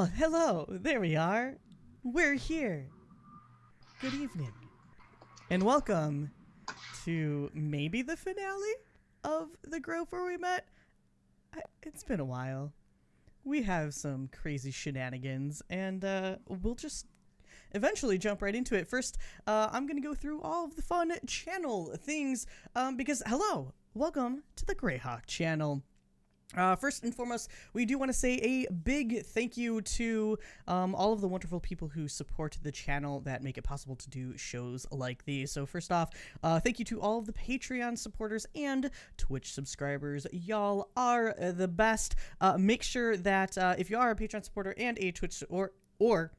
Oh, hello. There we are. We're here. Good evening. And welcome to maybe the finale of The Grove Where We Met. It's been a while. We have some crazy shenanigans, and we'll just eventually jump right into it. First, I'm going to go through all of the fun channel things, because, hello, welcome to the Greyhawk channel. First and foremost, we do want to say a big thank you to all of the wonderful people who support the channel that make it possible to do shows like these. So first off, thank you to all of the Patreon supporters and Twitch subscribers. Y'all are the best. Make sure that if you are a Patreon supporter and a Twitch one or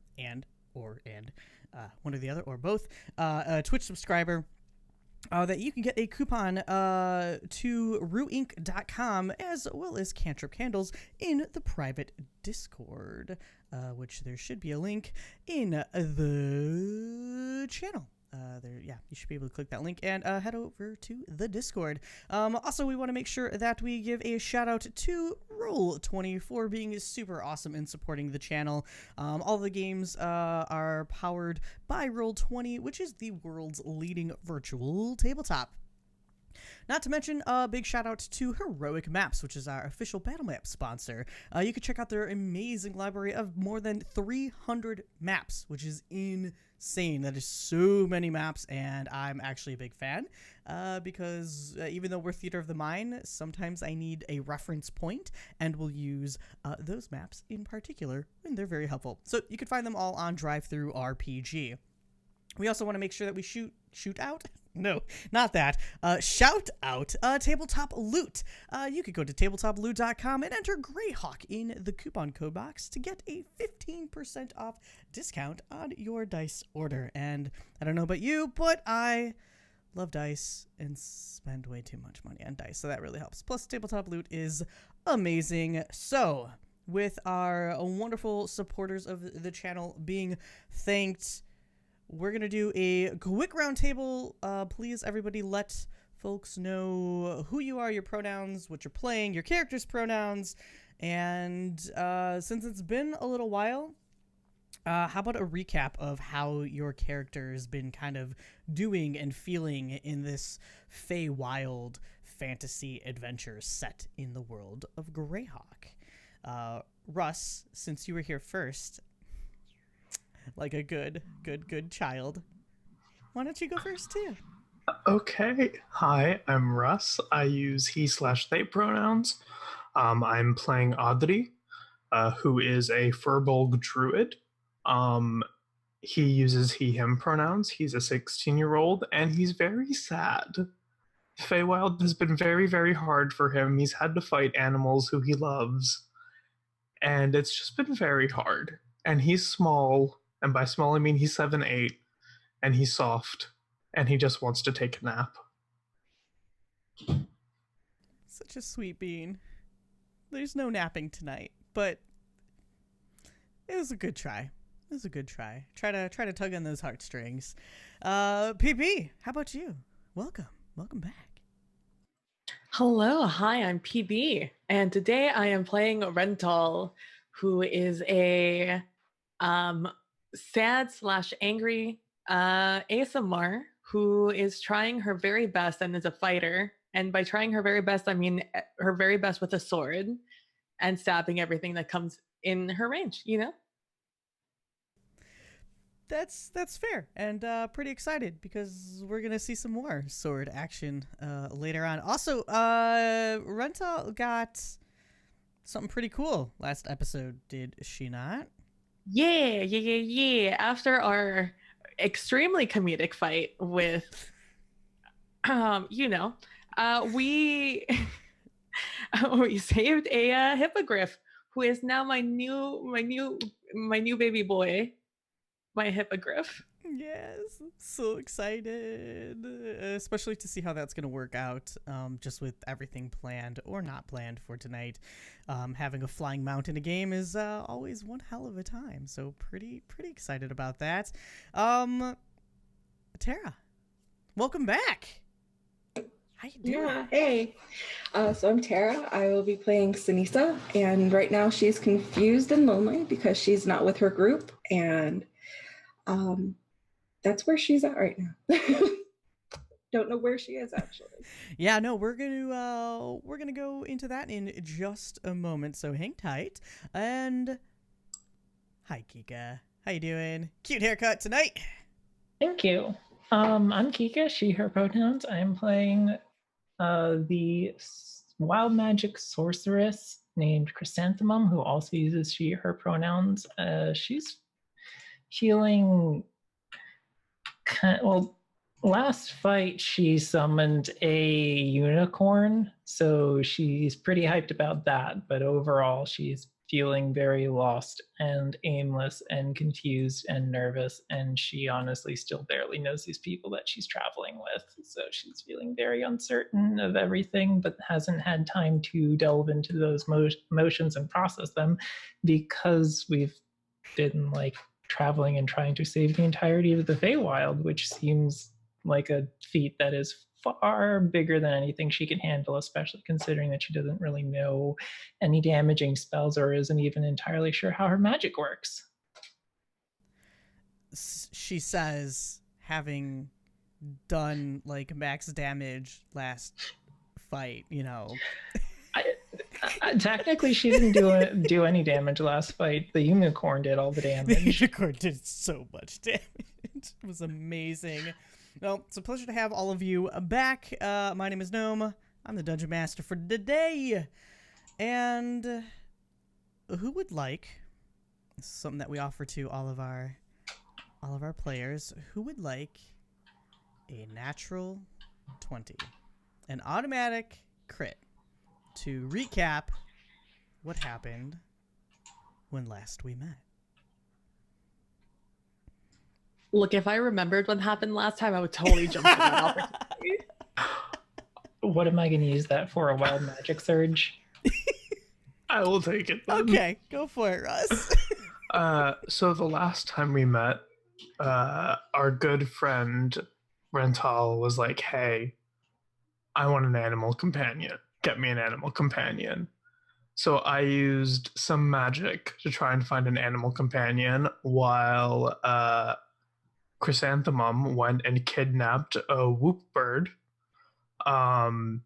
the other or both, a Twitch subscriber, that you can get a coupon to RueInc.com as well as Cantrip Candles in the private Discord, which there should be a link in the channel. You should be able to click that link and head over to the Discord. Also, we want to make sure that we give a shout out to Roll20 for being super awesome in supporting the channel. All the games are powered by Roll20, which is the world's leading virtual tabletop. Not to mention a big shout out to Heroic Maps, which is our official battle map sponsor. You can check out their amazing library of more than 300 maps, which is insane. That is so many maps, and I'm actually a big fan because even though we're Theater of the Mind, sometimes I need a reference point, and we'll use those maps in particular, and they're very helpful. So you can find them all on DriveThruRPG. We also want to make sure that we shout out Tabletop Loot. You could go to tabletoploot.com and enter Greyhawk in the coupon code box to get a 15% off discount on your dice order. And I don't know about you, but I love dice and spend way too much money on dice, so that really helps. Plus, Tabletop Loot is amazing. So, with our wonderful supporters of the channel being thanked, we're going to do a quick roundtable. Please, everybody, let folks know who you are, your pronouns, what you're playing, your character's pronouns. And since it's been a little while, how about a recap of how your character's been kind of doing and feeling in this Feywild fantasy adventure set in the world of Greyhawk? Russ, since you were here first, like a good child, why don't you go first too? Okay. Hi, I'm Russ. I use he/they pronouns. I'm playing Audrey, who is a Furbolg druid. He uses he/him pronouns. He's a 16-year-old, and he's very sad. Feywild has been very, very hard for him. He's had to fight animals who he loves, and it's just been very hard. And he's small, and by small I mean he's 7'8", and he's soft, and he just wants to take a nap. Such a sweet bean. There's no napping tonight, but it was a good try. Try to tug on those heartstrings. PB, how about you? Welcome back. Hello, hi, I'm PB, and today I am playing Rental, who is a sad/angry ASMR who is trying her very best and is a fighter. And by trying her very best, I mean her very best with a sword and stabbing everything that comes in her range, you know? That's fair, and pretty excited because we're gonna see some more sword action later on. Also, Rental got something pretty cool last episode, did she not? Yeah. After our extremely comedic fight with, we we saved a hippogriff who is now my new baby boy, my hippogriff. Yes, so excited, especially to see how that's going to work out, just with everything planned or not planned for tonight. Having a flying mount in a game is always one hell of a time, so pretty excited about that. Tara, welcome back. How you doing? Yeah, hey. So I'm Tara. I will be playing Sinisa, and right now she's confused and lonely because she's not with her group, and that's where she's at right now. Don't know where she is actually. Yeah, no, we're gonna go into that in just a moment. So hang tight. And hi, Kika. How you doing? Cute haircut tonight. Thank you. I'm Kika, she, her pronouns. I'm playing the wild magic sorceress named Chrysanthemum, who also uses she, her pronouns. She's feeling well, last fight she summoned a unicorn, so she's pretty hyped about that, but overall she's feeling very lost and aimless and confused and nervous, and she honestly still barely knows these people that she's traveling with, so she's feeling very uncertain of everything but hasn't had time to delve into those emotions and process them because we've been like traveling and trying to save the entirety of the Feywild, which seems like a feat that is far bigger than anything she can handle, especially considering that she doesn't really know any damaging spells or isn't even entirely sure how her magic works. She says, having done like max damage last fight, you know. Technically, she didn't do any damage last fight. The unicorn did all the The damage. unicorn did so much damage. It was amazing. Well, it's a pleasure to have all of you back. My name is Gnome. I'm the Dungeon Master for today. And who would like, this is something that we offer to all of our players, who would like a natural 20, an automatic crit, to recap what happened when last we met? Look, if I remembered what happened last time, I would totally jump on that opportunity. What am I going to use that for? A wild magic surge? I will take it then. Okay, go for it, Russ. So the last time we met, our good friend Rental was like, hey, I want an animal companion. Get me an animal companion. So I used some magic to try and find an animal companion while Chrysanthemum went and kidnapped a whoop bird. And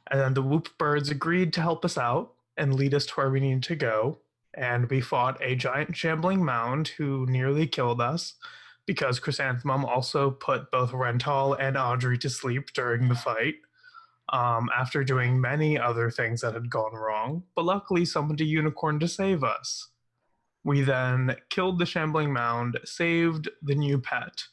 then the whoop birds agreed to help us out and lead us to where we needed to go. And we fought a giant shambling mound who nearly killed us because Chrysanthemum also put both Rental and Audrey to sleep during the fight. After doing many other things that had gone wrong, but luckily summoned a unicorn to save us. We then killed the shambling mound, saved the new pet,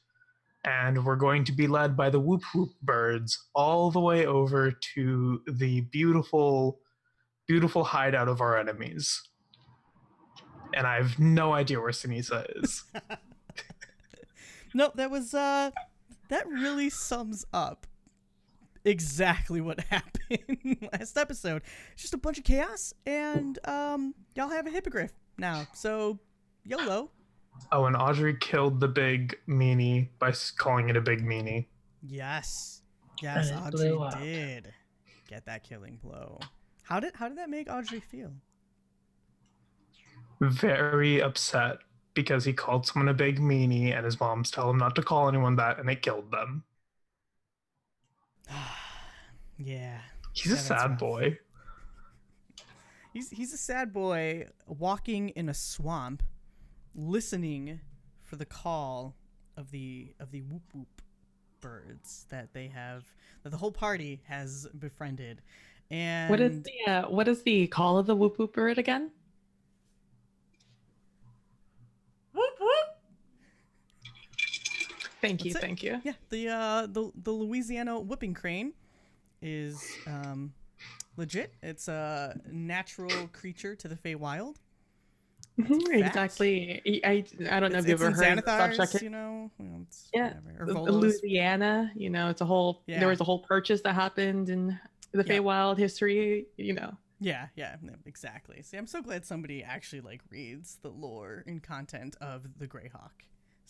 and we're going to be led by the whoop whoop birds all the way over to the beautiful, beautiful hideout of our enemies. And I have no idea where Sinisa is. No, that was that really sums up exactly what happened last episode. It's just a bunch of chaos, and y'all have a hippogriff now, so YOLO. Oh, and Audrey killed the big meanie by calling it a big meanie. Yes, And it Audrey blew up. did get that killing blow. How did that make Audrey feel? Very upset because he called someone a big meanie and his moms tell him not to call anyone that, and it killed them. Yeah. He's a Yeah, that's sad rough. boy. He's a sad boy walking in a swamp, listening for the call of the whoop whoop birds that the whole party has befriended. And What is the call of the whoop whoop bird again? whoop whoop? Thank you, That's it. thank you. Yeah, the Louisiana whooping crane is legit. It's a natural creature to the Feywild. Exactly. I don't know if you've It's ever in heard of Xanathars, subject. it's Yeah, whatever. Or Volos. Louisiana. It's a whole. Yeah. There was a whole purchase that happened in the Yeah. Feywild history. Yeah, exactly. See, I'm so glad somebody actually like reads the lore and content of the Greyhawk.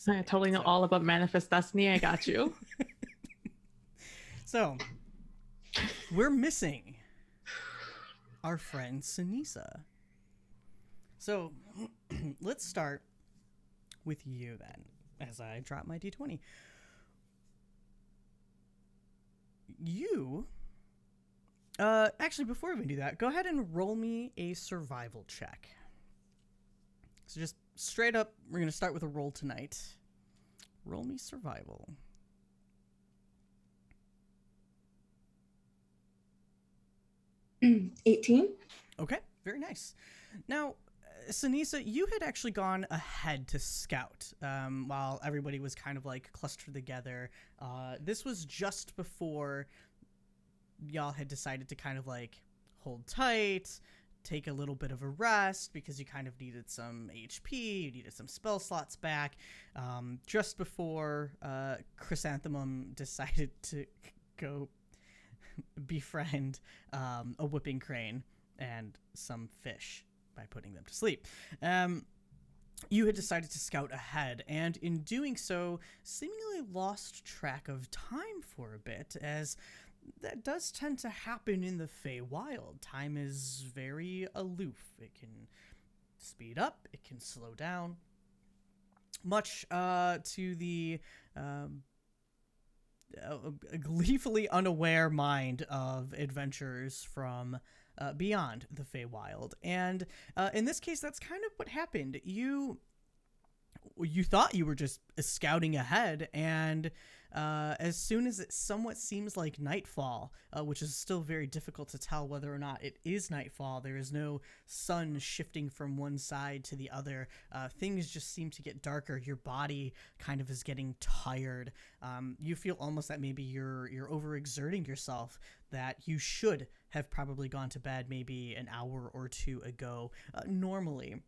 I totally know all about Manifest Destiny. I got you. So, we're missing our friend Sinisa. So let's start with you then, as I drop my d20. You, actually, before we do that, go ahead and roll me a survival check. So just straight up, we're going to start with a roll tonight. Roll me survival. 18. Okay, very nice. Now, Sinisa, you had actually gone ahead to scout while everybody was kind of like clustered together. This was just before y'all had decided to kind of like hold tight, take a little bit of a rest because you kind of needed some HP, you needed some spell slots back. Just before Chrysanthemum decided to go befriend a whipping crane and some fish by putting them to sleep. You had decided to scout ahead, and in doing so, seemingly lost track of time for a bit, as that does tend to happen in the Feywild. Time is very aloof. It can speed up, it can slow down, much to the gleefully unaware mind of adventurers from beyond the Feywild. And in this case, that's kind of what happened. You thought you were just scouting ahead, and as soon as it somewhat seems like nightfall, which is still very difficult to tell whether or not it is nightfall, there is no sun shifting from one side to the other. Things just seem to get darker. Your body kind of is getting tired. You feel almost that maybe you're overexerting yourself, that you should have probably gone to bed maybe an hour or two ago normally.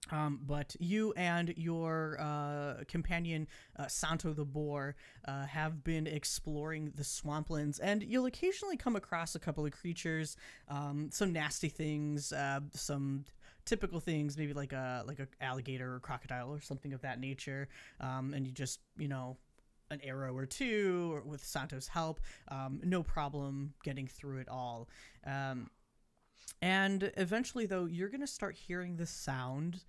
But you and your companion, Santo the Boar, have been exploring the swamplands, and you'll occasionally come across a couple of creatures, some nasty things, some typical things, maybe like a alligator or crocodile or something of that nature, and you just, an arrow or two, or with Santo's help, no problem getting through it all. And eventually, though, you're going to start hearing the sound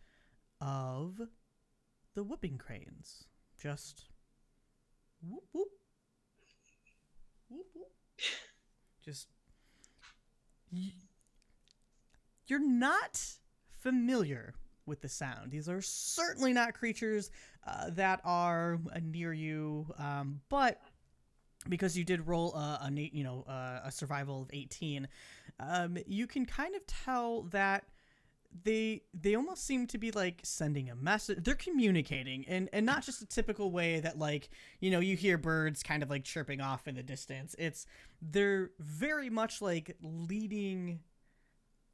of the whooping cranes. Just whoop, whoop. Whoop, whoop. Just... You're not familiar with the sound. These are certainly not creatures that are near you, but because you did roll a survival of 18, you can kind of tell that they almost seem to be like sending a message. They're communicating, and not just a typical way that, like, you hear birds kind of like chirping off in the distance. They're very much like leading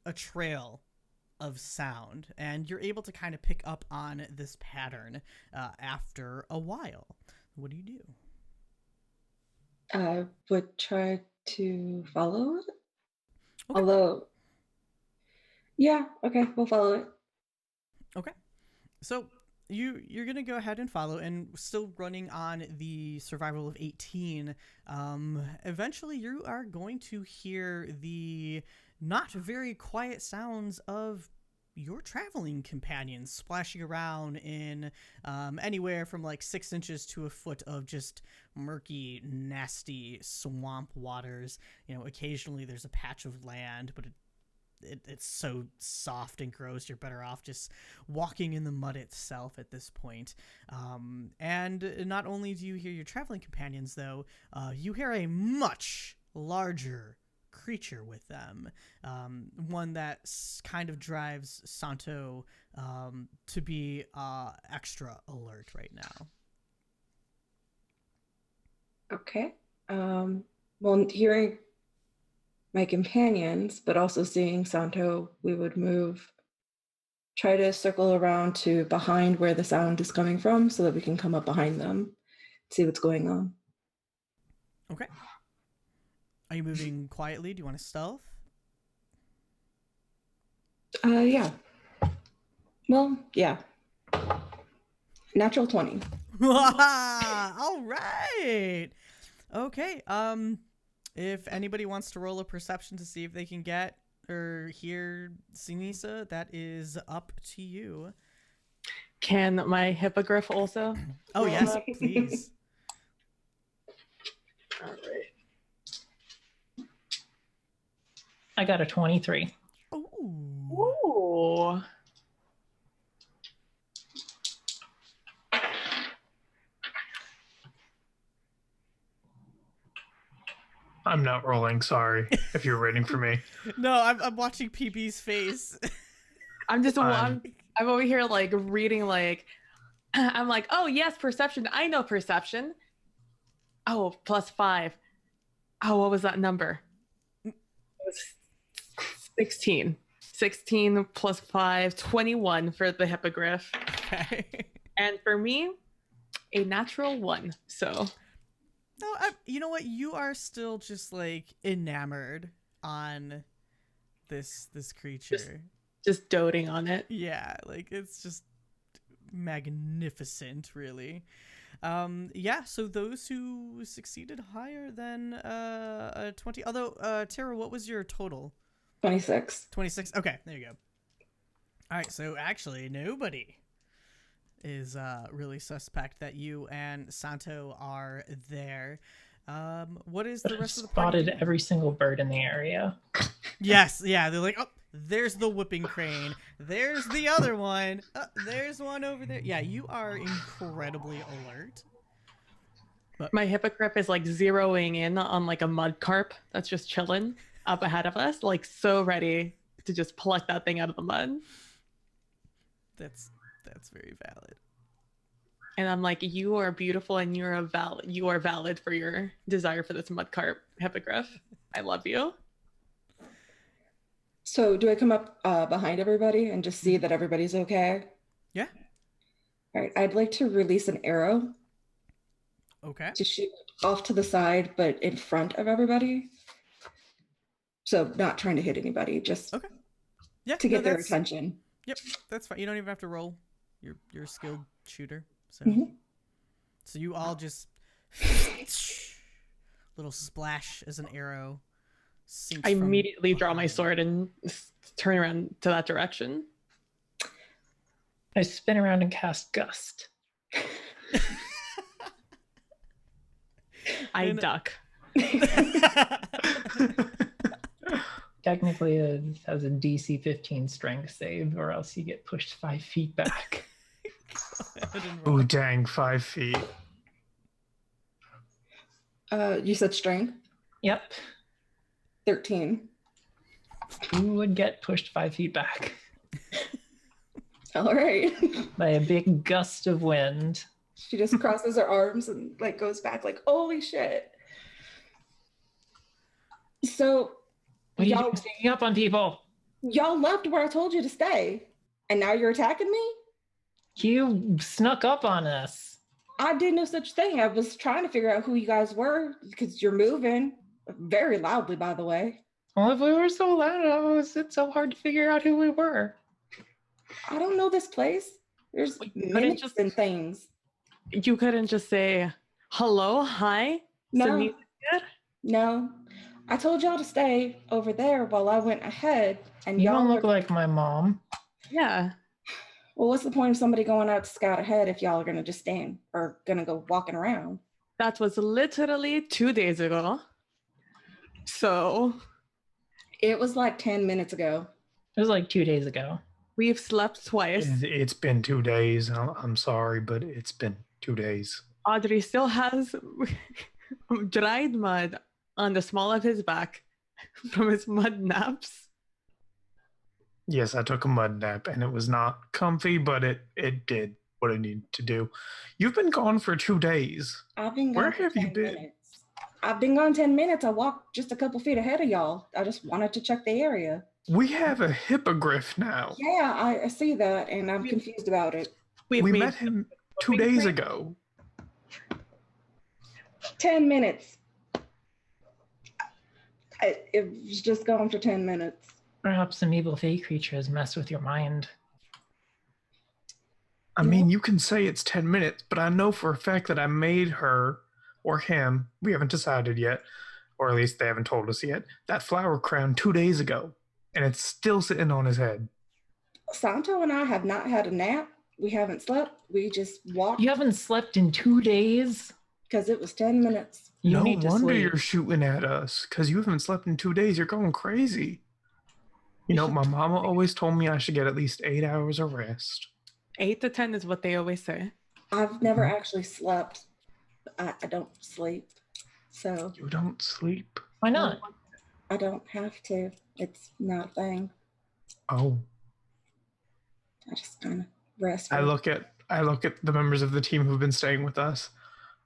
a trail of sound, and you're able to kind of pick up on this pattern after a while. What do you do? I would try to follow it. Okay. Although, yeah, okay, we'll follow it. Okay. So you're going to go ahead and follow, and still running on the survival of 18. Eventually you are going to hear the not very quiet sounds of your traveling companions splashing around in anywhere from like 6 inches to a foot of just murky, nasty swamp waters. Occasionally there's a patch of land, but it's so soft and gross, you're better off just walking in the mud itself at this point. And not only do you hear your traveling companions, though, you hear a much larger creature with them, one that kind of drives Santo to be extra alert right now. Okay. Well, hearing my companions, but also seeing Santo, we would try to circle around to behind where the sound is coming from so that we can come up behind them, see what's going on. Okay. Are you moving quietly? Do you want to stealth? Yeah. Well, yeah. Natural 20. All right. Okay. If anybody wants to roll a perception to see if they can get or hear Sinisa, that is up to you. Can my hippogriff also? Oh, roll yes, up? please. All right. I got a 23. Ooh. Ooh. I'm not rolling. Sorry if you're waiting for me. No, I'm watching PB's face. I'm just Um, I'm over here like reading like I'm like, oh yes, perception. I know perception. Oh, +5. Oh, what was that number? It was 16. 16 plus 5, 21 for the hippogriff. Okay. And for me, a natural 1. So No, you know what? You are still just like enamored on this creature. just doting on it. Yeah, like it's just magnificent, really. Yeah, so those who succeeded higher than 20, although Tara, what was your total? 26. 26. Okay, there you go. All right, so actually nobody is really suspect that you and Santo are there. What is But the I've rest of the party spotted doing? every single bird in the area. Yes, yeah, they're like, oh, there's the whooping crane. There's the other one. There's one over there. Yeah, you are incredibly alert. My hippogriff is like zeroing in on like a mud carp that's just chilling up ahead of us, like so ready to just pluck that thing out of the mud. That's very valid. And I'm like, you are beautiful and you are valid for your desire for this mud carp hippogriff. I love you. So do I come up behind everybody and just see that everybody's okay? Yeah. All right. I'd like to release an arrow Okay. to shoot off to the side, but in front of everybody. So not trying to hit anybody, just Okay. Yeah. to no, get their that's- attention. Yep, that's fine. You don't even have to roll. You're a skilled shooter. So Mhm. so you all just little splash as an arrow sinks I from immediately draw my behind. sword and turn around to that direction. I spin around and cast Gust. I And- duck. Technically, it has a DC 15 strength save, or else you get pushed 5 feet back. Ooh, dang, 5 feet. You said strength? Yep. 13. You would get pushed 5 feet back All right. by a big gust of wind. She just crosses her arms and like goes back like, holy shit. So What are you y'all, doing sneaking up on people? y'all left where I told you to stay. And now you're attacking me? You snuck up on us. I did no such thing. I was trying to figure out who you guys were because you're moving very loudly, by the way. Well, if we were so loud, how was it so hard to figure out who we were? I don't know this place. There's Wait, couldn't minutes just- and things. You couldn't just say hello, hi. No, Sunita here?" no. I told y'all to stay over there while I went ahead, and You y'all don't look were- like my mom. Yeah. Well, what's the point of somebody going out to scout ahead if y'all are gonna just stand or gonna go walking around? That was literally 2 days ago. So It was like 10 minutes ago. It was like 2 days ago. we've slept twice. It's been 2 days. I'm sorry, but it's been 2 days. Audrey still has dried mud on the small of his back from his mud naps. Yes, I took a mud nap and it was not comfy, but it did what it needed to do. You've been gone for 2 days. I've been Where gone for have you 10 been? minutes. I've been gone 10 minutes. I walked just a couple feet ahead of y'all. I just wanted to check the area. We have a hippogriff now. Yeah, I see that, and I'm confused about it. We've We made met him 2 whooping days crane? ago. 10 minutes. It was just gone for 10 minutes. Perhaps some evil fey creature has messed with your mind. I mean, you can say it's 10 minutes, but I know for a fact that I made her or him, we haven't decided yet, or at least they haven't told us yet, that flower crown 2 days ago, and it's still sitting on his head. Santo and I have not had a nap. We haven't slept. We just walked You haven't slept in 2 days? because it was 10 minutes. You No need to wonder sleep. you're shooting at us, because you haven't slept in 2 days. You're going crazy. You know, my mama always told me I should get at least 8 hours of rest. 8 to 10 is what they always say. I've never actually slept. I don't sleep. So You don't sleep? Why not? I don't have to. It's not a thing. Oh. I just kind of rest. I look at the members of the team who've been staying with us.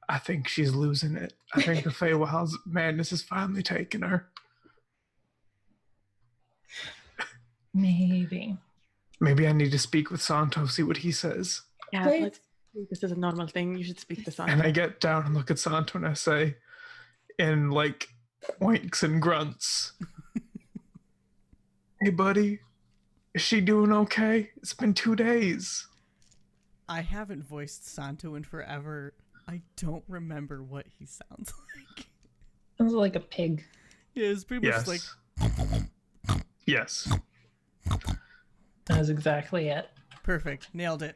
I think she's losing it. I think the Feywild's madness is finally taking her. Maybe. Maybe I need to speak with Santo, see what he says. Yeah, Please. this is a normal thing. You should speak to And someone. I get down and look at Santo and I say, in like oinks and grunts, "Hey, buddy, is she doing okay? It's been 2 days." I haven't voiced Santo in forever. I don't remember what he sounds like. Sounds like a pig. Yeah, it's pretty much Yes. like Yes. That was exactly it. perfect. Nailed it.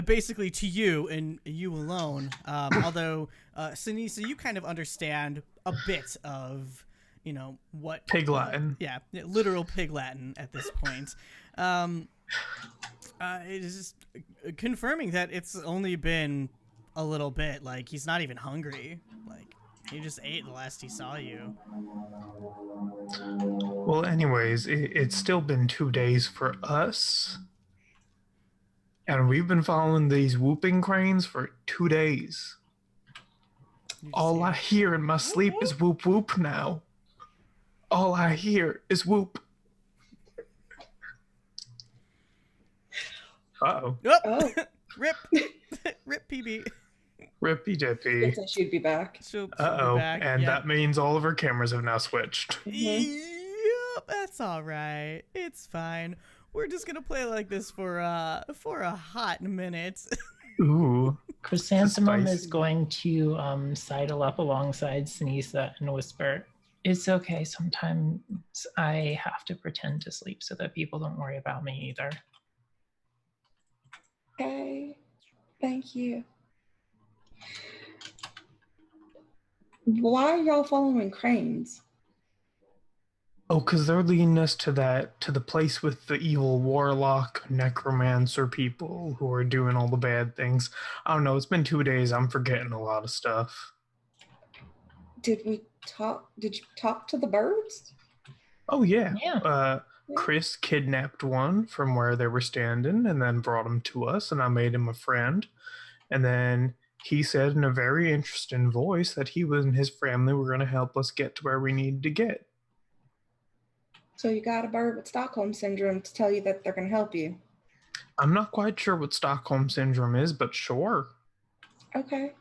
Basically to you and you alone. Although, Sinisa, you kind of understand a bit of, you know, what Pig Latin. yeah, literal pig Latin at this point. It is just confirming that it's only been a little bit. Like, he's not even hungry. Like, he just ate the last he saw you. Well, anyways, it's still been 2 days for us. And we've been following these whooping cranes for 2 days. You just All hear- I hear in my sleep is whoop whoop now. All I hear is whoop. Uh-oh. Oh, Oh, rip, rip, PB. Rippy dippy. it said she'd be back. She'll be Uh-oh. back. And yeah. that means all of our cameras have now switched. Yep, that's all right. It's fine. We're just gonna play like this for a hot minute. Ooh. Chrysanthemum is Spicy. going to sidle up alongside Sinisa and whisper, "It's okay. Sometimes I have to pretend to sleep so that people don't worry about me either." Okay. Thank you. Why are y'all following cranes? Oh, because they're leading us to the place with the evil warlock, necromancer people who are doing all the bad things. I don't know. It's been 2 days. I'm forgetting a lot of stuff. Did you talk to the birds? Oh, yeah. Yeah. Chris kidnapped one from where they were standing and then brought him to us, and I made him a friend. And then he said in a very interesting voice that he and his family were going to help us get to where we needed to get. So you got a bird with Stockholm syndrome to tell you that they're going to help you. I'm not quite sure what Stockholm Syndrome is, but sure. Okay.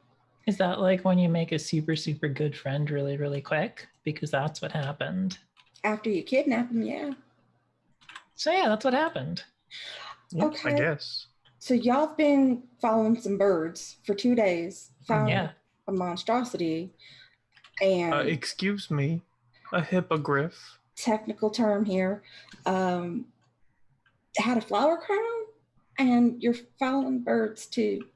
Is that like when you make a super, super good friend really, really quick? Because that's what happened. After you kidnap them, yeah. So yeah, that's what happened. Yeah, I Okay. guess. So y'all have been following some birds for 2 days, found Yeah. a monstrosity, and Excuse me, a hippogriff. technical term here, had a flower crown, and you're following birds to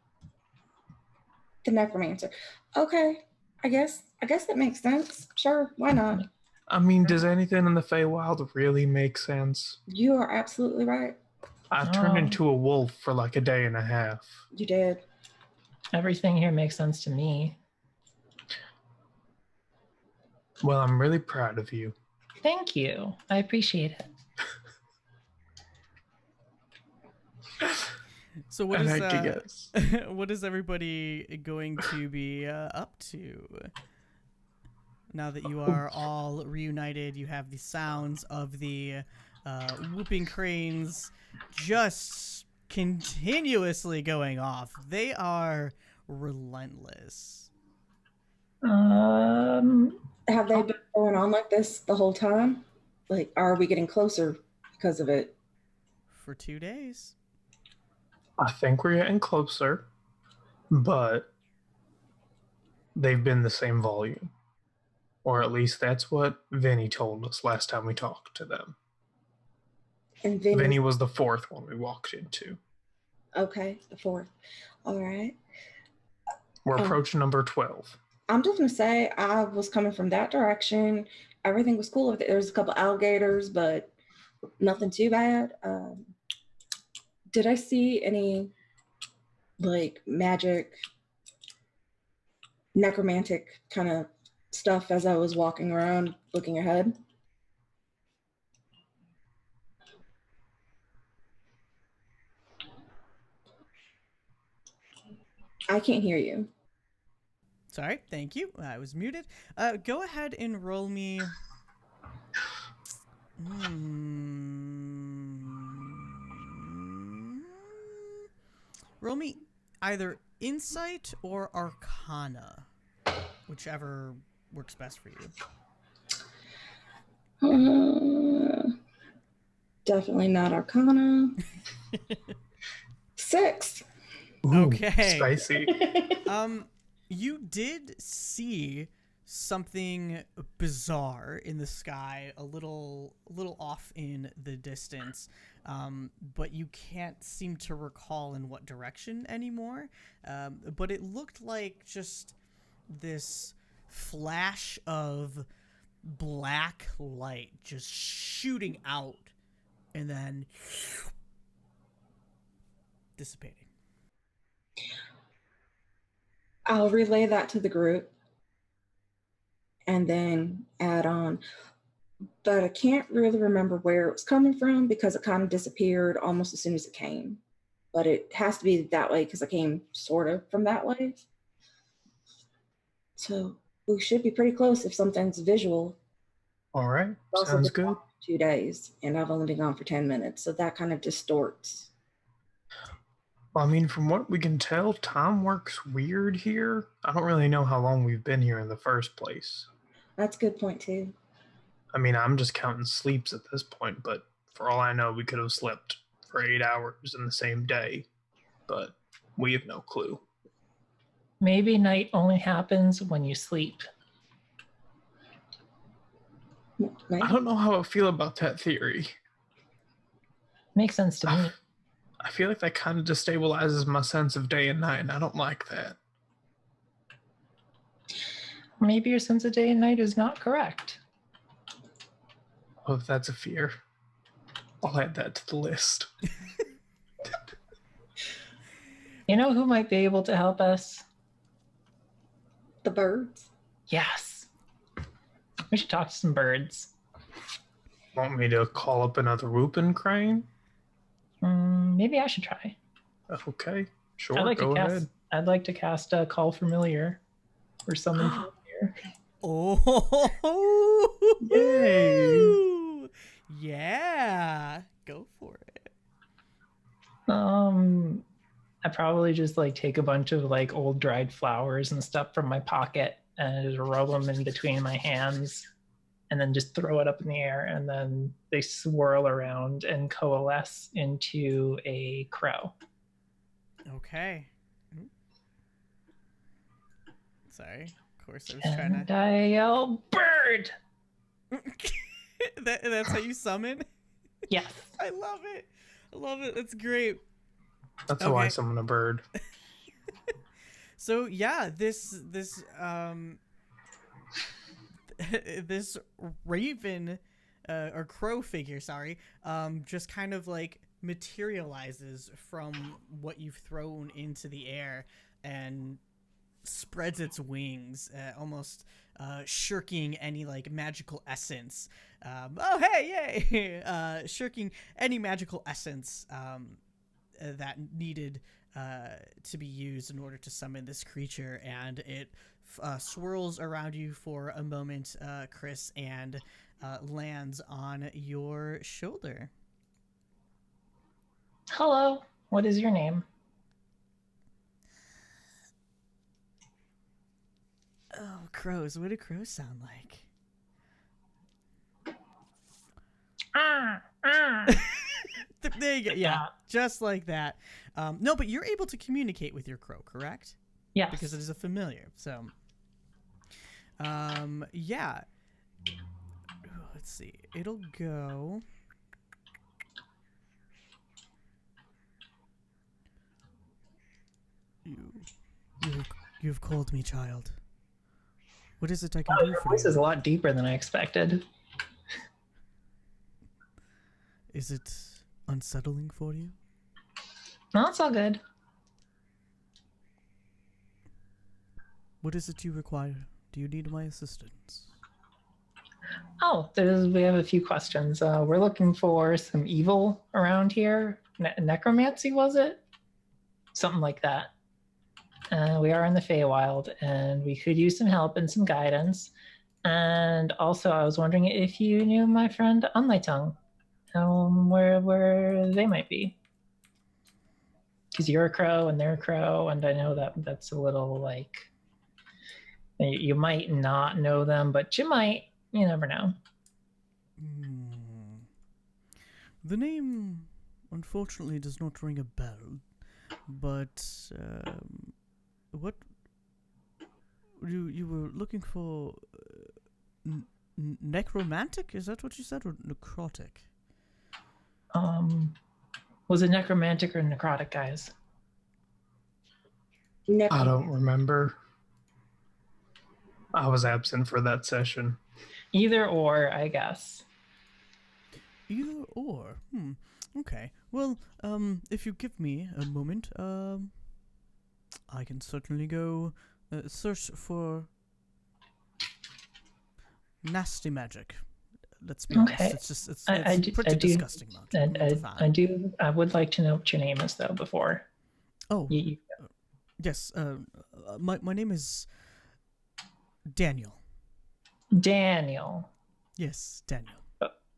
the necromancer. Okay, I guess that makes sense. Sure, why not? I mean, does anything in the Feywild really make sense? You are absolutely right. I turned Oh. into a wolf for like a day and a half. You did. Everything here makes sense to me. Well, I'm really proud of you. Thank you. I appreciate it. So what And is I guess. what is everybody going to be up to? Now that you are all reunited, you have the sounds of the whooping cranes just continuously going off. They are relentless. Have they been going on like this the whole time? Like, are we getting closer because of it? For 2 days. I think we're getting closer, but they've been the same volume. Or at least that's what Vinny told us last time we talked to them. And Vinny was the fourth one we walked into. Okay, the fourth. All right. We're approaching number 12. I'm just going to say I was coming from that direction. Everything was cool. There was a couple alligators, but nothing too bad. Did I see any like magic, necromantic kind of stuff as I was walking around looking ahead? I can't hear you. Sorry, thank you. I was muted. Go ahead and roll me. Roll me either insight or arcana, whichever works best for you. Definitely not arcana. 6. Ooh, Okay. Spicy. You did see something bizarre in the sky, a little off in the distance, but you can't seem to recall in what direction anymore. But it looked like just this flash of black light just shooting out and then dissipating. I'll relay that to the group and then add on. But I can't really remember where it was coming from because it kind of disappeared almost as soon as it came. But it has to be that way because I came sort of from that way. So we should be pretty close if something's visual. All right, sounds good. 2 days, and I've only been gone for 10 minutes, so that kind of distorts. Well, I mean, from what we can tell, time works weird here. I don't really know how long we've been here in the first place. That's a good point, too. I mean, I'm just counting sleeps at this point, but for all I know, we could have slept for 8 hours in the same day, but we have no clue. Maybe night only happens when you sleep. I don't know how I feel about that theory. Makes sense to me. I feel like that kind of destabilizes my sense of day and night, and I don't like that. Maybe your sense of day and night is not correct. Well, if that's a fear, I'll add that to the list. You know who might be able to help us? The birds? Yes. We should talk to some birds. Want me to call up another whooping crane? Maybe I should try. Okay, sure, go ahead. I'd like to cast a Call Familiar or Summon Familiar. Oh, yay! Yeah, go for it. I probably just like take a bunch of like old dried flowers and stuff from my pocket and just rub them in between my hands and then just throw it up in the air, and then they swirl around and coalesce into a crow. Okay. Sorry, of course I was trying to... I yell, bird! That's how you summon? Yes. I love it. I love it. That's great. That's how I summon a bird. So yeah, this this raven or crow figure, just kind of like materializes from what you've thrown into the air and spreads its wings, almost shirking any like magical essence. Shirking any magical essence that needed to be used in order to summon this creature, and it swirls around you for a moment, Chris, and lands on your shoulder. Hello, what is your name? Oh, crows. What do crows sound like? There you go. Yeah, just like that. No, but you're able to communicate with your crow, correct? Yes. Because it is a familiar. So, Yeah. Let's see. It'll go. You've called me child. What is it I can do Your for voice you? is a lot deeper than I expected. Is it unsettling for you? No, it's all good. What is it you require? Do you need my assistance? Oh, we have a few questions. We're looking for some evil around here. Necromancy, was it? Something like that. We are in the Feywild, and we could use some help and some guidance. And also, I was wondering if you knew my friend On My Tongue, where they might be. Because you're a crow and they're a crow, and I know that's a little like you might not know them, but you might. You never know. The name, unfortunately, does not ring a bell. But what you were looking for? Necromantic? Is that what you said, or necrotic? Was it necromantic or necrotic, guys? I don't remember. I was absent for that session. Either or, I guess. Either or. Okay. Well, if you give me a moment, I can certainly go search for nasty magic. Let's be honest. Okay. It's pretty disgusting. I would like to know what your name is, though, before. Oh, yes. My name is Daniel. Daniel. Yes, Daniel.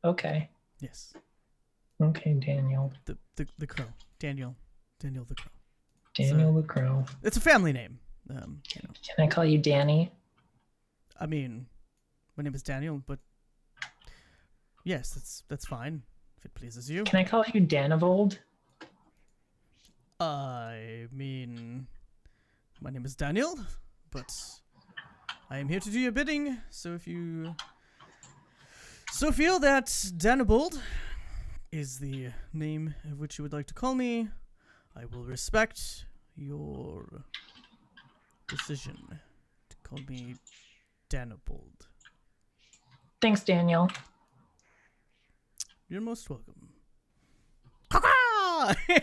Okay. Yes. Okay, Daniel. The crow. Daniel the crow. Daniel the crow. It's a family name. Can I call you Danny? I mean, my name is Daniel, but yes, that's fine if it pleases you. Can I call you Danivold? I mean, my name is Daniel, but I am here to do your bidding. So if you feel that Danibold is the name of which you would like to call me, I will respect your decision to call me Danibold. Thanks, Daniel. You're most welcome.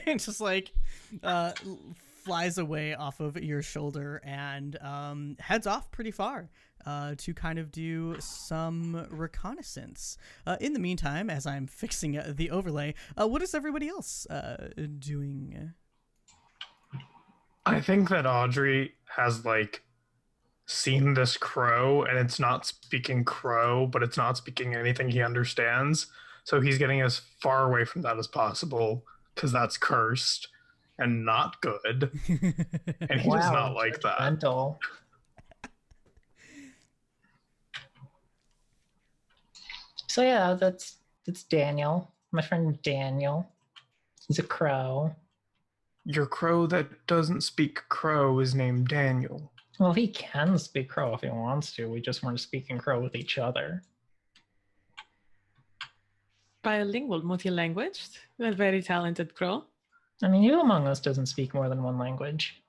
And just like flies away off of your shoulder and heads off pretty far to kind of do some reconnaissance. In the meantime, as I'm fixing the overlay, what is everybody else doing? I think that Audrey has seen this crow, and it's not speaking crow, but it's not speaking anything he understands. So he's getting as far away from that as possible, because that's cursed and not good. And he does not like that. Mental. So yeah, that's Daniel. My friend Daniel. He's a crow. Your crow that doesn't speak crow is named Daniel. Well, he can speak crow if he wants to. We just weren't speaking crow with each other. Bilingual, multi-languaged, a very talented crow. I mean, who among us doesn't speak more than one language?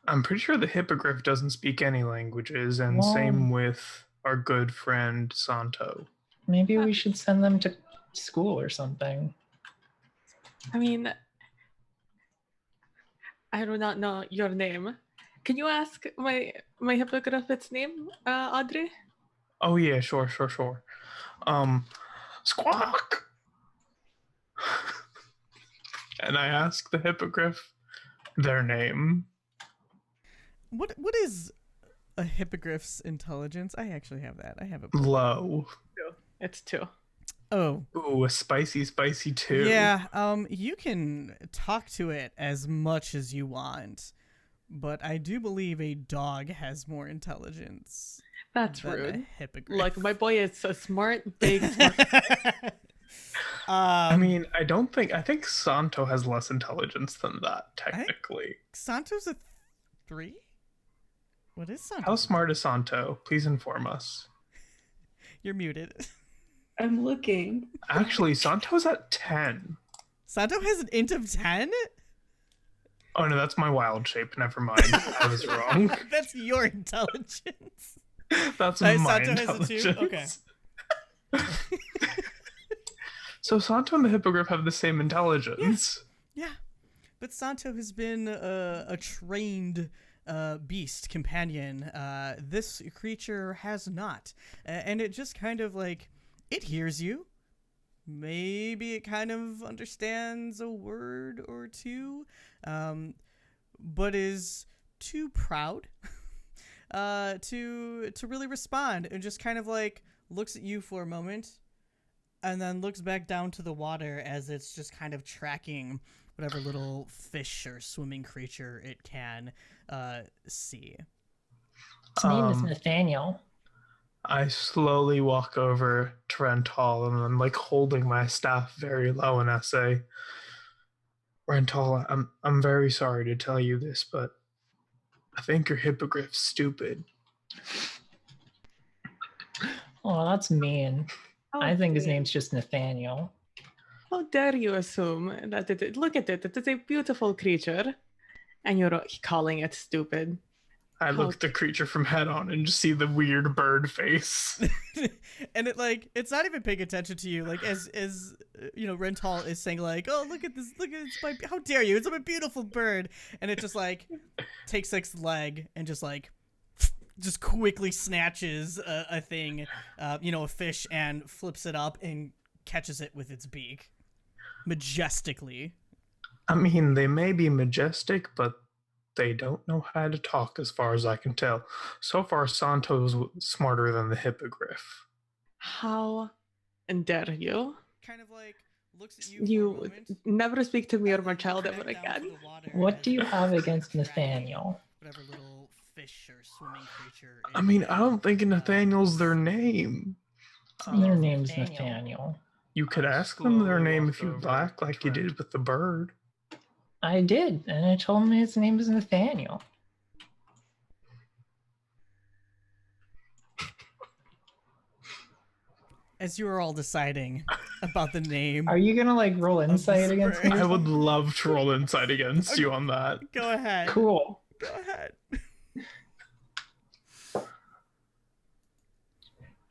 I'm pretty sure the hippogriff doesn't speak any languages, and same with our good friend Santo. Maybe we should send them to school or something. I mean, I do not know your name. Can you ask my hippogriff its name, Audrey? Oh yeah, sure. Squawk! And I ask the hippogriff their name. What is a hippogriff's intelligence? I actually have that. I have it. Low. It's 2. Oh. Ooh, a spicy 2. Yeah, you can talk to it as much as you want, but I do believe a dog has more intelligence. That's than rude. A hippogriff. Look, my boy is so smart, big, smart. I mean, I think Santo has less intelligence than that, technically. Santo's a 3? What is Santo? How smart is Santo? Please inform us. You're muted. I'm looking. Actually, Santo's at 10. Santo has an int of 10? Oh no, that's my wild shape. Never mind. I was wrong. That's your intelligence. That's my Santo has intelligence. a 2? Okay. So Santo and the hippogriff have the same intelligence. Yeah. But Santo has been a trained beast companion. This creature has not. And it just kind of like, it hears you. Maybe it kind of understands a word or two, but is too proud to really respond, and just kind of like looks at you for a moment and then looks back down to the water as it's just kind of tracking whatever little fish or swimming creature it can see. His name is Nathaniel. I slowly walk over to Rental and I'm like holding my staff very low and I say, Rental, I'm very sorry to tell you this, but I think your hippogriff's stupid. Oh, that's mean. I think his Okay. name's just Nathaniel. How dare you assume that look at it, it is a beautiful creature, and you're calling it stupid. I look at the creature from head on and just see the weird bird face. And it's not even paying attention to you. Like as Rental is saying like, oh, look at this, how dare you, it's a beautiful bird. And it just like takes its leg and just quickly snatches a thing, a fish, and flips it up and catches it with its beak majestically. I mean, they may be majestic, but they don't know how to talk as far as I can tell. So far, Santo's smarter than the hippogriff. How dare you? Kind of like looks at you for a You moment, never speak to me or my and child back ever down to again. the water What as do you it's have just against tracking Nathaniel? whatever little fish or swimming creature I mean, I don't think it Nathaniel's their name. Their name's Nathaniel. You could ask them their name if you'd like you did with the bird. I did, and I told him his name is Nathaniel. As you are all deciding about the name. Are you gonna like roll insight this against bird. me? I would love to roll insight against you on that. Go ahead. Cool. Go ahead.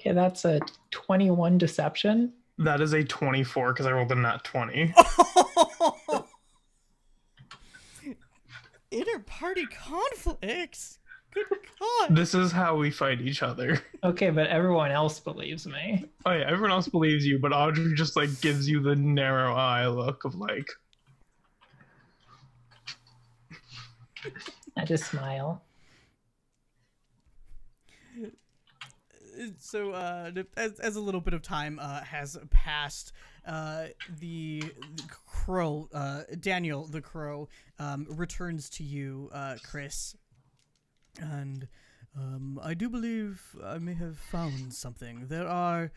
Okay, that's a 21 deception. That is a 24 because I rolled a nat 20. Inter-party conflicts. Good God. This is how we fight each other. Okay, but everyone else believes me. Oh yeah, everyone else believes you, but Audrey just like gives you the narrow eye look of like, I just smile. So, as a little bit of time has passed, the crow, Daniel the crow, returns to you, Chris, and I do believe I may have found something. There are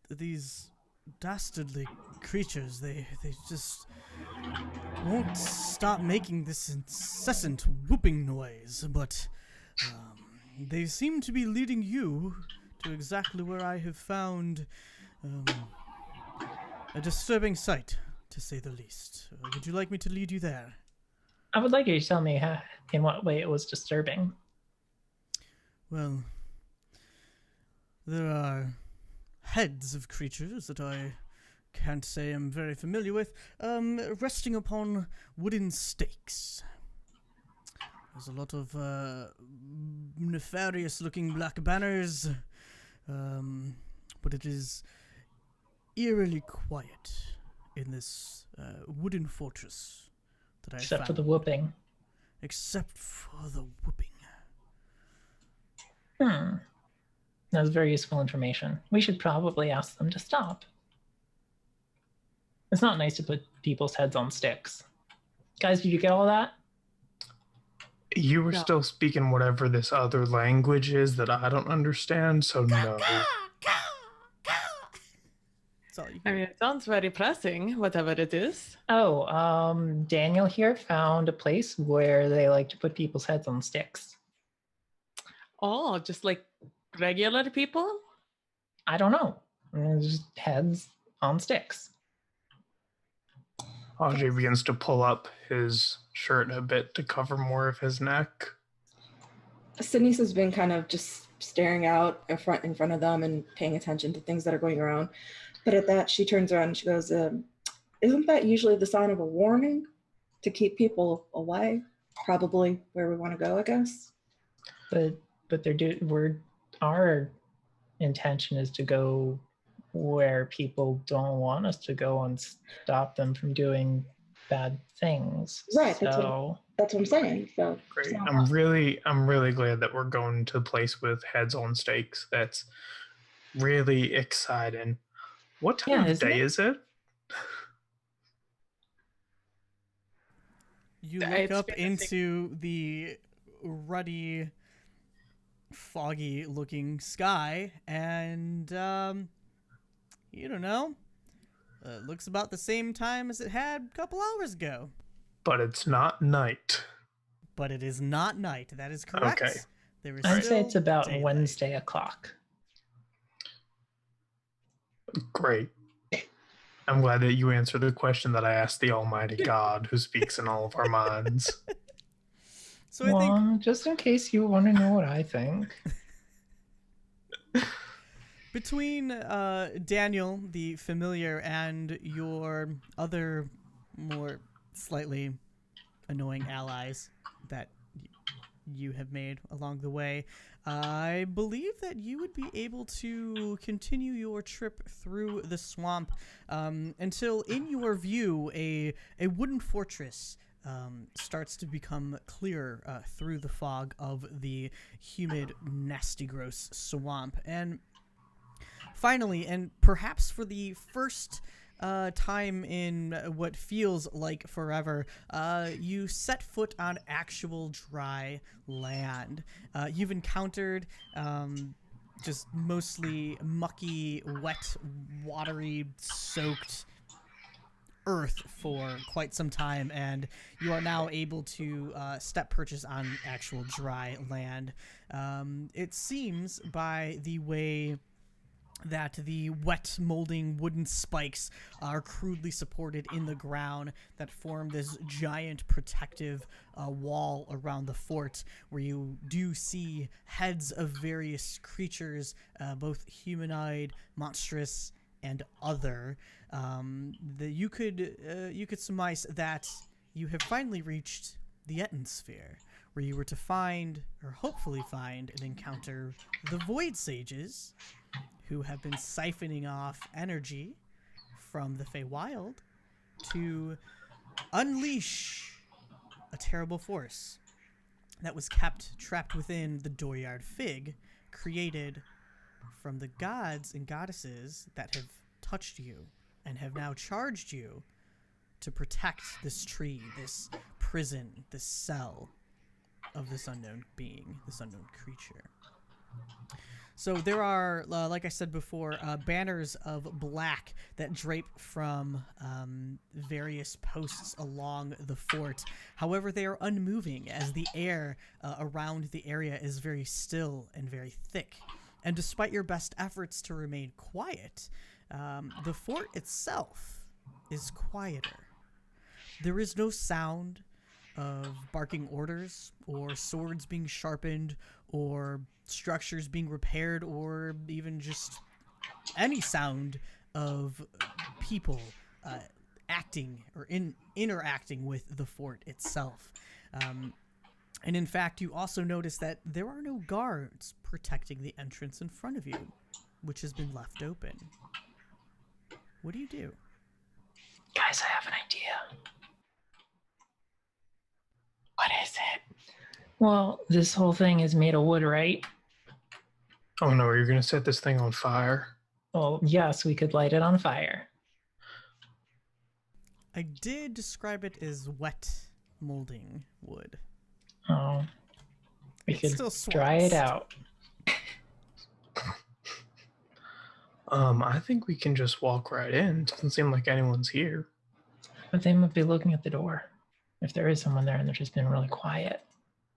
these dastardly creatures. They just won't stop making this incessant whooping noise, but they seem to be leading you to exactly where I have found a disturbing sight, to say the least. Would you like me to lead you there? I would like you to tell me in what way it was disturbing. Well, there are heads of creatures that I can't say I'm very familiar with, resting upon wooden stakes. There's a lot of nefarious-looking black banners, but it is eerily quiet in this wooden fortress that I Except found. for the whooping. Except for the whooping. That's very useful information. We should probably ask them to stop. It's not nice to put people's heads on sticks. Guys, did you get all that? you were No. still speaking whatever this other language is that I don't understand, so no. It's That's all you I hear. mean, it sounds very pressing, whatever it is. Oh, Daniel here found a place where they like to put people's heads on sticks. Oh, just like regular people? I don't know. Just heads on sticks. Audrey begins to pull up his shirt a bit to cover more of his neck. Sydney's has been kind of just staring out in front of them and paying attention to things that are going around. But at that, she turns around and she goes, isn't that usually the sign of a warning to keep people away? Probably where we want to go, I guess. But our intention is to go where people don't want us to go and stop them from doing bad things. Right, So that's what I'm saying. So Great. I'm really glad that we're going to a place with heads on stakes. That's really exciting. What time of day is it? You look It's up fantastic. into the ruddy, foggy-looking sky, and you don't know. It looks about the same time as it had a couple hours ago. But it's not night. But it is not night. That is correct. Okay. There is I'd say still it's about daylight. Wednesday o'clock. Great. I'm glad that you answered the question that I asked the Almighty God who speaks in all of our minds. So I think Well, just in case you want to know what I think. between Daniel, the familiar, and your other more slightly annoying allies that you have made along the way, I believe that you would be able to continue your trip through the swamp until, in your view, a wooden fortress starts to become clearer through the fog of the humid, nasty, gross swamp. And finally, and perhaps for the first time in what feels like forever, you set foot on actual dry land. You've encountered just mostly mucky, wet, watery, soaked earth for quite some time, and you are now able to step purchase on actual dry land. It seems by the way that the wet, molding wooden spikes are crudely supported in the ground that form this giant protective wall around the fort, where you do see heads of various creatures, both humanoid, monstrous, and other. You could surmise that you have finally reached the Ettensphere, where you were to find, or hopefully find, and encounter the Void Sages, who have been siphoning off energy from the Feywild to unleash a terrible force that was kept trapped within the Dooryard Fig, created from the gods and goddesses that have touched you and have now charged you to protect this tree, this prison, this cell of this unknown being, this unknown creature. So there are, like I said before, banners of black that drape from various posts along the fort. However, they are unmoving, as the air around the area is very still and very thick. And despite your best efforts to remain quiet, the fort itself is quieter. There is no sound of barking orders, or swords being sharpened, or structures being repaired, or even just any sound of people acting or interacting with the fort itself. And in fact, you also notice that there are no guards protecting the entrance in front of you, which has been left open. What do you do? Guys, I have an idea. What is it? Well, this whole thing is made of wood, right? Oh no, you're going to set this thing on fire? Well, yes, we could light it on fire. I did describe it as wet molding wood. Oh, we It could still dry it swamps. out. I think we can just walk right in. Doesn't seem like anyone's here. But they might be looking at the door. If there is someone there and they're just being really quiet.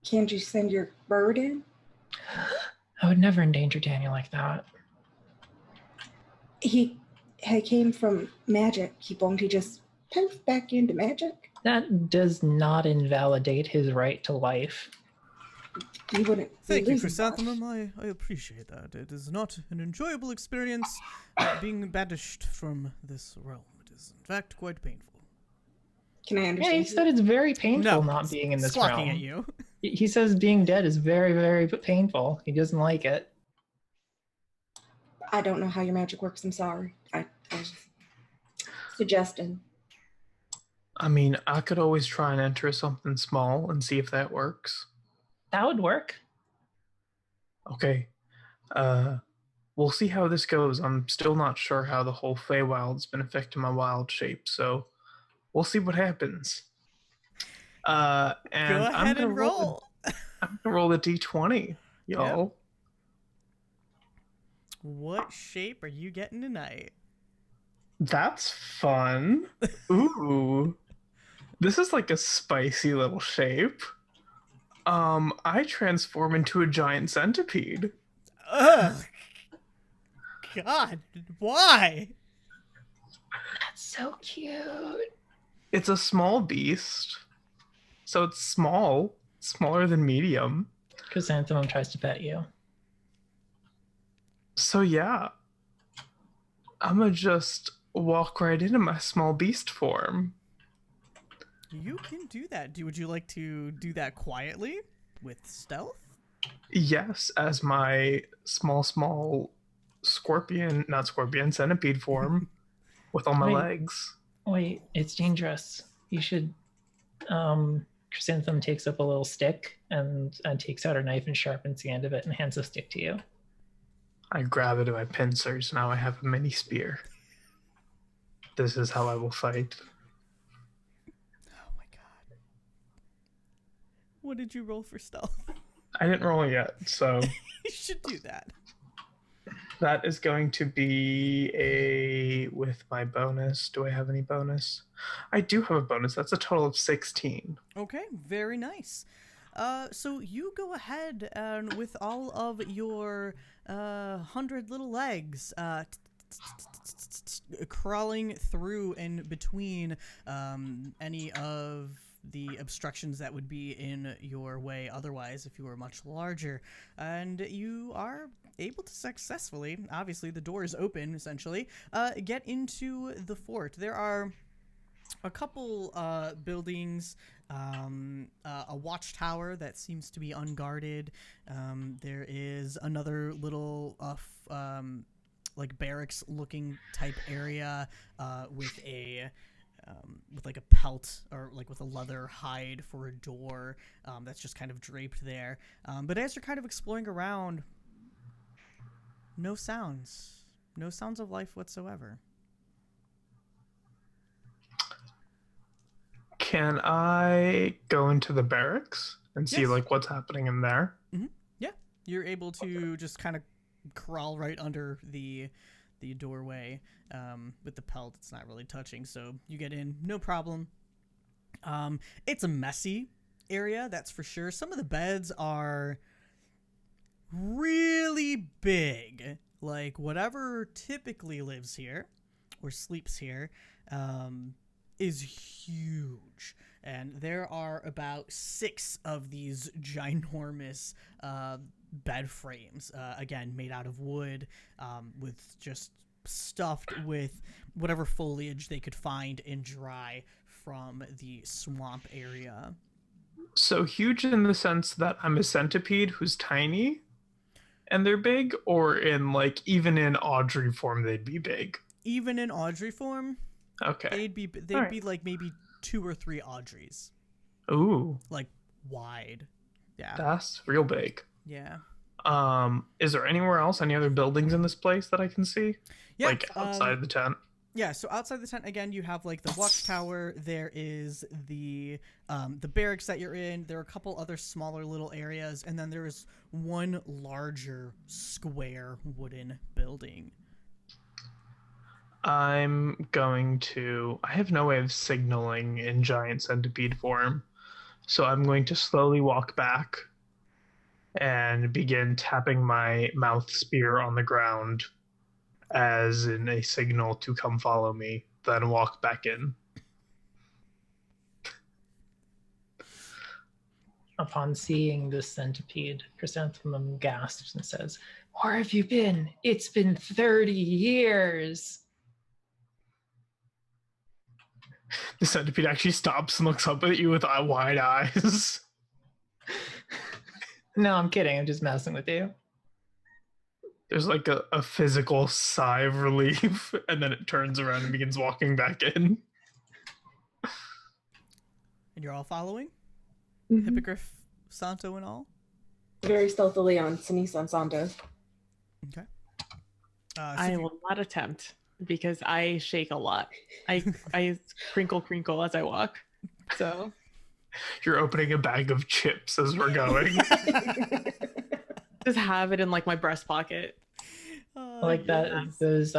Can't you send your bird in? I would never endanger Daniel like that. He came from magic. Won't he just poof back into magic? That does not invalidate his right to life. You wouldn't. Thank you, lose much. Chrysanthemum. I appreciate that. It is not an enjoyable experience being banished from this realm. It is, in fact, quite painful. Can I Yeah, understand? he said it's very painful No, not being in this Squawking realm. at you. He says being dead is very, very painful. He doesn't like it. I don't know how your magic works. I'm sorry. I was just suggesting. I mean, I could always try and enter something small and see if that works. That would work. Okay. We'll see how this goes. I'm still not sure how the whole Feywild's been affecting my wild shape, so we'll see what happens. And Go ahead and roll. I'm gonna roll the d20, y'all. What shape are you getting tonight? That's fun. Ooh. This is like a spicy little shape. I transform into a giant centipede. Ugh. God, why? That's so cute. It's a small beast. So it's small. Smaller than medium. Chrysanthemum tries to pet you. So yeah. I'ma just walk right into my small beast form. You can do that. Would you like to do that quietly with stealth? Yes, as my small centipede form with all my Wait. legs. Wait, it's dangerous. You should. Chrysanthemum takes up a little stick and takes out her knife and sharpens the end of it and hands the stick to you. I grab it in my pincers. Now I have a mini spear. This is how I will fight. Oh my god. What did you roll for stealth? I didn't roll it yet, so You should do that. that is going to be with my bonus. Do I have any bonus? I do have a bonus. That's a total of 16. Okay, very nice. So you go ahead and with all of your 100 little legs, crawling through and between any of the obstructions that would be in your way otherwise if you were much larger, and you are able to successfully, obviously the door is open essentially, get into the fort. There are a couple buildings, a watchtower that seems to be unguarded. There is another little like barracks looking type area with like a pelt or like with a leather hide for a door that's just kind of draped there. But as you're kind of exploring around, no sounds of life whatsoever. Can I go into the barracks and see Yes. like what's happening in there? Yeah, you're able to just kind of crawl right under the doorway with the pelt. It's not really touching, so you get in, no problem. It's a messy area, that's for sure. Some of the beds are really big. Like whatever typically lives here or sleeps here is huge. And there are about 6 of these ginormous bed frames, again, made out of wood, with just stuffed with whatever foliage they could find and dry from the swamp area. So huge in the sense that I'm a centipede who's tiny and they're big, or in like even in Audrey form they'd be big? Even in Audrey form, Okay. they'd be Alright. like maybe 2 or 3 Audreys, Ooh, like wide. Yeah. that's real big. Yeah. Is there anywhere else, any other buildings in this place that I can see? Yeah. Like outside the tent? Yeah, so outside the tent again, you have like the watchtower. There is the barracks that you're in. There are a couple other smaller little areas, and then there is one larger square wooden building. I'm going to. I have no way of signaling in giant centipede form, so I'm going to slowly walk back and begin tapping my mouth spear on the ground as in a signal to come follow me, then walk back in. Upon seeing this centipede, Chrysanthemum gasps and says, "Where have you been? It's been 30 years." The centipede actually stops and looks up at you with wide eyes. No, I'm kidding. I'm just messing with you. There's like a physical sigh of relief, and then it turns around and begins walking back in. And you're all following? Mhm. Hippogriff, Santo, and all? Very stealthily on Sinise and Santo. Okay. I will not attempt because I shake a lot. I crinkle as I walk. So You're opening a bag of chips as we're going. just have it in like my breast pocket. Like that, yes. those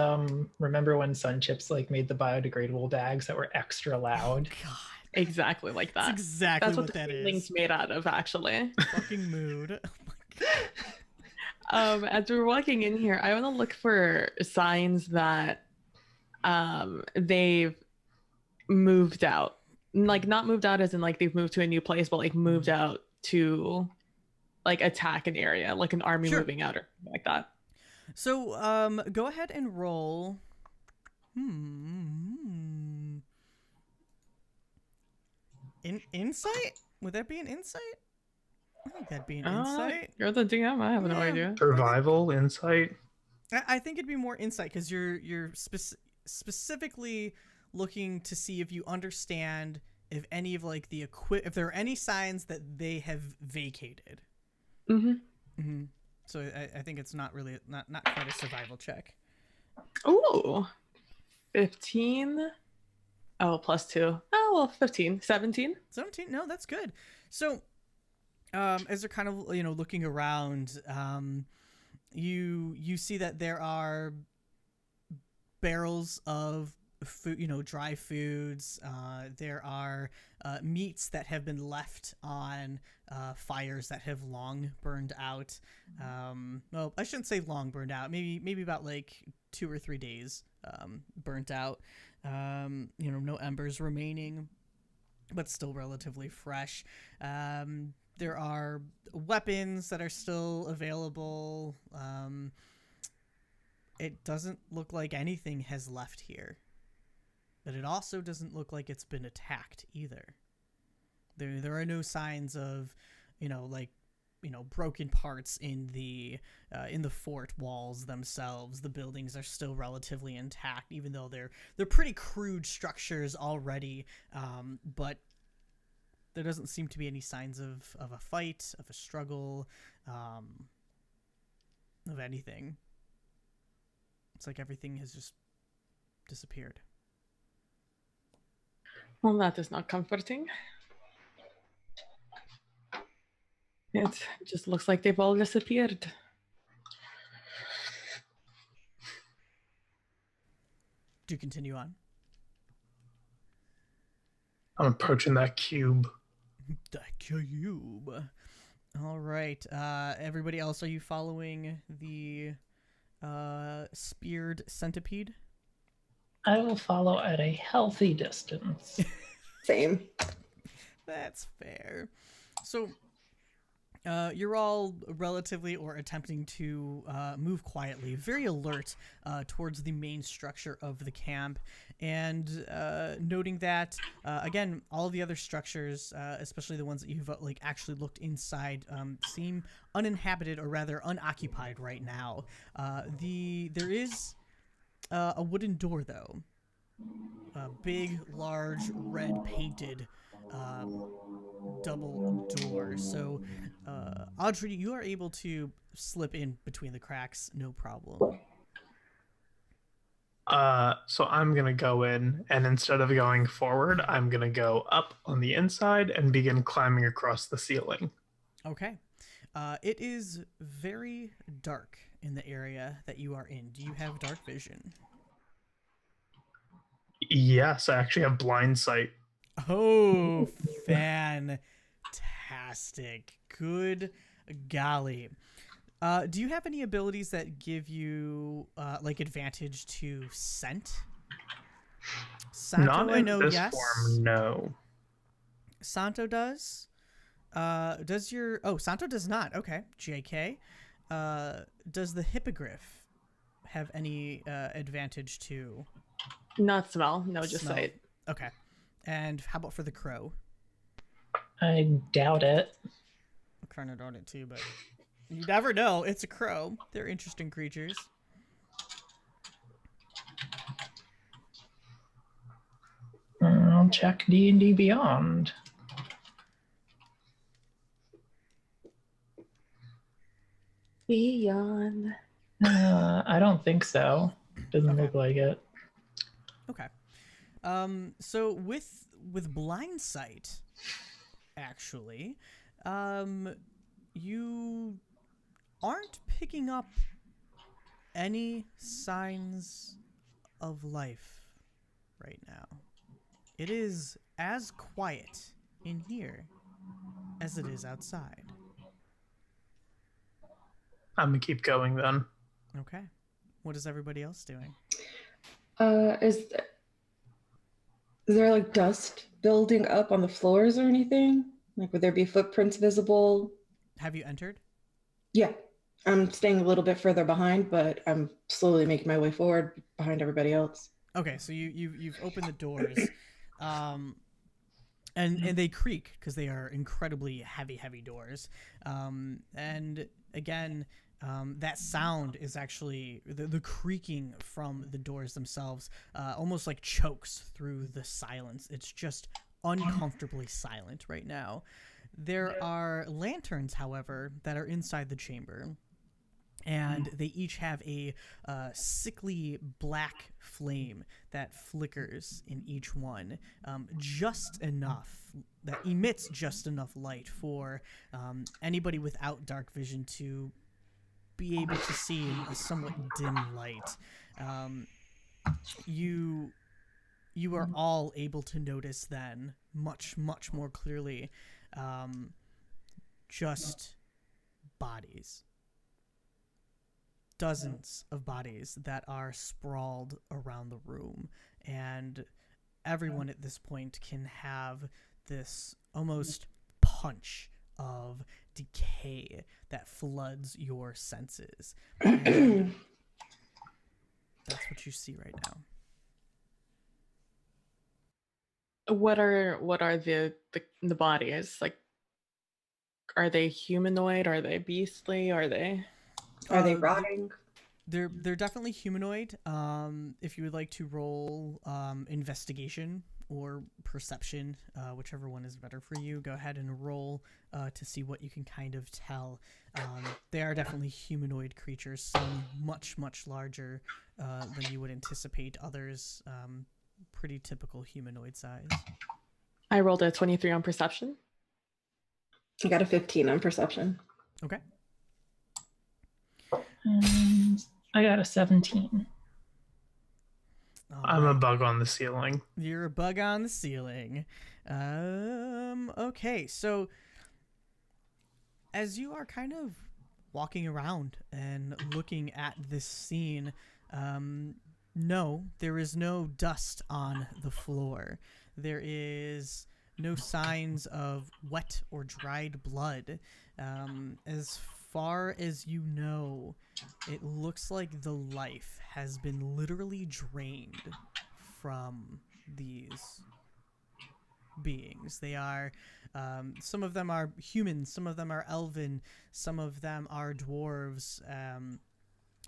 remember when Sun Chips like made the biodegradable bags that were extra loud? God. Exactly like That's that. exactly That's what what the that ceiling's is. made out of, actually. Fucking mood. Oh my God. As we're walking in here, I want to look for signs that they've moved out. Like not moved out as in like they've moved to a new place, but like moved out to like attack an area, like an army Sure. moving out or something like that. So, go ahead and roll. Insight? Would that be an insight? I think that'd be an insight. You're the DM. I have no Yeah. idea. Survival, insight. I think it'd be more insight because you're specifically looking to see if you understand if any of like the if there are any signs that they have vacated. Mm-hmm. So I think it's not really not quite a survival check. Ooh, 15. Oh, plus 2. Oh, well, 15. 17. 17. No, that's good. So, as they're kind of looking around, you see that there are barrels of food, dry foods. There are meats that have been left on fires that have long burned out. Well, I shouldn't say long burned out. Maybe about like 2 or 3 days burnt out. No embers remaining, but still relatively fresh. There are weapons that are still available. It doesn't look like anything has left here. But it also doesn't look like it's been attacked either. There are no signs of, broken parts in the fort walls themselves. The buildings are still relatively intact, even though they're pretty crude structures already. But there doesn't seem to be any signs of a fight, of a struggle, of anything. It's like everything has just disappeared. Well, that is not comforting. It just looks like they've all disappeared. Do continue on. I'm approaching that cube. The cube. All right. Everybody else, are you following the speared centipede? I will follow at a healthy distance. Same. That's fair. So, you're all relatively or attempting to move quietly, very alert towards the main structure of the camp, and noting that again, all the other structures, especially the ones that you've actually looked inside, seem uninhabited or rather unoccupied right now. There is a wooden door though, a big, large, red painted double door. So, Audrey, you are able to slip in between the cracks, no problem. So I'm gonna go in, and instead of going forward, I'm gonna go up on the inside and begin climbing across the ceiling. Okay. It is very dark in the area that you are in. Do you have dark vision? Yes, I actually have blind sight. Oh, fantastic. Good golly. Do you have any abilities that give you like advantage to scent? Santo, Not I in know, this yes. form, no. Santo does. Does your Santo does not. Okay, JK. Does the hippogriff have any advantage to Not smell, no, just smell? sight. Okay, and how about for the crow? I doubt it. I'm kind of on it too, but you never know. It's a crow. They're interesting creatures. I'll check D&D Beyond. Beyond. I don't think so. Doesn't Okay. look like it. Okay. So with blind sight, actually, you aren't picking up any signs of life right now. It is as quiet in here as it is outside. I'm gonna keep going then. Okay. What is everybody else doing? Is there like dust building up on the floors or anything? Like, would there be footprints visible? Have you entered? Yeah, I'm staying a little bit further behind, but I'm slowly making my way forward behind everybody else. Okay, so you've opened the doors, and they creak because they are incredibly heavy doors, and again, that sound is actually the creaking from the doors themselves, almost like chokes through the silence. It's just uncomfortably silent right now. There are lanterns, however, that are inside the chamber. And they each have a sickly black flame that flickers in each one, just enough, that emits just enough light for anybody without dark vision to be able to see in a somewhat dim light. You are all able to notice then much more clearly, just bodies. Dozens of bodies that are sprawled around the room, and everyone at this point can have this almost punch of decay that floods your senses. And that's what you see right now. What are the bodies? Like, are they humanoid? Are they beastly? Are they rotting? They're definitely humanoid. If you would like to roll investigation or perception, whichever one is better for you, go ahead and roll to see what you can kind of tell. They are definitely humanoid creatures, some much larger than you would anticipate. Others pretty typical humanoid size. I rolled a 23 on perception. I got a 15 on perception. Okay. And I got a 17. I'm a bug on the ceiling. You're a bug on the ceiling. Okay, so as you are kind of walking around and looking at this scene, no, there is no dust on the floor. There is no signs of wet or dried blood. As far as you know, it looks like the life has been literally drained from these beings. They are, some of them are humans, some of them are elven, some of them are dwarves.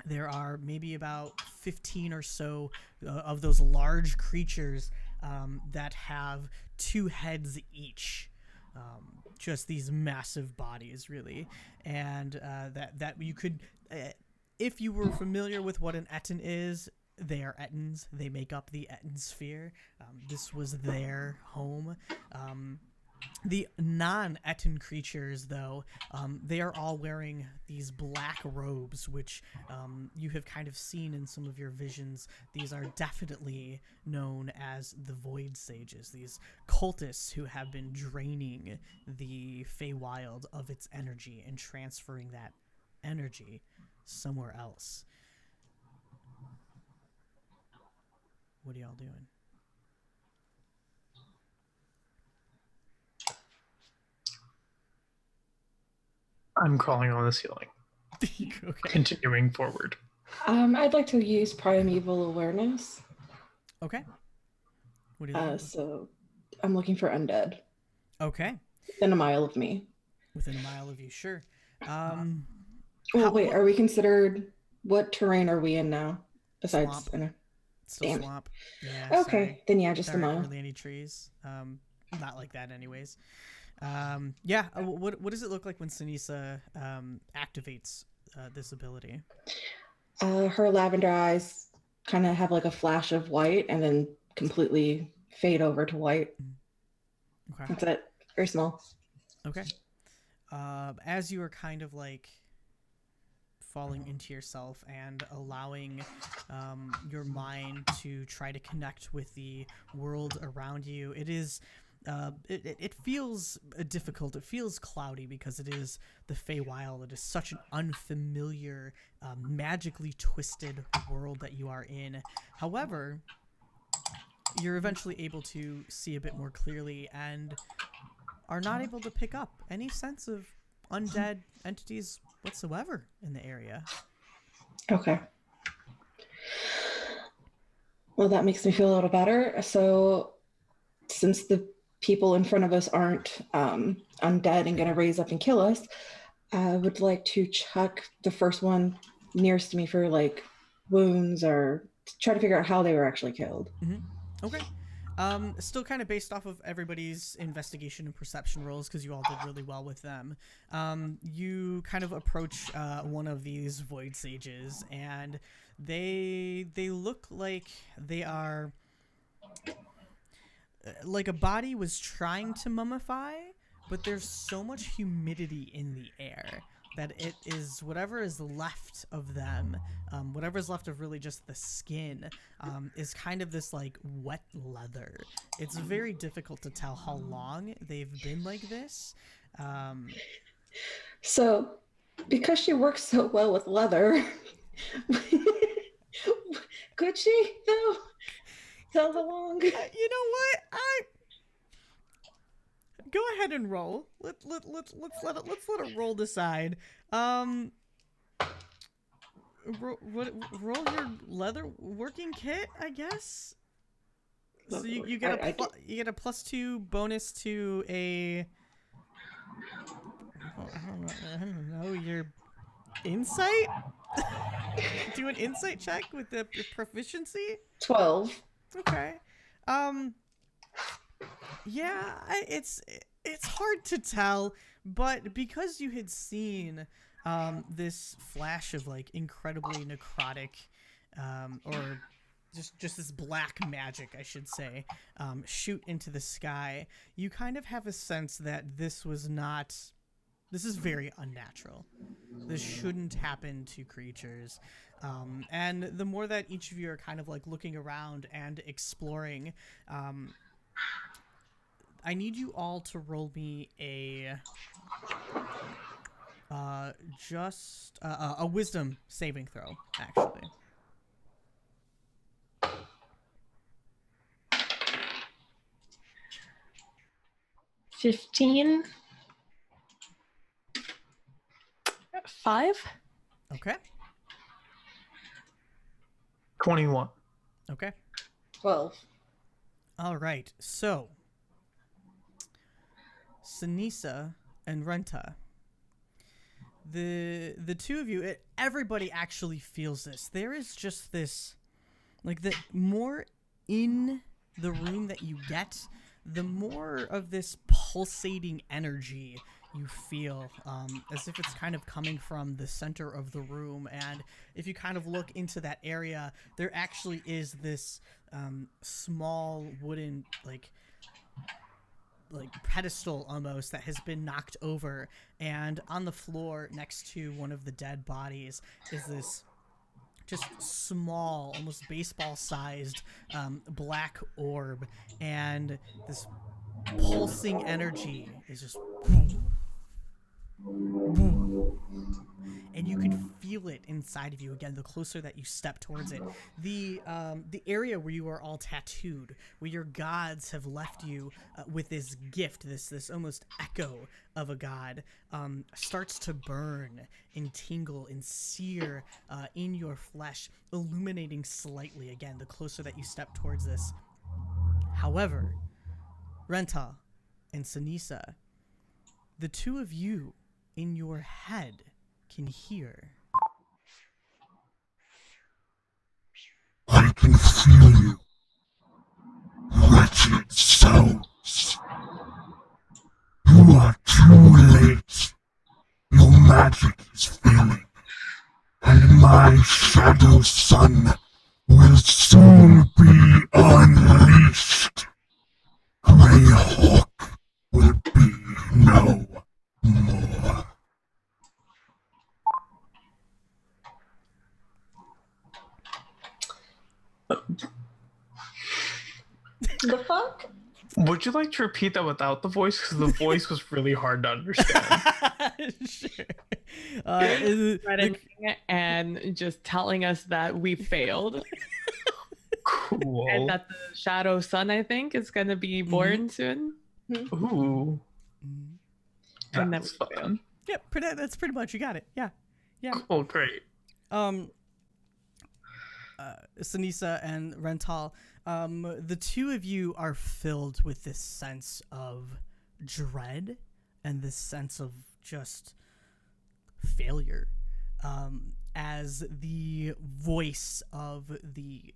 There are maybe about 15 or so of those large creatures that have 2 heads each. Just these massive bodies, really. And that you could, if you were familiar with what an Etten is, they are Ettins. They make up the Etten sphere. This was their home. The non-Etten creatures, though, they are all wearing these black robes, which you have kind of seen in some of your visions. These are definitely known as the Void Sages, these cultists who have been draining the Feywild of its energy and transferring that energy somewhere else. What are y'all doing? I'm crawling on the ceiling, Okay. continuing forward. I'd like to use primeval awareness. Okay. What do you think? So I'm looking for undead Okay. within a mile of me. Within a mile of you, sure. Well, wait, are we considered? What terrain are we in now? Besides, Swamp. I know. Still Damn. swamp. Yeah. Okay, sorry. then yeah, just There a aren't mile. really any trees. Not like that, anyways. Yeah. What does it look like when Sinisa activates this ability? Her lavender eyes kind of have like a flash of white and then completely fade over to white. Okay. That's it. Very small. Okay. As you are kind of like falling into yourself and allowing your mind to try to connect with the world around you, it is it feels difficult. It feels cloudy because it is the Feywild. It is such an unfamiliar, magically twisted world that you are in. However, you're eventually able to see a bit more clearly and are not able to pick up any sense of undead entities whatsoever in the area. Okay. Well, that makes me feel a little better. So, since the people in front of us aren't undead and going to raise up and kill us, I would like to check the first one nearest to me for like wounds or try to figure out how they were actually killed. Okay. Still kind of based off of everybody's investigation and perception rolls, because you all did really well with them. You kind of approach one of these Void Sages, and they look like they are like a body was trying to mummify, but there's so much humidity in the air that it is whatever is left of them, whatever is left of really just the skin, is kind of this like wet leather. It's very difficult to tell how long they've been like this. So, because she works so well with leather, could she though tell how long? You know what? Go ahead and roll. Let's let it roll decide. Roll your leather working kit, I guess. So you get you get a +2 bonus to a. I don't know, your insight. Do an insight check with the proficiency. 12. Okay. Yeah, it's hard to tell, but because you had seen this flash of like incredibly necrotic, or just this black magic, I should say, shoot into the sky, you kind of have a sense that this is very unnatural. This shouldn't happen to creatures. And the more that each of you are kind of like looking around and exploring, I need you all to roll me a wisdom saving throw, actually. $15. 5. Okay. 21. Okay. 12. All right. So, Sinisa and Renta, the two of you, everybody actually feels this. There is just this, like, the more in the room that you get, the more of this pulsating energy you feel, as if it's kind of coming from the center of the room. And if you kind of look into that area, there actually is this small wooden, like, like pedestal almost that has been knocked over, and on the floor next to one of the dead bodies is this just small, almost baseball-sized black orb, and this pulsing energy is just, and you can feel it inside of you again the closer that you step towards it. The area where you are all tattooed, where your gods have left you with this gift, this almost echo of a god, starts to burn and tingle and sear in your flesh, illuminating slightly again the closer that you step towards this. However, Rental and Sinisa, the two of you in your head can hear. I can feel you, wretched souls. You are too late. Your magic is failing, and my shadow sun will soon be unleashed. Greyhawk will be no more. The fuck? Would you like to repeat that without the voice? Because the voice was really hard to understand. Sure. Threatening and just telling us that we failed, Cool. and that the Shadow Sun, I think, is going to be born soon. Ooh. And That's that we fun. Yep, that's pretty much, you got it. Yeah. Cool, great. Sinisa and Rental, the two of you are filled with this sense of dread and this sense of just failure, as the voice of the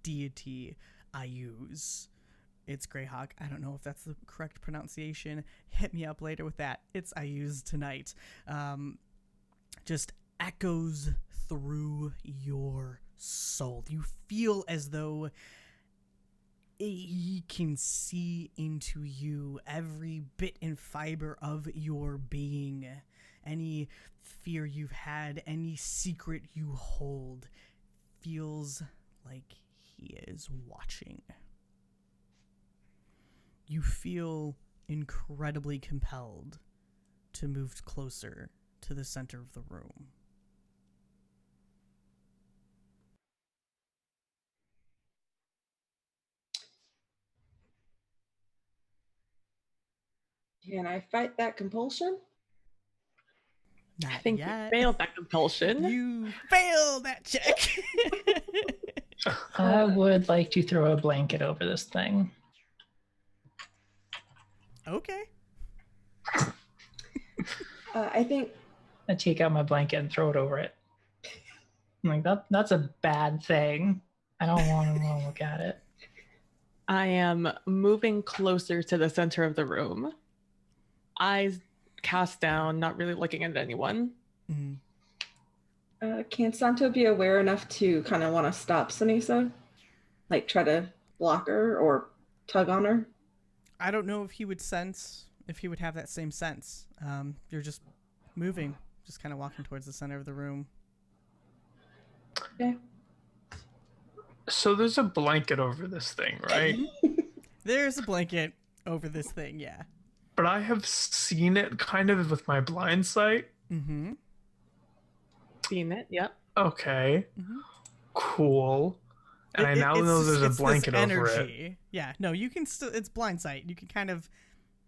deity Ayuz. It's Greyhawk. I don't know if that's the correct pronunciation. Hit me up later with that. It's Ayuz tonight. Just echoes through your soul. You feel as though he can see into you, every bit and fiber of your being. Any fear you've had, any secret you hold, feels like he is watching. You feel incredibly compelled to move closer to the center of the room. Can I fight that compulsion? Not I think yet. we failed that compulsion. You failed that check. I would like to throw a blanket over this thing. Okay. I think I take out my blanket and throw it over it. I'm like, that's a bad thing. I don't want to look at it. I am moving closer to the center of the room. Eyes cast down, not really looking at anyone. Mm-hmm. can Santo be aware enough to kind of want to stop Sinisa? Like try to block her or tug on her? I don't know if he would have that same sense. You're just moving, just kind of walking towards the center of the room. Okay. So there's a blanket over this thing, right? There's a blanket over this thing, yeah. But I have seen it kind of with my blind sight. Mm-hmm. Seen it, yep. Okay. Mm-hmm. Cool. And I now know there's a blanket over it. Yeah, no, you can still, it's blind sight. You can kind of,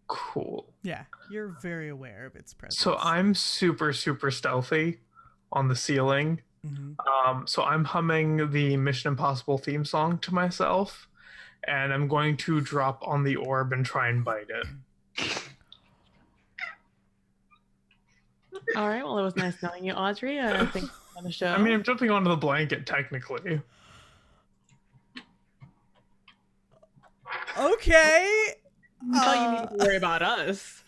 Cool. yeah, you're very aware of its presence. So I'm super, super stealthy on the ceiling. Mm-hmm. So I'm humming the Mission Impossible theme song to myself, and I'm going to drop on the orb and try and bite it. All right, well, it was nice knowing you, Audrey. I think on the show. I mean, I'm jumping onto the blanket technically. Okay. I thought you needed to worry about us.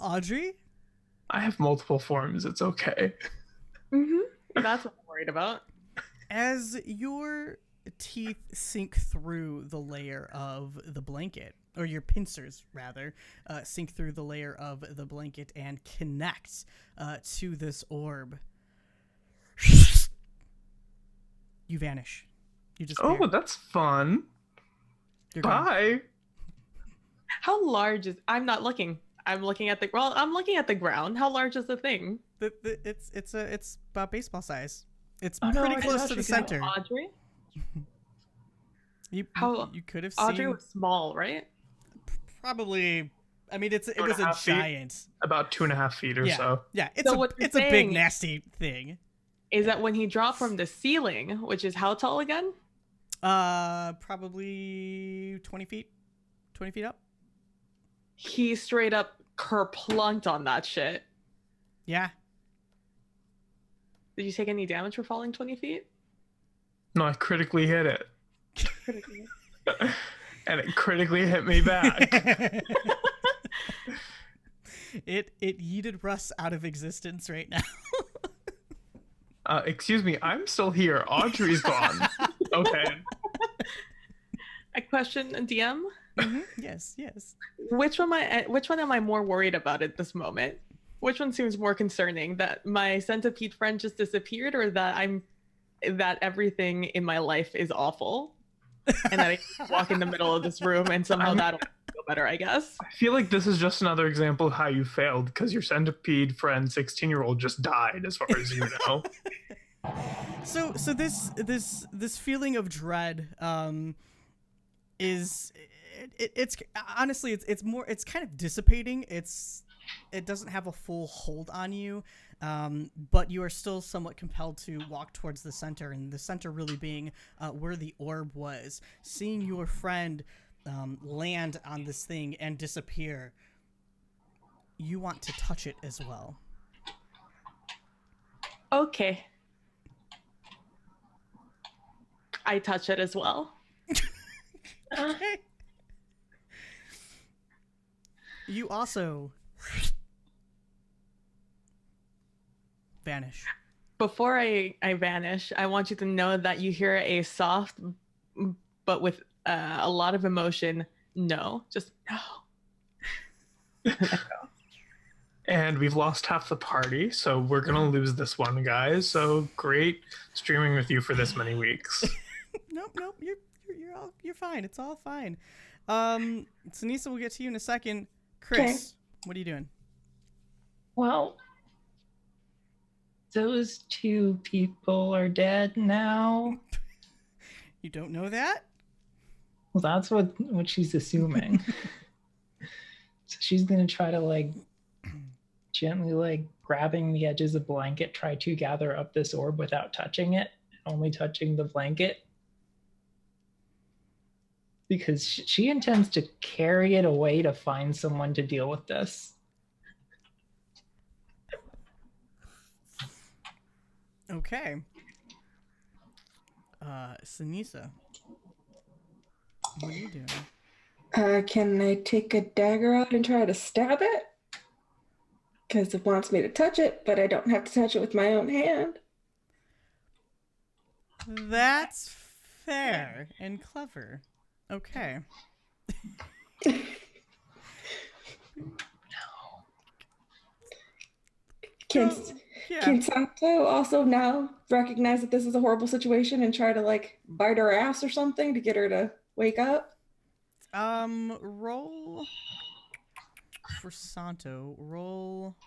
Audrey? I have multiple forms. It's okay. That's what I'm worried about. As you're teeth sink through the layer of the blanket, or your pincers rather, sink through the layer of the blanket and connect to this orb. You vanish. You just Oh, that's fun. gone. Bye. How large is? I'm not looking. I'm looking at the. Well, I'm looking at the ground. How large is the thing? It's about baseball size. It's Oh, no, pretty I close thought to the you got center. Audrey. You How- could have Audrey seen was small, right? probably. I mean, it was a 2.5 feet? giant. About 2.5 feet or Yeah, so. yeah. So what you're It's a big saying- nasty thing. Is that when he dropped from the ceiling, which is how tall again? Probably 20 feet. 20 feet up. He straight up kerplunked on that shit. Yeah. Did you take any damage for falling 20 feet? No, I critically hit it. And it critically hit me back. It yeeted Russ out of existence right now. Excuse me, I'm still here. Audrey's gone. Okay. A question, DM. Yes, yes. Which one am I more worried about at this moment? Which one seems more concerning? That my centipede friend just disappeared, or that everything in my life is awful, and that I can walk in the middle of this room and somehow that'll feel better, I guess. I feel like this is just another example of how you failed because your centipede friend, 16-year-old, just died, as far as you know. So this feeling of dread is it's honestly it's kind of dissipating. It doesn't have a full hold on you, but you are still somewhat compelled to walk towards the center, and the center really being where the orb was. Seeing your friend land on this thing and disappear, you want to touch it as well. Okay. I touch it as well. Okay. You also vanish. Before I vanish, I want you to know that you hear a soft, but with a lot of emotion, no. Just no. And we've lost half the party, so we're gonna lose this one, guys. So great streaming with you for this many weeks. Nope. You're fine. It's all fine. Sinisa, we'll get to you in a second. Chris, what are you doing? Well, those two people are dead now. You don't know that? Well, that's what she's assuming. So she's gonna try to gently grabbing the edges of the blanket, try to gather up this orb without touching it, only touching the blanket. Because she intends to carry it away to find someone to deal with this. Okay. Sinisa, what are you doing? Can I take a dagger out and try to stab it? Because it wants me to touch it, but I don't have to touch it with my own hand. That's fair and clever. Okay. Can Yeah. Can Santo also now recognize that this is a horrible situation and try to bite her ass or something to get her to wake up? Roll for Santo. Roll.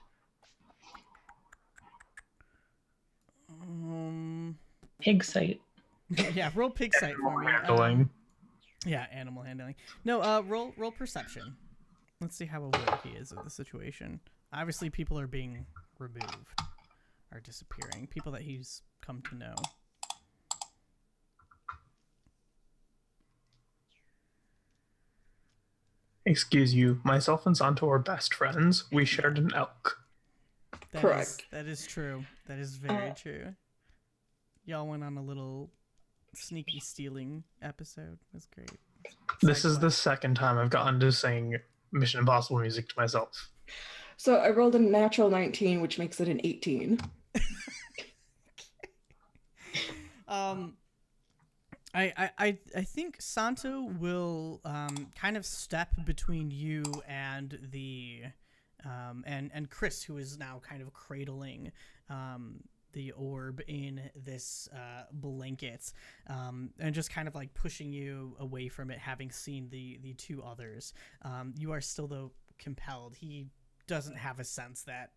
Pig sight. Yeah, roll pig sight for me. Handling. Yeah, animal handling. No, roll perception. Let's see how aware he is of the situation. Obviously, people are being removed, are disappearing. People that he's come to know. Excuse you, myself and Santo are best friends. We shared an elk. Correct. That is true. That is very true. Y'all went on a little sneaky stealing episode. It was great. This is the second time I've gotten to sing Mission Impossible music to myself. So I rolled a natural 19, which makes it an 18. I think Santo will kind of step between you and the and Chris, who is now kind of cradling the orb in this blanket, and just kind of like pushing you away from it, having seen the two others. You are still, though, compelled. He doesn't have a sense that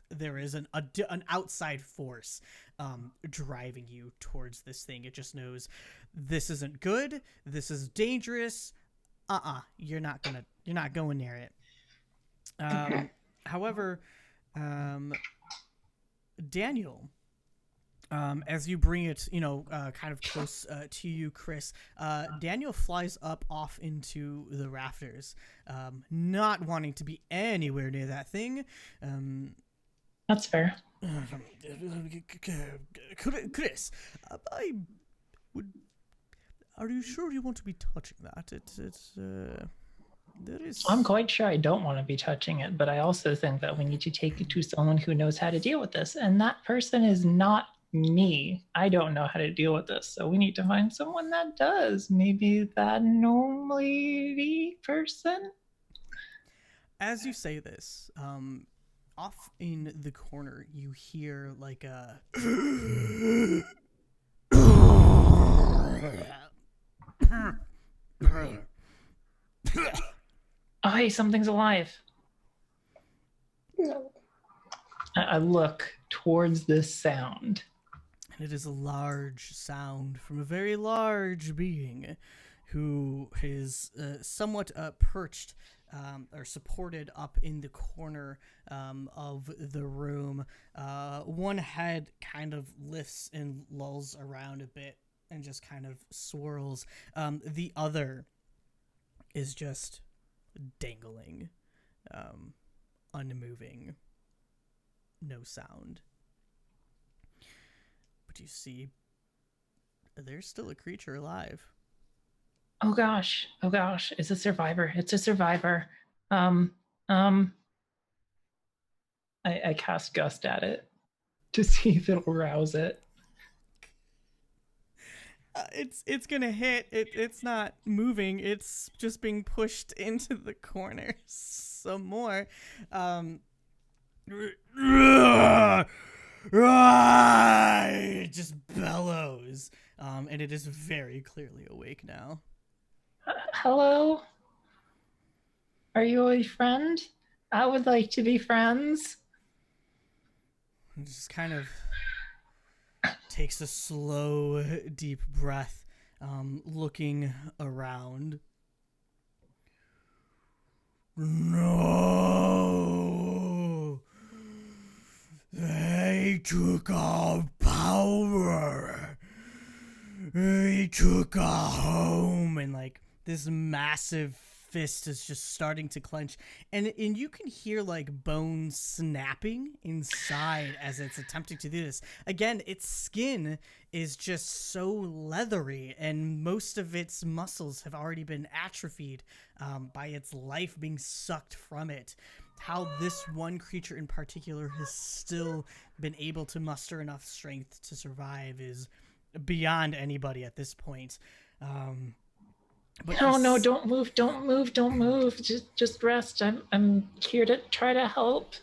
there is an outside force driving you towards this thing. It just knows this isn't good. This is dangerous. You're not going near it. However, Daniel, as you bring it, kind of close to you, Chris, Daniel flies up off into the rafters, not wanting to be anywhere near that thing. That's fair. Chris, I would. Are you sure you want to be touching that? There is. I'm quite sure I don't want to be touching it, but I also think that we need to take it to someone who knows how to deal with this, and that person is not me. I don't know how to deal with this, so we need to find someone that does. Maybe that gnome lady person. As you say this, off in the corner, you hear like a. Oh, hey, something's alive. No. I look towards this sound. And it is a large sound from a very large being who is somewhat perched or supported up in the corner of the room. One head kind of lifts and lulls around a bit and just kind of swirls. The other is just dangling, unmoving, no sound. But you see, there's still a creature alive. Oh gosh, it's a survivor. I cast Gust at it to see if it'll rouse it. It's gonna hit. It's not moving. It's just being pushed into the corner some more. It just bellows, and it is very clearly awake now. Hello? Are you a friend? I would like to be friends. It just kind of takes a slow, deep breath, looking around. No! They took our power! They took our home! And like this massive fist is just starting to clench, and you can hear like bones snapping inside as it's attempting to do this. Again, its skin is just so leathery, and most of its muscles have already been atrophied by its life being sucked from it. How this one creature in particular has still been able to muster enough strength to survive is beyond anybody at this point. But No, don't move. Just rest. I'm here to try to help.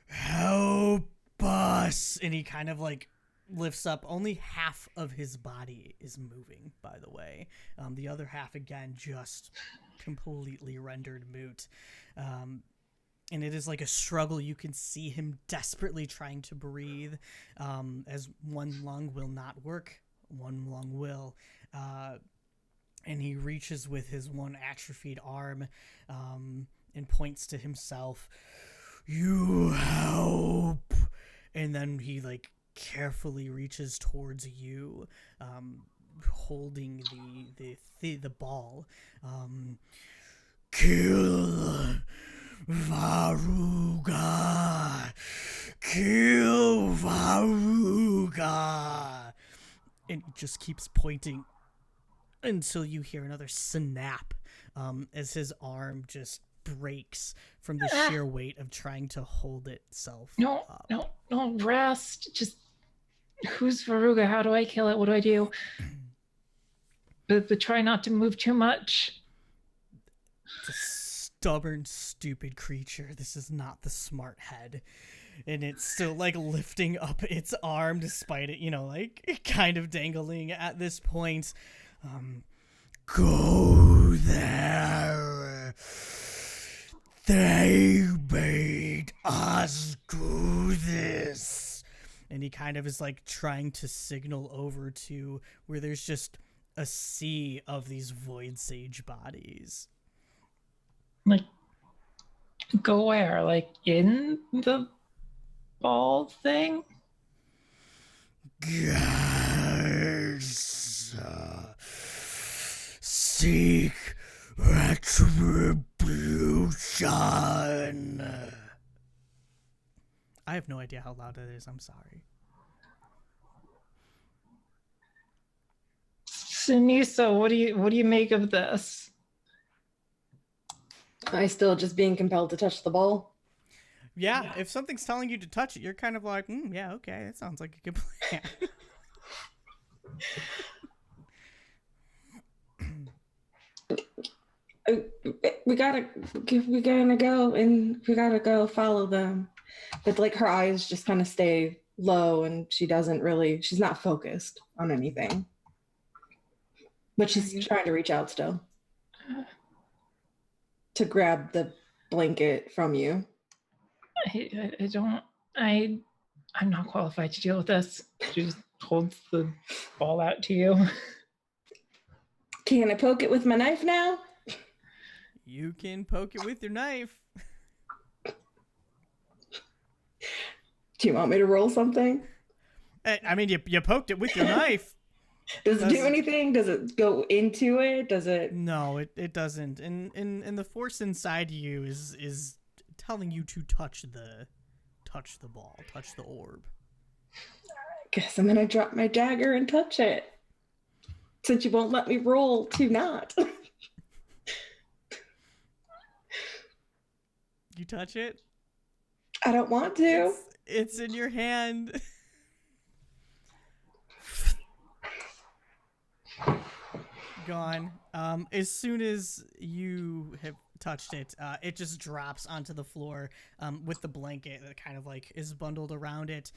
Help us! And he kind of like lifts up. Only half of his body is moving, by the way. The other half, again, just completely rendered moot. And it is like a struggle. You can see him desperately trying to breathe, as one lung will not work. One lung will, and he reaches with his one atrophied arm and points to himself. You help! And then he like carefully reaches towards you, holding the ball. Kill Varuga! Kill Varuga! And he just keeps pointing until you hear another snap, as his arm just breaks from the sheer weight of trying to hold itself up. No, rest. Just Who's Varuga? How do I kill it? What do I do? But try not to move too much. It's a stubborn, stupid creature. This is not the smart head. And it's still, like, lifting up its arm despite it, like, kind of dangling at this point. Go there. They made us do this. And he kind of is, like, trying to signal over to where there's just a sea of these void sage bodies. Like, go where? Like, in the ball thing? Yes. Seek retribution. I have no idea how loud it is. I'm sorry. Sinisa, what do you make of this? I still just being compelled to touch the ball. Yeah, if something's telling you to touch it, you're kind of like, yeah, okay, that sounds like a good plan. We gotta go and we gotta go follow them. But like her eyes just kind of stay low and she's not focused on anything. But she's trying to reach out still. To grab the blanket from you. I'm not qualified to deal with this. She just holds the ball out to you. Can I poke it with my knife now? You can poke it with your knife. Do you want me to roll something? I mean, you poked it with your knife. Does it do anything? Does it go into it? Does it? No, it doesn't. And the force inside you is telling you to touch the ball, touch the orb. Guess I'm gonna drop my dagger and touch it. Since you won't let me roll to not. You touch it? I don't want to. It's in your hand. Gone. As soon as you have touched it, it just drops onto the floor with the blanket that kind of like is bundled around it.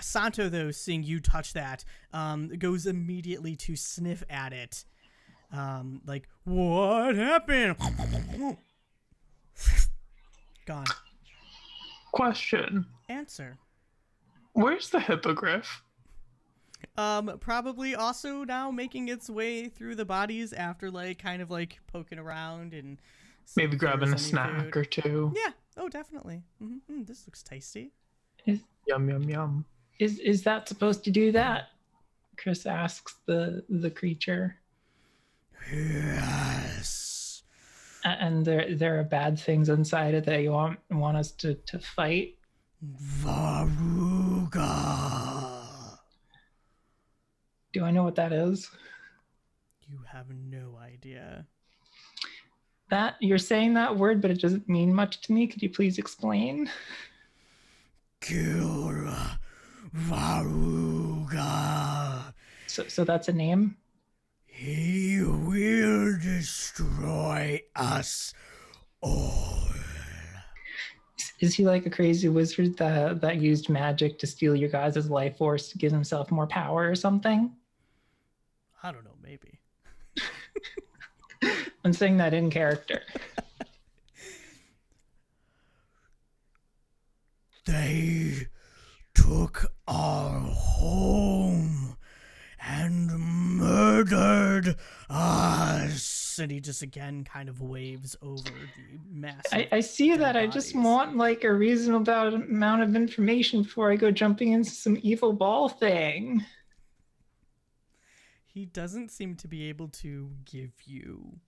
Santo, though, seeing you touch that, goes immediately to sniff at it. Like, what happened? Gone. Question. Answer. Where's the hippogriff? Probably also now making its way through the bodies after like kind of like poking around and maybe grabbing a snack or two. Yeah. Oh, definitely. This looks tasty. Yum yum yum. Is that supposed to do that? Chris asks the creature. Yes. And there are bad things inside it that you want us to fight. Varuga. Do I know what that is? You have no idea. That you're saying that word, but it doesn't mean much to me. Could you please explain? Kill Varuga. So that's a name? He will destroy us all. Is he like a crazy wizard that used magic to steal your guys' life force to give himself more power or something? I don't know, maybe. I'm saying that in character. They took our home and murdered us. And he just again kind of waves over the massive. I see that. I bodies. just want like a reasonable amount of information before I go jumping into some evil ball thing. He doesn't seem to be able to give you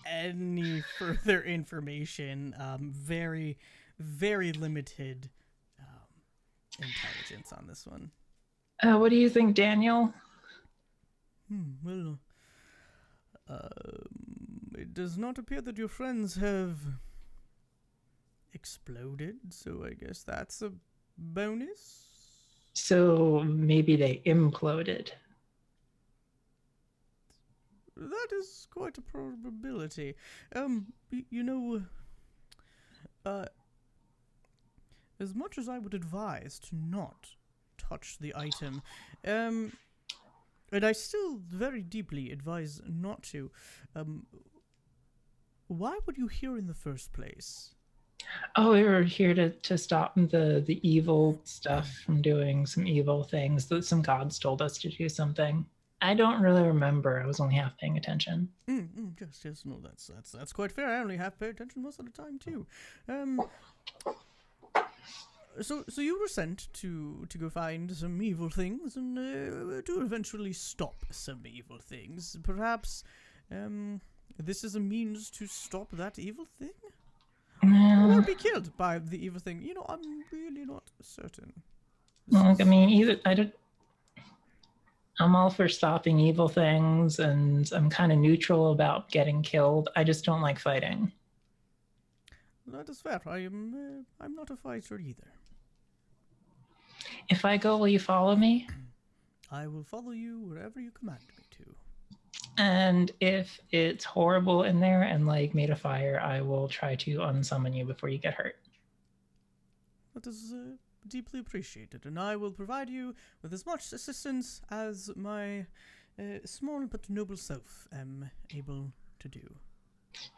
any further information. Very, very limited intelligence on this one. What do you think, Daniel? Well, it does not appear that your friends have exploded, so I guess that's a bonus. So maybe they imploded. That is quite a probability. As much as I would advise to not touch the item, and I still very deeply advise not to, why would you here in the first place? Oh, we were here to stop the evil stuff from doing some evil things. That some gods told us to do something. I don't really remember. I was only half paying attention. Yes, no, that's quite fair. I only have paid attention most of the time too. So you were sent to go find some evil things and to eventually stop some evil things. Perhaps, this is a means to stop that evil thing, or be killed by the evil thing. I'm really not certain. Well, I mean, either I don't. I'm all for stopping evil things, and I'm kind of neutral about getting killed. I just don't like fighting. That is fair. I'm not a fighter either. If I go, will you follow me? I will follow you wherever you command me to. And if it's horrible in there and like made of fire, I will try to unsummon you before you get hurt. That is deeply appreciated, and I will provide you with as much assistance as my small but noble self am able to do.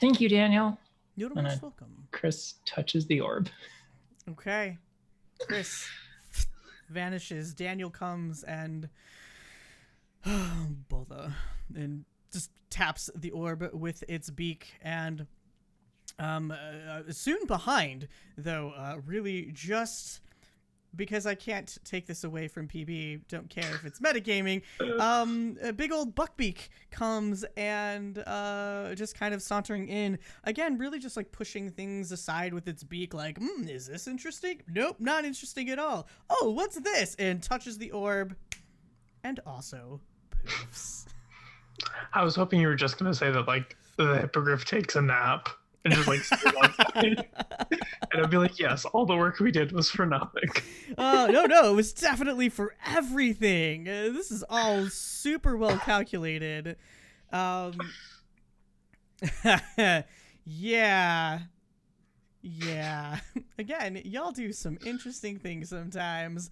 Thank you, Daniel. You're most welcome. Chris touches the orb. Okay. Chris vanishes. Daniel comes and bother, and just taps the orb with its beak, and soon behind, though, really just because I can't take this away from PB, don't care if it's metagaming, a big old Buckbeak comes and just kind of sauntering in. Again, really just like pushing things aside with its beak, like, is this interesting? Nope, not interesting at all. Oh, what's this? And touches the orb and also poofs. I was hoping you were just going to say that, like, the hippogriff takes a nap and just, like, and I'd be like, yes, all the work we did was for nothing. No, it was definitely for everything. This is all super well calculated. Yeah. Again, y'all do some interesting things sometimes.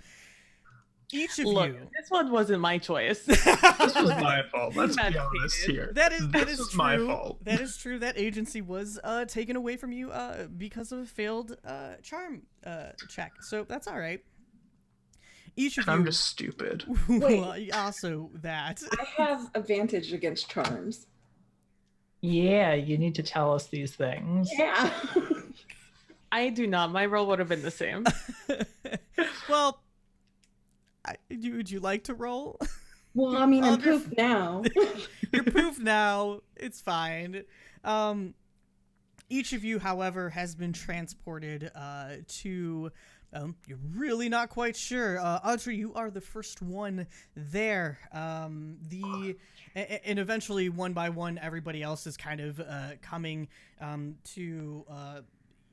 Each of Look, you. this one wasn't my choice. This was my fault. Let's be honest here. That is true. My fault. That is true. That agency was taken away from you because of a failed charm check. So that's all right. Each of you. I'm just stupid. Well, also that. I have advantage against charms. Yeah, you need to tell us these things. Yeah. I do not. My roll would have been the same. Well, would you like to roll? Well, I mean, I'm poofed now. You're poofed now. It's fine. Each of you, however, has been transported to. You're really not quite sure. Audrey, you are the first one there. And eventually, one by one, everybody else is kind of coming to.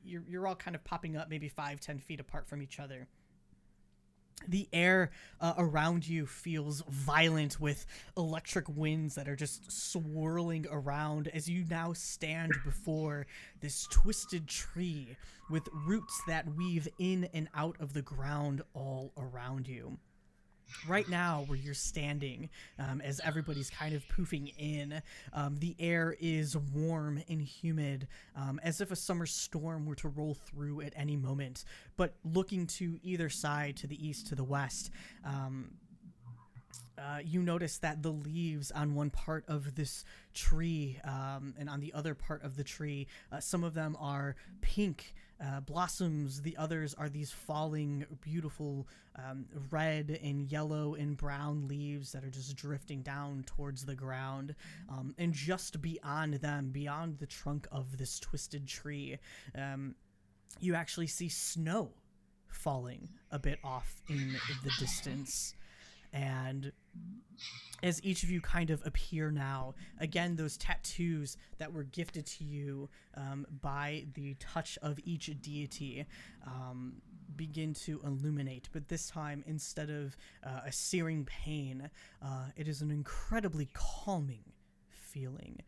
You're all kind of popping up, maybe 5-10 feet apart from each other. The air around you feels violent with electric winds that are just swirling around as you now stand before this twisted tree with roots that weave in and out of the ground all around you. Right now, where you're standing, as everybody's kind of poofing in, the air is warm and humid, as if a summer storm were to roll through at any moment. But looking to either side, to the east, to the west, you notice that the leaves on one part of this tree and on the other part of the tree, some of them are pink blossoms. The others are these falling, beautiful red and yellow and brown leaves that are just drifting down towards the ground. And just beyond them, beyond the trunk of this twisted tree, you actually see snow falling a bit off in the distance. And as each of you kind of appear now, again, those tattoos that were gifted to you by the touch of each deity, begin to illuminate, but this time, instead of a searing pain, it is an incredibly calming feeling.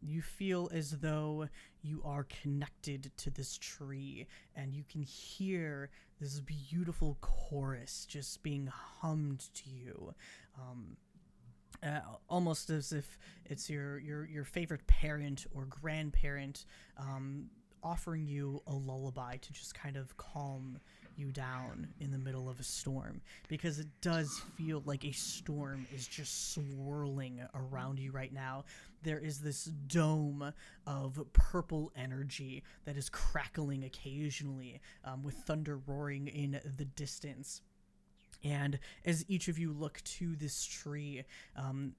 You feel as though you are connected to this tree, and you can hear this beautiful chorus just being hummed to you. Almost as if it's your favorite parent or grandparent offering you a lullaby to just kind of calm you down in the middle of a storm, because it does feel like a storm is just swirling around you right now. There is this dome of purple energy that is crackling occasionally, with thunder roaring in the distance. And as each of you look to this tree,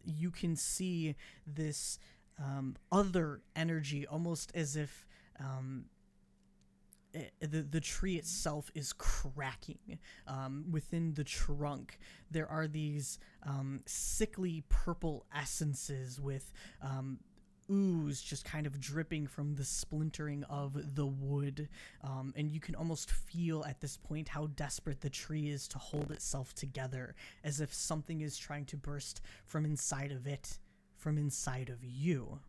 you can see this other energy, almost as if the tree itself is cracking. Within the trunk, there are these sickly purple essences with ooze just kind of dripping from the splintering of the wood. And you can almost feel at this point how desperate the tree is to hold itself together, as if something is trying to burst from inside of it, from inside of you.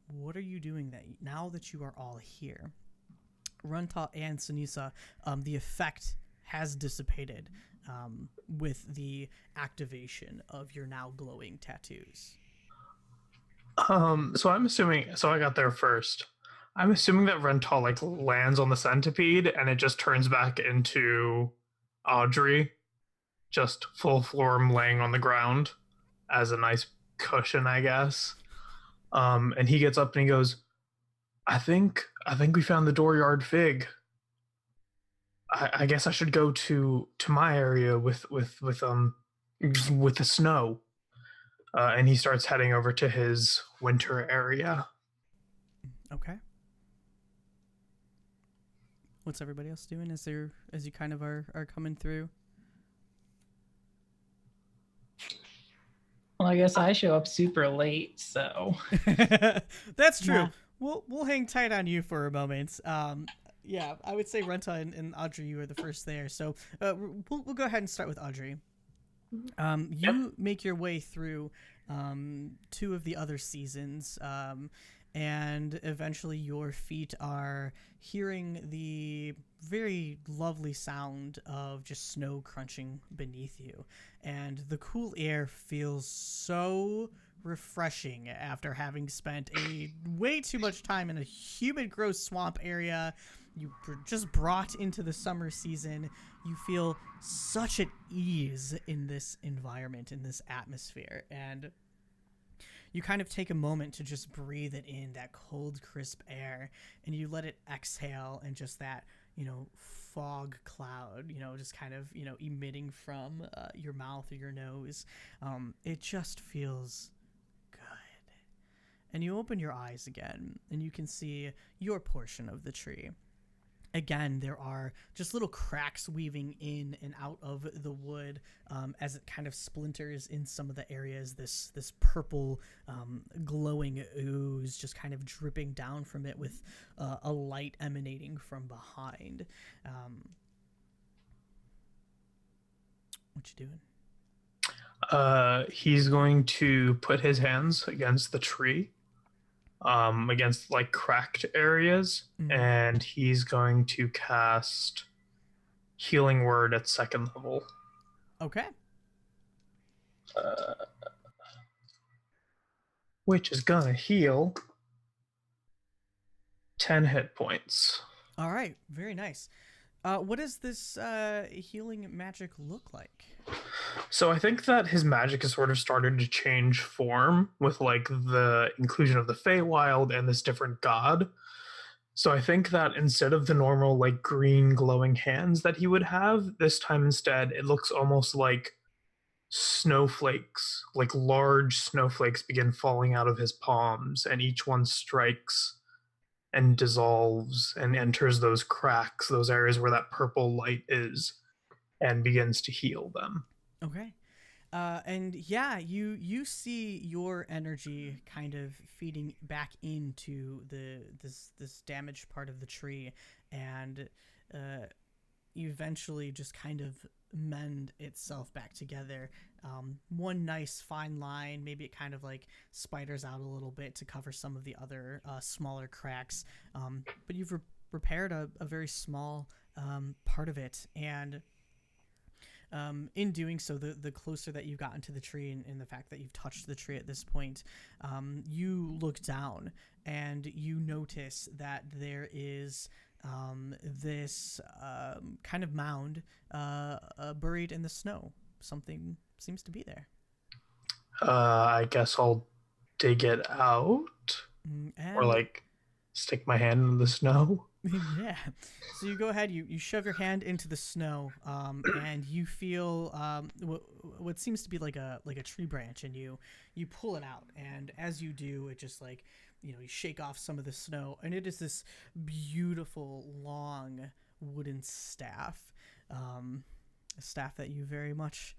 What are you doing now that you are all here? Runta and Sunisa, the effect has dissipated with the activation of your now glowing tattoos. So I'm assuming. So I got there first. I'm assuming that Rental like lands on the centipede and it just turns back into Audrey, just full form laying on the ground as a nice cushion, I guess. And he gets up and he goes, I think we found the dooryard fig. I guess I should go to my area with the snow. And he starts heading over to his winter area. Okay. What's everybody else doing as you kind of are coming through? Well, I guess I show up super late, so That's true. Yeah. We'll hang tight on you for a moment. Yeah, I would say Runta and Audrey, you were the first there. So we'll go ahead and start with Audrey. You make your way through 2 of the other seasons, and eventually your feet are hearing the very lovely sound of just snow crunching beneath you. And the cool air feels so refreshing after having spent way too much time in a humid, gross swamp area. You were just brought into the summer season. You feel such at ease in this environment, in this atmosphere. And you kind of take a moment to just breathe it in, that cold, crisp air, and you let it exhale, and just that, fog cloud, just kind of, emitting from your mouth or your nose. It just feels good. And you open your eyes again, and you can see your portion of the tree. Again, there are just little cracks weaving in and out of the wood as it kind of splinters in some of the areas. This purple glowing ooze just kind of dripping down from it with a light emanating from behind. What you doing? He's going to put his hands against the tree, against like cracked areas, and he's going to cast Healing Word at 2nd level. Okay. Which is gonna heal 10 hit points. All right. Very nice. What does this healing magic look like? So I think that his magic has sort of started to change form with like the inclusion of the Feywild and this different god. So I think that instead of the normal like green glowing hands that he would have, this time instead it looks almost like snowflakes, like large snowflakes begin falling out of his palms, and each one strikes and dissolves and enters those cracks, those areas where that purple light is, and begins to heal them. Okay. And yeah, you see your energy kind of feeding back into this damaged part of the tree, and eventually just kind of mend itself back together. One nice fine line, maybe it kind of like spiders out a little bit to cover some of the other smaller cracks. But you've repaired a very small part of it, and in doing so, the closer that you've gotten to the tree, and the fact that you've touched the tree at this point, you look down and you notice that there is this kind of mound buried in the snow. Something seems to be there. I guess I'll dig it out, or And like stick my hand in the snow. yeah. So you go ahead, you shove your hand into the snow, and you feel what seems to be like a tree branch, and you pull it out, and as you do, it just like, you shake off some of the snow, and it is this beautiful long wooden staff, a staff that you very much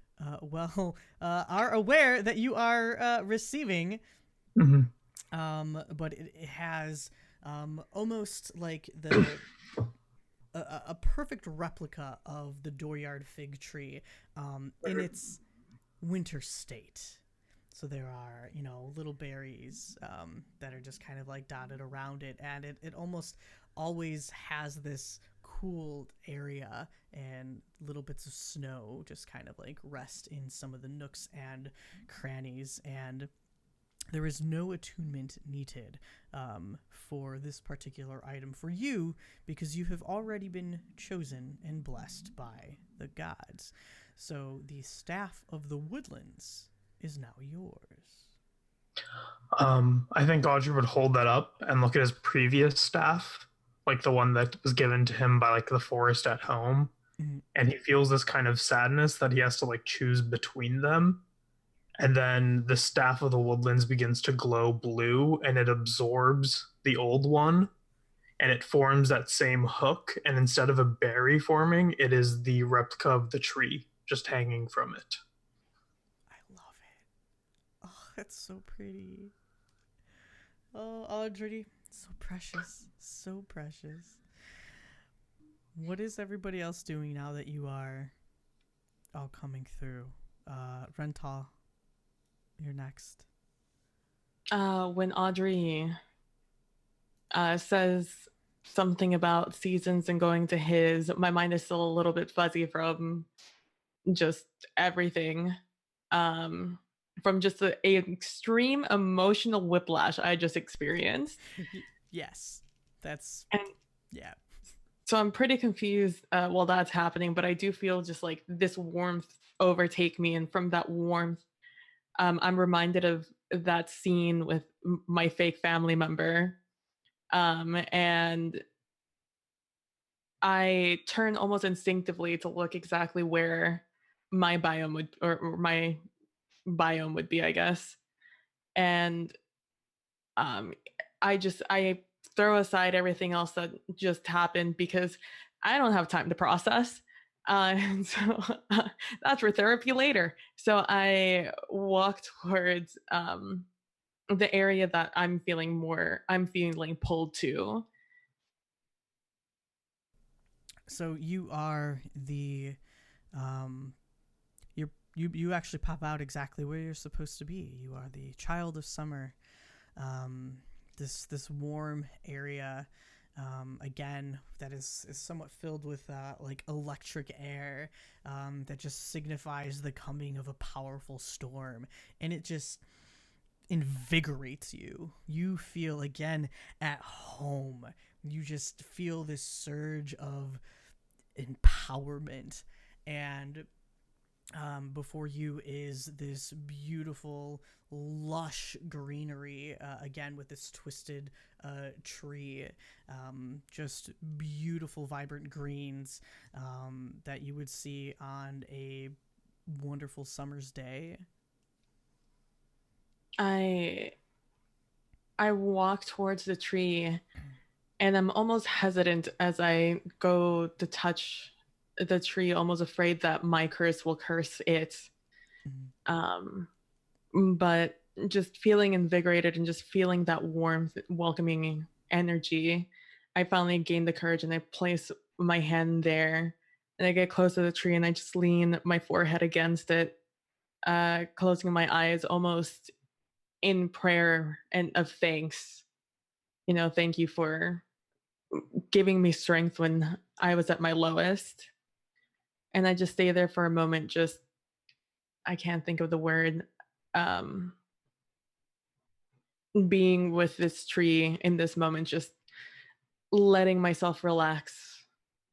are aware that you are receiving. Mm-hmm. But it has almost like a perfect replica of the dooryard fig tree in its winter state. So there are, little berries that are just kind of like dotted around it, and it almost always has this cooled area, and little bits of snow just kind of like rest in some of the nooks and crannies, and there is no attunement needed for this particular item for you, because you have already been chosen and blessed by the gods. So the Staff of the Woodlands is now yours. I think Audrey would hold that up and look at his previous staff, like the one that was given to him by like the forest at home, and he feels this kind of sadness that he has to like choose between them. And then the Staff of the Woodlands begins to glow blue, and it absorbs the old one, and it forms that same hook. And instead of a berry forming, it is the replica of the tree just hanging from it. I love it. Oh, that's so pretty. Oh, Audrey, so precious. So precious. What is everybody else doing now that you are all coming through? Rental, you're next. When Audrey says something about seasons and going to his, my mind is still a little bit fuzzy from just everything. From just an extreme emotional whiplash I just experienced. Yes, that's and yeah. So I'm pretty confused while that's happening, but I do feel just like this warmth overtake me, and from that warmth, I'm reminded of that scene with my fake family member, and I turn almost instinctively to look exactly where my biome would, or my biome would be, I guess. And I throw aside everything else that just happened because I don't have time to process. And so that's for therapy later. So I walk towards the area that I'm feeling pulled to. So you are the you actually pop out exactly where you're supposed to be. You are the child of summer. This warm area, again, that is somewhat filled with like electric air, that just signifies the coming of a powerful storm, and it just invigorates you. You feel again at home. You just feel this surge of empowerment, and before you is this beautiful, lush greenery, again with this twisted tree, just beautiful, vibrant greens that you would see on a wonderful summer's day. I walk towards the tree, and I'm almost hesitant as I go to touch the tree, almost afraid that my curse will curse it. Um, but just feeling invigorated and just feeling that warmth, welcoming energy, I finally gained the courage and I place my hand there and I get close to the tree and I just lean my forehead against it, closing my eyes almost in prayer and of thanks. Thank you for giving me strength when I was at my lowest. And I just stay there for a moment, just, I can't think of the word, um, being with this tree in this moment, just letting myself relax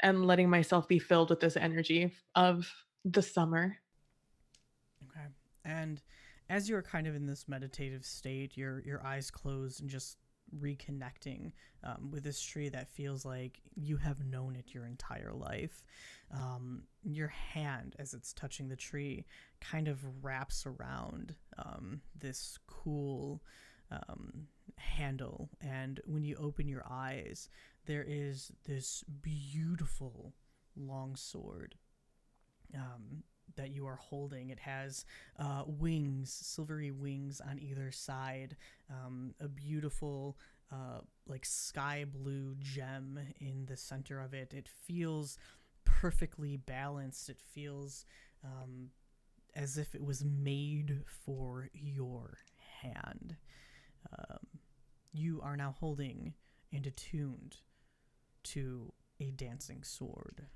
and letting myself be filled with this energy of the summer. Okay. And as you're kind of in this meditative state, your eyes closed and just reconnecting with this tree that feels like you have known it your entire life. Your hand, as it's touching the tree, kind of wraps around this cool handle. And when you open your eyes, there is this beautiful long sword that you are holding. It has wings, silvery wings on either side, a beautiful like sky blue gem in the center of it. It feels perfectly balanced. It feels as if it was made for your hand. You are now holding and attuned to a dancing sword.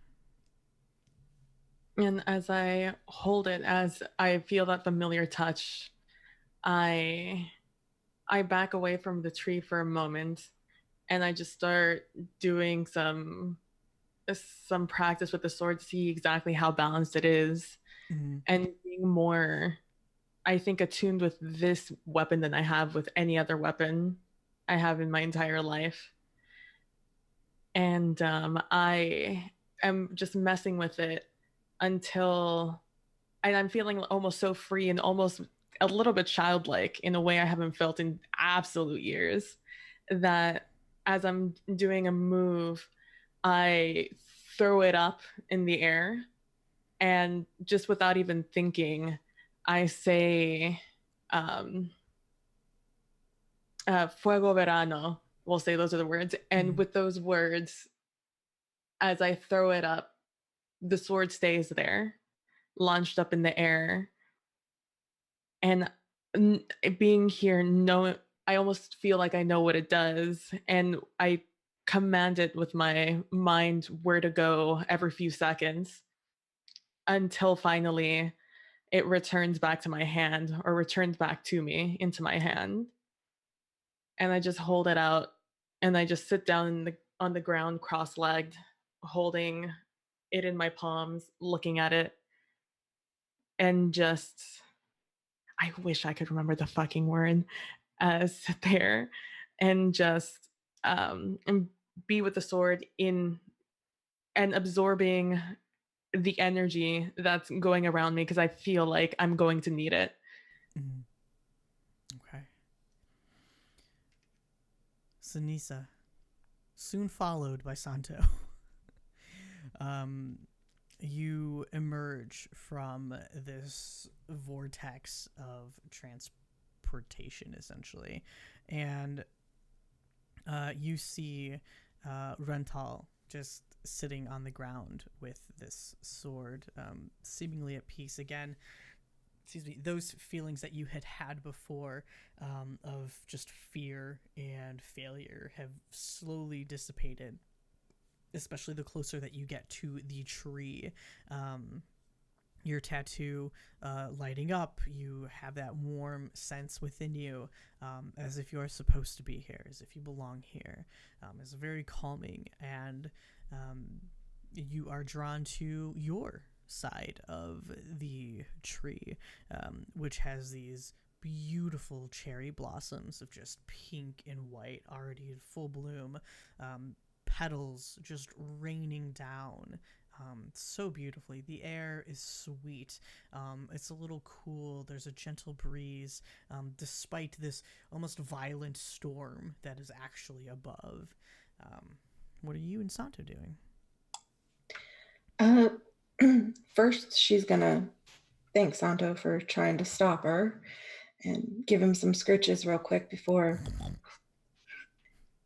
And as I hold it, as I feel that familiar touch, I back away from the tree for a moment and I just start doing some practice with the sword to see exactly how balanced it is and being more, I think, attuned with this weapon than I have with any other weapon I have in my entire life. And I am just messing with it until, and I'm feeling almost so free and almost a little bit childlike in a way I haven't felt in absolute years, that as I'm doing a move, I throw it up in the air and just without even thinking, I say, fuego verano. We'll say those are the words. And with those words, as I throw it up, the sword stays there, launched up in the air. And being here, I almost feel like I know what it does. And I command it with my mind where to go every few seconds until finally it returns back to my hand or returns back to me into my hand. And I just hold it out and I just sit down on the ground cross-legged, holding it in my palms, looking at it, and just, I wish I could remember the fucking word, sit there and just and be with the sword in and absorbing the energy that's going around me because I feel like I'm going to need it. Okay. Sinisa, soon followed by Santo. You emerge from this vortex of transportation, essentially, and you see Rental just sitting on the ground with this sword, seemingly at peace again. Excuse me, those feelings that you had before of just fear and failure have slowly dissipated, especially the closer that you get to the tree. Your tattoo lighting up, you have that warm sense within you, as if you're supposed to be here, as if you belong here. It's very calming, and you are drawn to your side of the tree, which has these beautiful cherry blossoms of just pink and white, already in full bloom, petals just raining down so beautifully. The air is sweet. It's a little cool. There's a gentle breeze, despite this almost violent storm that is actually above. What are you and Santo doing? First, she's gonna thank Santo for trying to stop her and give him some scritches real quick before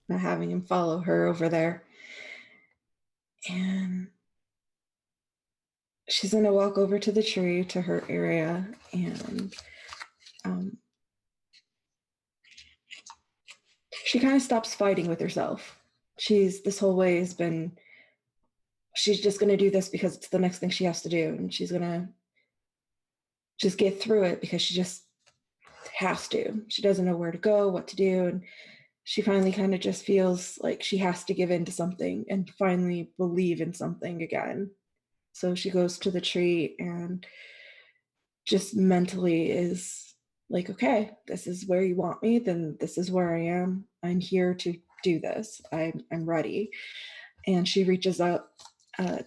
not having him follow her over there. And she's going to walk over to the tree to her area, and she kind of stops fighting with herself. She's this whole way has been, she's just going to do this because it's the next thing she has to do, and she's going to just get through it because she just has to. She doesn't know where to go, what to do, and she finally kind of just feels like she has to give in to something and finally believe in something again. So she goes to the tree and just mentally is like, okay, this is where you want me, then this is where I am. I'm here to do this. I'm ready. And she reaches out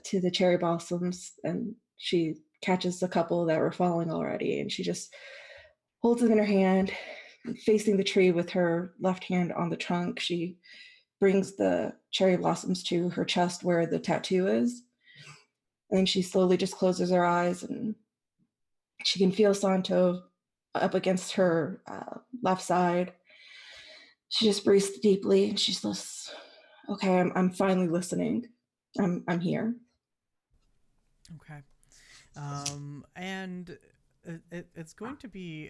to the cherry blossoms, and she catches a couple that were falling already, and she just holds them in her hand, facing the tree with her left hand on the trunk. She brings the cherry blossoms to her chest where the tattoo is, and she slowly just closes her eyes, and she can feel Santo up against her left side. She just breathes deeply, and she's just, okay, I'm finally listening. I'm here. Okay. And it's going to be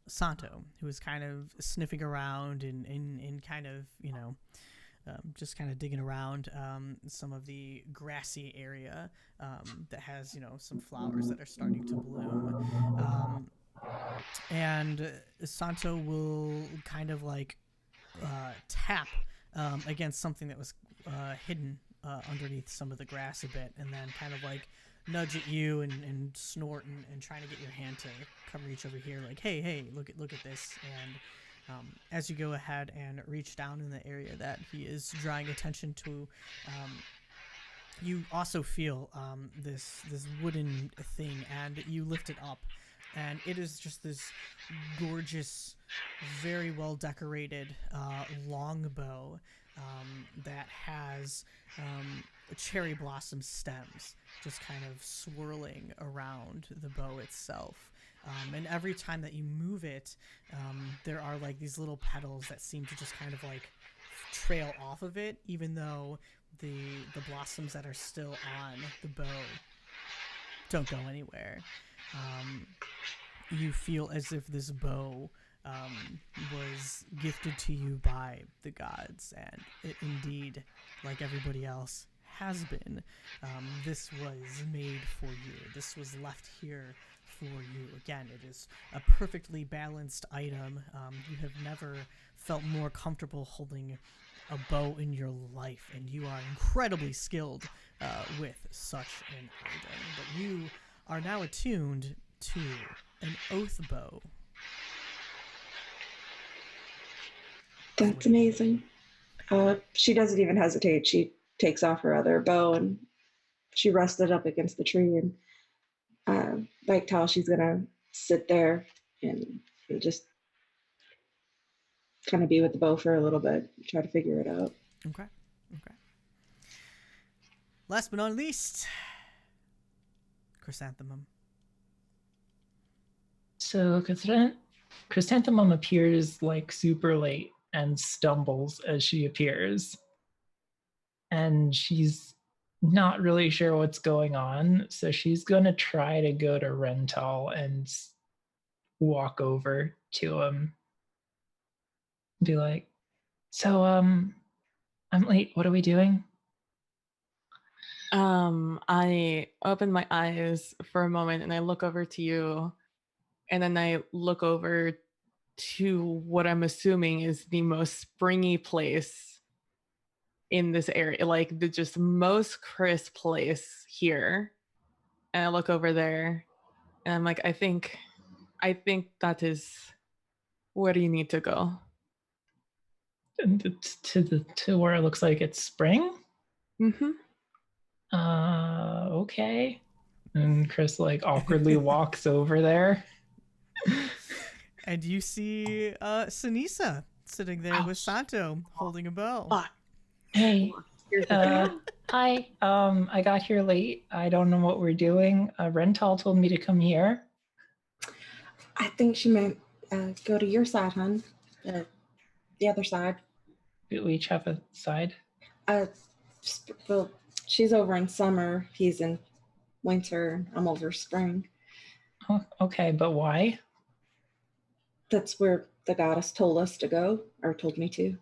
Santo, who is kind of sniffing around and kind of, just kind of digging around some of the grassy area that has, some flowers that are starting to bloom. And Santo will kind of like tap against something that was hidden underneath some of the grass a bit, and then kind of like nudge at you and snort and trying to get your hand to come reach over here, like, hey, look at this. And as you go ahead and reach down in the area that he is drawing attention to, you also feel this wooden thing, and you lift it up, and it is just this gorgeous, very well decorated longbow that has cherry blossom stems just kind of swirling around the bow itself. And every time that you move it, there are like these little petals that seem to just kind of like trail off of it, even though the blossoms that are still on the bow don't go anywhere. You feel as if this bow was gifted to you by the gods, and it indeed, like everybody else, has been. This was made for you. This was left here for you. Again, it is a perfectly balanced item. You have never felt more comfortable holding a bow in your life, and you are incredibly skilled with such an item. But you are now attuned to an oath bow. That's amazing. She doesn't even hesitate. She takes off her other bow and she rests it up against the tree. And like Tal, she's gonna sit there and just kind of be with the bow for a little bit, try to figure it out. Okay. Last but not least, Chrysanthemum. So Chrysanthemum appears like super late and stumbles as she appears. And she's not really sure what's going on. So she's going to try to go to Rental and walk over to him. Be like, so, I'm late. What are we doing? I open my eyes for a moment and I look over to you, and then I look over to what I'm assuming is the most springy place in this area, like the just most crisp place here. And I look over there and I'm like, I think that is where you need to go. To where it looks like it's spring? Mm-hmm. Okay. And Chris like awkwardly walks over there. And you see Sinisa sitting there with Santo holding a bow. Hey, Here's the Hi. I got here late. I don't know what we're doing. Rental told me to come here. I think she meant go to your side, hon. The other side. We each have a side. Well, she's over in summer. He's in winter. I'm over spring. Oh, okay, but why? That's where the goddess told us to go, or told me to.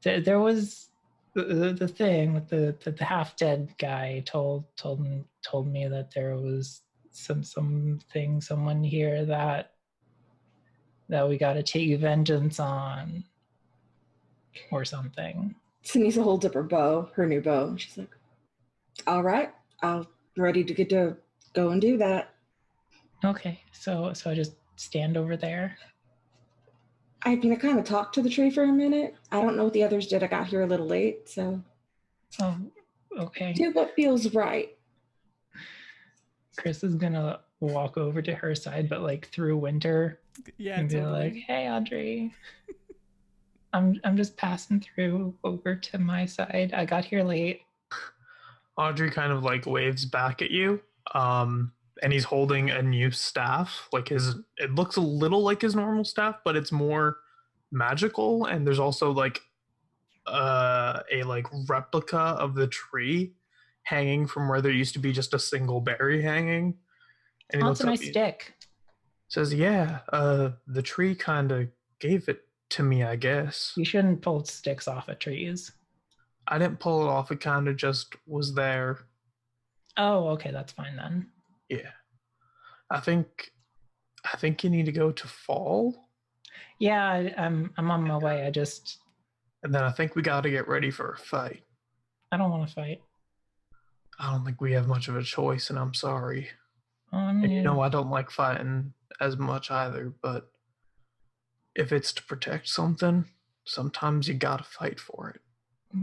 There was the thing with the half dead guy told me that there was someone here that we got to take vengeance on or something. Sinisa holds up her bow, her new bow. She's like, "All right, I'm ready to get to go and do that." Okay, so I just stand over there. I mean, I kind of talked to the tree for a minute. I don't know what the others did. I got here a little late, so. Oh, okay. Do what feels right. Chris is gonna walk over to her side, but like through Winter. Yeah, and be totally. like, "Hey, Audrey, I'm just passing through over to my side. I got here late." Audrey kind of like waves back at you. And he's holding a new staff. Like it looks a little like his normal staff, but it's more magical. And there's also like a like replica of the tree hanging from where there used to be just a single berry hanging. And he That's looks a up, nice stick. says, "Yeah, the tree kind of gave it to me, I guess. You shouldn't pull sticks off of trees. I didn't pull it off. It kind of just was there." Oh, okay, that's fine then. Yeah. I think you need to go to Fall. Yeah, I'm on my way. And then I think we got to get ready for a fight. I don't want to fight. I don't think we have much of a choice, and I'm sorry. I And mean, I don't like fighting as much either, but if it's to protect something, sometimes you gotta fight for it.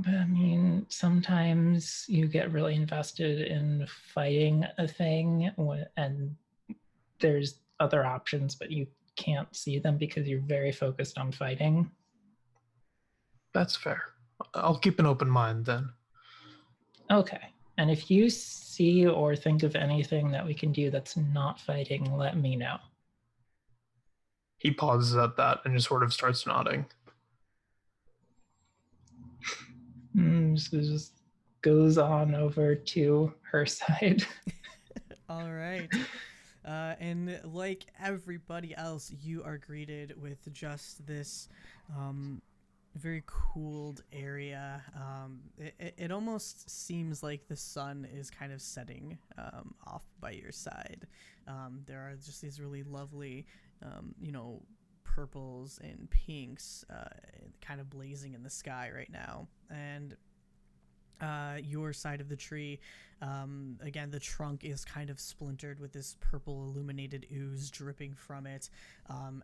I mean, sometimes you get really invested in fighting a thing, and there's other options, but you can't see them because you're very focused on fighting. That's fair. I'll keep an open mind then. Okay. And if you see or think of anything that we can do that's not fighting, let me know. He pauses at that and just sort of starts nodding. So just goes on over to her side. All right. And like everybody else, you are greeted with just this very cooled area. It almost seems like the sun is kind of setting off by your side. There are just these really lovely, purples and pinks kind of blazing in the sky right now. And your side of the tree, again, the trunk is kind of splintered with this purple illuminated ooze dripping from it,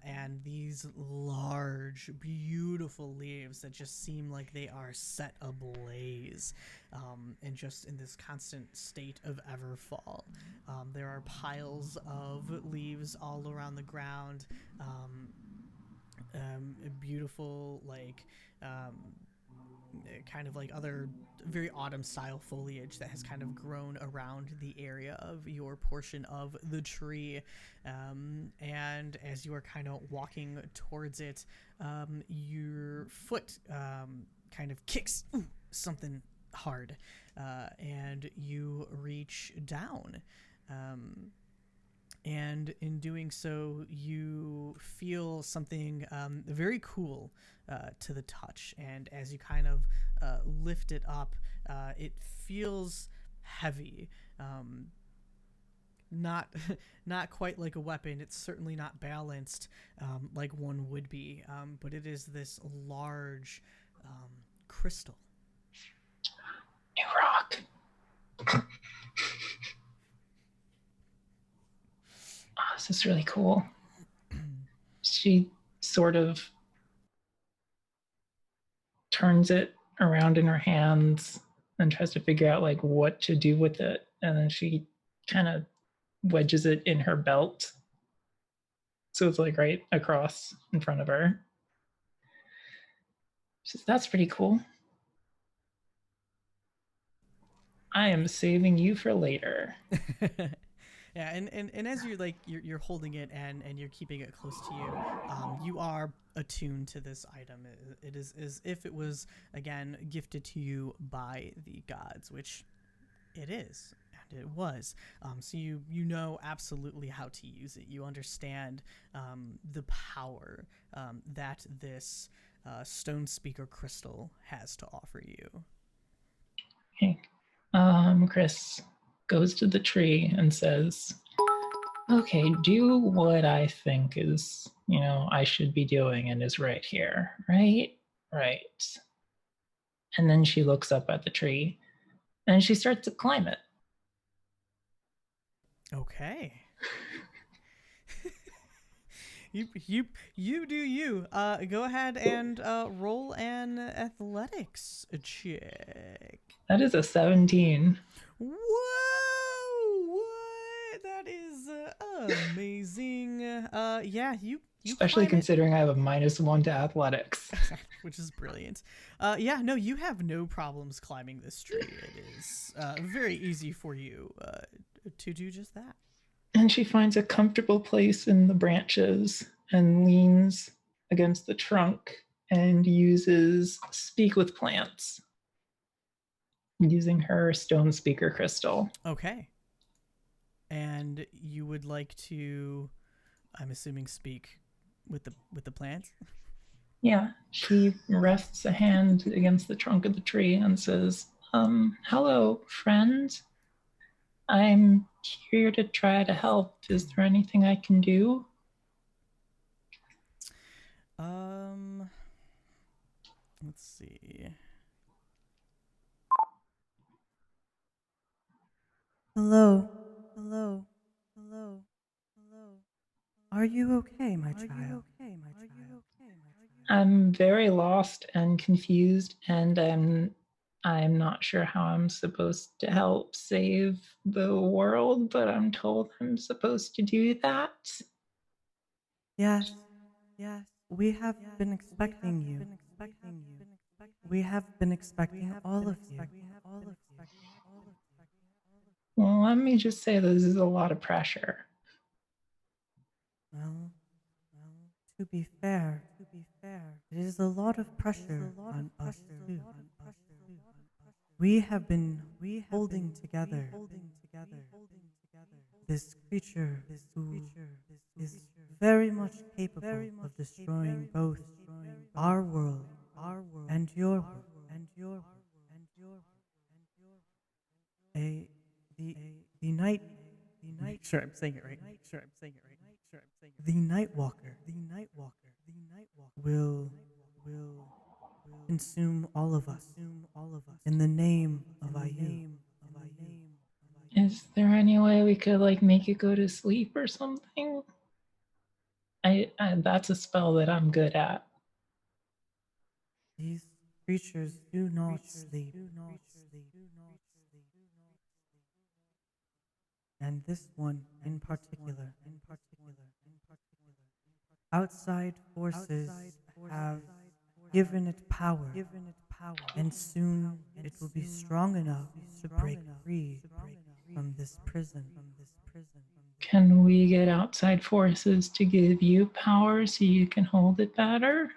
and these large, beautiful leaves that just seem like they are set ablaze, and just in this constant state of everfall. There are piles of leaves all around the ground, beautiful, like, kind of like other very autumn style foliage that has kind of grown around the area of your portion of the tree, and as you are kind of walking towards it, your foot kind of kicks something hard, and you reach down, and in doing so you feel something very cool to the touch, and as you kind of lift it up, it feels heavy, not not quite like a weapon. It's certainly not balanced like one would be, but it is this large crystal. New rock. Oh, this is really cool. She sort of turns it around in her hands and tries to figure out like what to do with it, and then she kind of wedges it in her belt, so it's like right across in front of her. She says, "That's pretty cool." I am saving you for later. Yeah, and as you're like you're holding it and you're keeping it close to you, you are attuned to this item. It is as if it was again gifted to you by the gods, which it is, and it was. So you know absolutely how to use it. You understand the power that this stone speaker crystal has to offer you. Okay. Chris goes to the tree and says, okay, do what I think is, I should be doing and is right here. Right? Right. And then she looks up at the tree and she starts to climb it. Okay. You do you. Go ahead and roll an athletics check. That is a 17. Whoa! What? That is amazing. Yeah, you Especially climb it, considering I have a -1 to athletics. which is brilliant. Yeah, no, you have no problems climbing this tree. It is very easy for you to do just that. And she finds a comfortable place in the branches and leans against the trunk and uses Speak with Plants using her stone speaker crystal. Okay. And you would like to, I'm assuming, speak with the plants? Yeah, she rests a hand against the trunk of the tree and says, hello, friend. I'm here to try to help. Is there anything I can do? Let's see. Hello. Hello. Hello. Hello. Are you okay, my child? I'm very lost and confused, and I'm not sure how I'm supposed to help save the world, but I'm told I'm supposed to do that. Yes. Yes. We have been expecting you. We have been expecting all of you. Well, let me just say this is a lot of pressure. Well, to be fair, it is a lot of pressure on us too. We have been holding together this creature who is very much capable of destroying both our world and your world. The night. Make sure I'm saying it right. The Nightwalker will consume all of us in the name of Ayu. Is there any way we could make it go to sleep or something? I that's a spell that I'm good at. These creatures do not sleep. And this one in particular. Outside forces have given it power, and soon it will be strong enough to break free from this prison. Can we get outside forces to give you power so you can hold it better?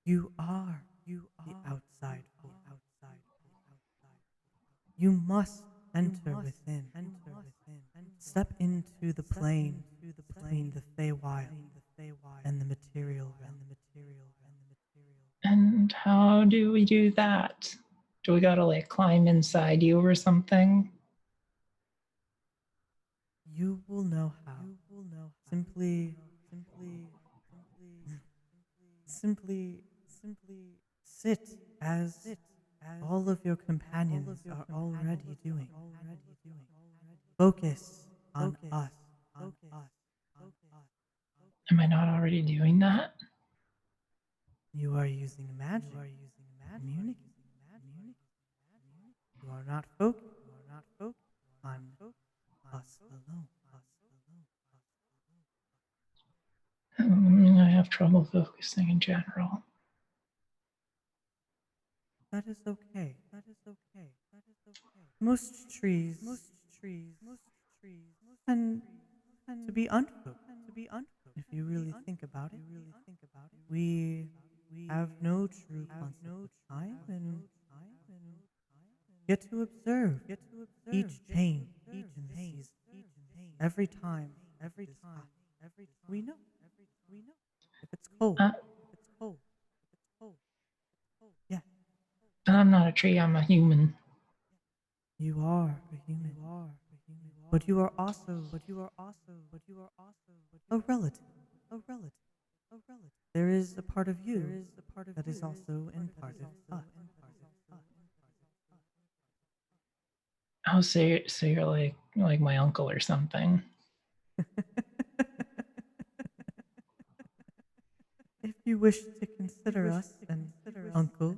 You are the outside force. You must enter within. Step into the plane between the Feywild and the material realm. And how do we do that? Do we gotta climb inside you or something? You will know how. Simply sit as all of your companions are already doing. Focus on us. Am I not already doing that? You are using magic. Communicate. You are not focused on us alone. I have trouble focusing in general. That is okay. Most trees tend to be unfocused. If you really think about it, we have no true concept of time and get to observe each change in the season. Every time, we know. If it's cold, Uh, yeah, but I'm not a tree, I'm a human. you are a human. But you are also a relative. There is a part of you that is also in part of us. Oh, so you're like my uncle or something. If you wish to consider us an uncle,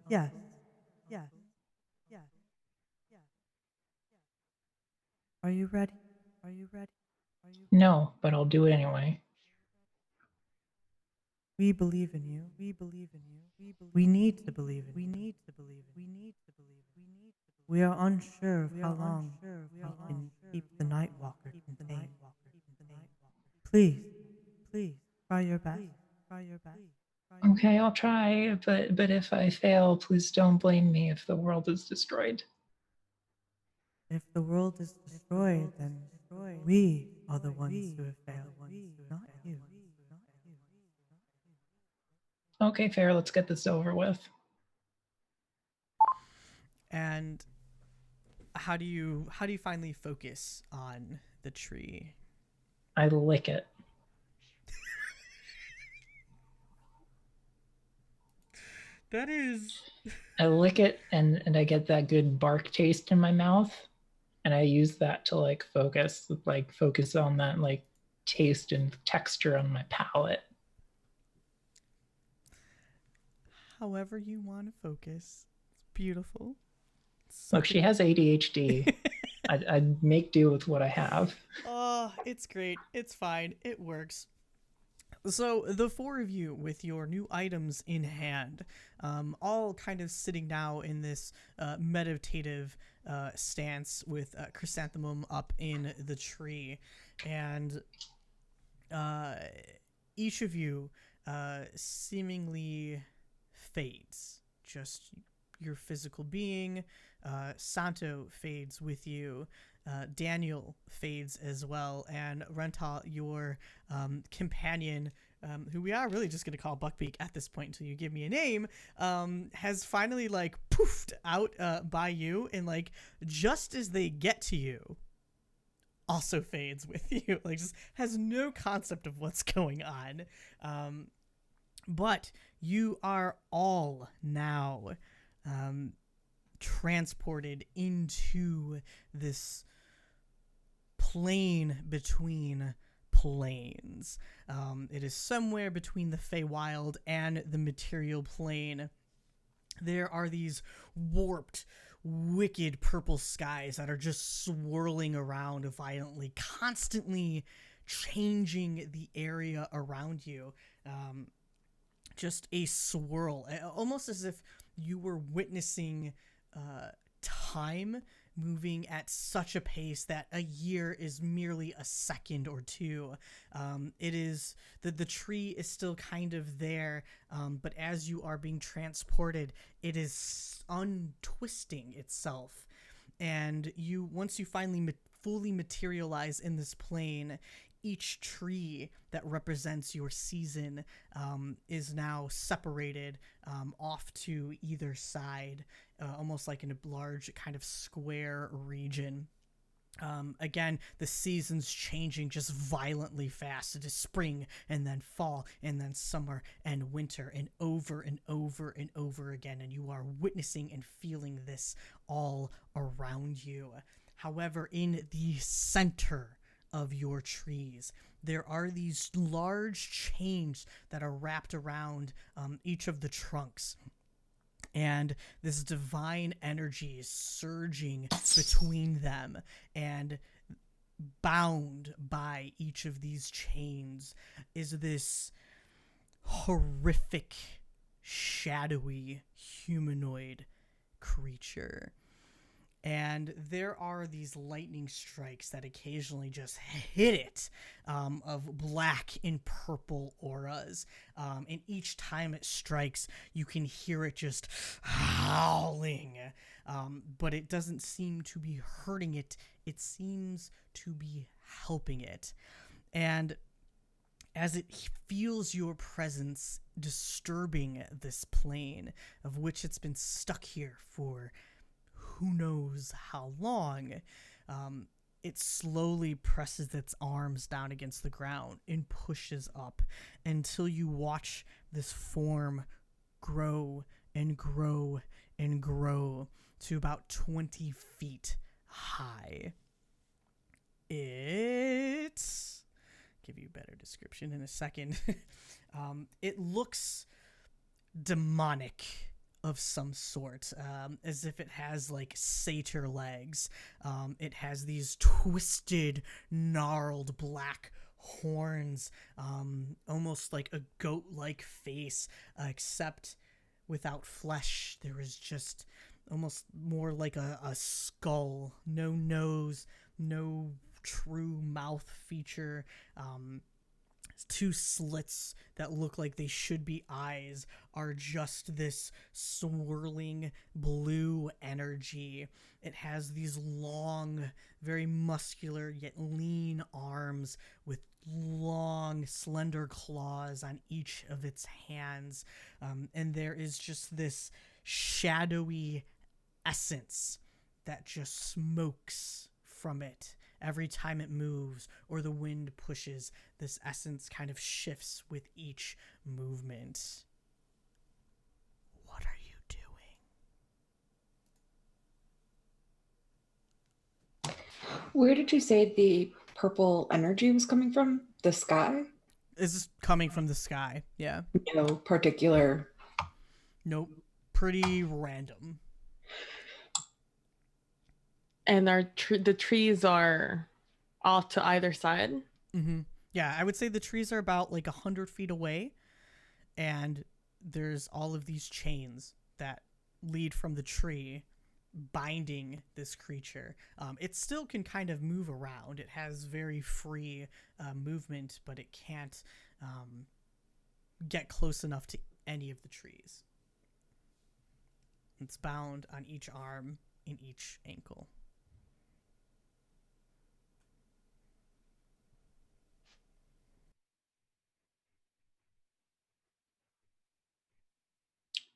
yes. Are you ready? No, but I'll do it anyway. We believe in you. We need to believe in you. We are unsure of how long we can keep the Nightwalker contained. Please, try your best. Okay, I'll try, but if I fail, please don't blame me if the world is destroyed. If the world is destroyed, then we are the ones who have failed, not you. Okay, fair, let's get this over with. And how do you finally focus on the tree? I lick it. That is I lick it and I get that good bark taste in my mouth. And I use that to focus on that taste and texture on my palate. however you want to focus. It's beautiful. Look, she has ADHD. I'd make do with what I have. Oh, it's great. It's fine. It works. So the four of you with your new items in hand, all kind of sitting now in this meditative stance with Chrysanthemum up in the tree, and each of you seemingly fades. Just your physical being. Santo fades with you. Daniel fades as well, and Rental, your companion, who we are really just going to call Buckbeak at this point until you give me a name, has finally poofed out by you, and just as they get to you, also fades with you. Just has no concept of what's going on. But you are all now transported into this plane between planes. It is somewhere between the Feywild and the material plane. There are these warped, wicked purple skies that are just swirling around violently, constantly changing the area around you. Just a swirl, almost as if you were witnessing time moving at such a pace that a year is merely a second or two. It is the tree is still kind of there, but as you are being transported, it is untwisting itself. And once you finally fully materialize in this plane, each tree that represents your season is now separated off to either side, almost like in a large kind of square region. Again, the seasons changing just violently fast. It is spring and then fall and then summer and winter and over and over and over again. And you are witnessing and feeling this all around you. However, in the center of your trees, there are these large chains that are wrapped around each of the trunks. And this divine energy is surging between them, and bound by each of these chains is this horrific shadowy humanoid creature. And there are these lightning strikes that occasionally just hit it, of black and purple auras. And each time it strikes, you can hear it just howling. But it doesn't seem to be hurting it. It seems to be helping it. And as it feels your presence disturbing this plane, of which it's been stuck here for who knows how long, it slowly presses its arms down against the ground and pushes up until you watch this form grow and grow and grow to about 20 feet high. It's... give you a better description in a second. It looks demonic of some sort, as if it has like satyr legs. It has these twisted, gnarled black horns, almost like a goat-like face, except without flesh. There is just almost more like a skull. No nose, no true mouth feature. Two slits that look like they should be eyes are just this swirling blue energy. It has these long, very muscular yet lean arms with long, slender claws on each of its hands. And there is just this shadowy essence that just smokes from it. Every time it moves or the wind pushes, this essence kind of shifts with each movement. What are you doing? Where did you say the purple energy was coming from? The sky? This is coming from the sky, yeah. No particular. Nope. Pretty random. And the trees are off to either side. Mm-hmm. Yeah, I would say the trees are about like 100 feet away, and there's all of these chains that lead from the tree binding this creature. It still can kind of move around. It has very free movement, but it can't get close enough to any of the trees. It's bound on each arm and each ankle.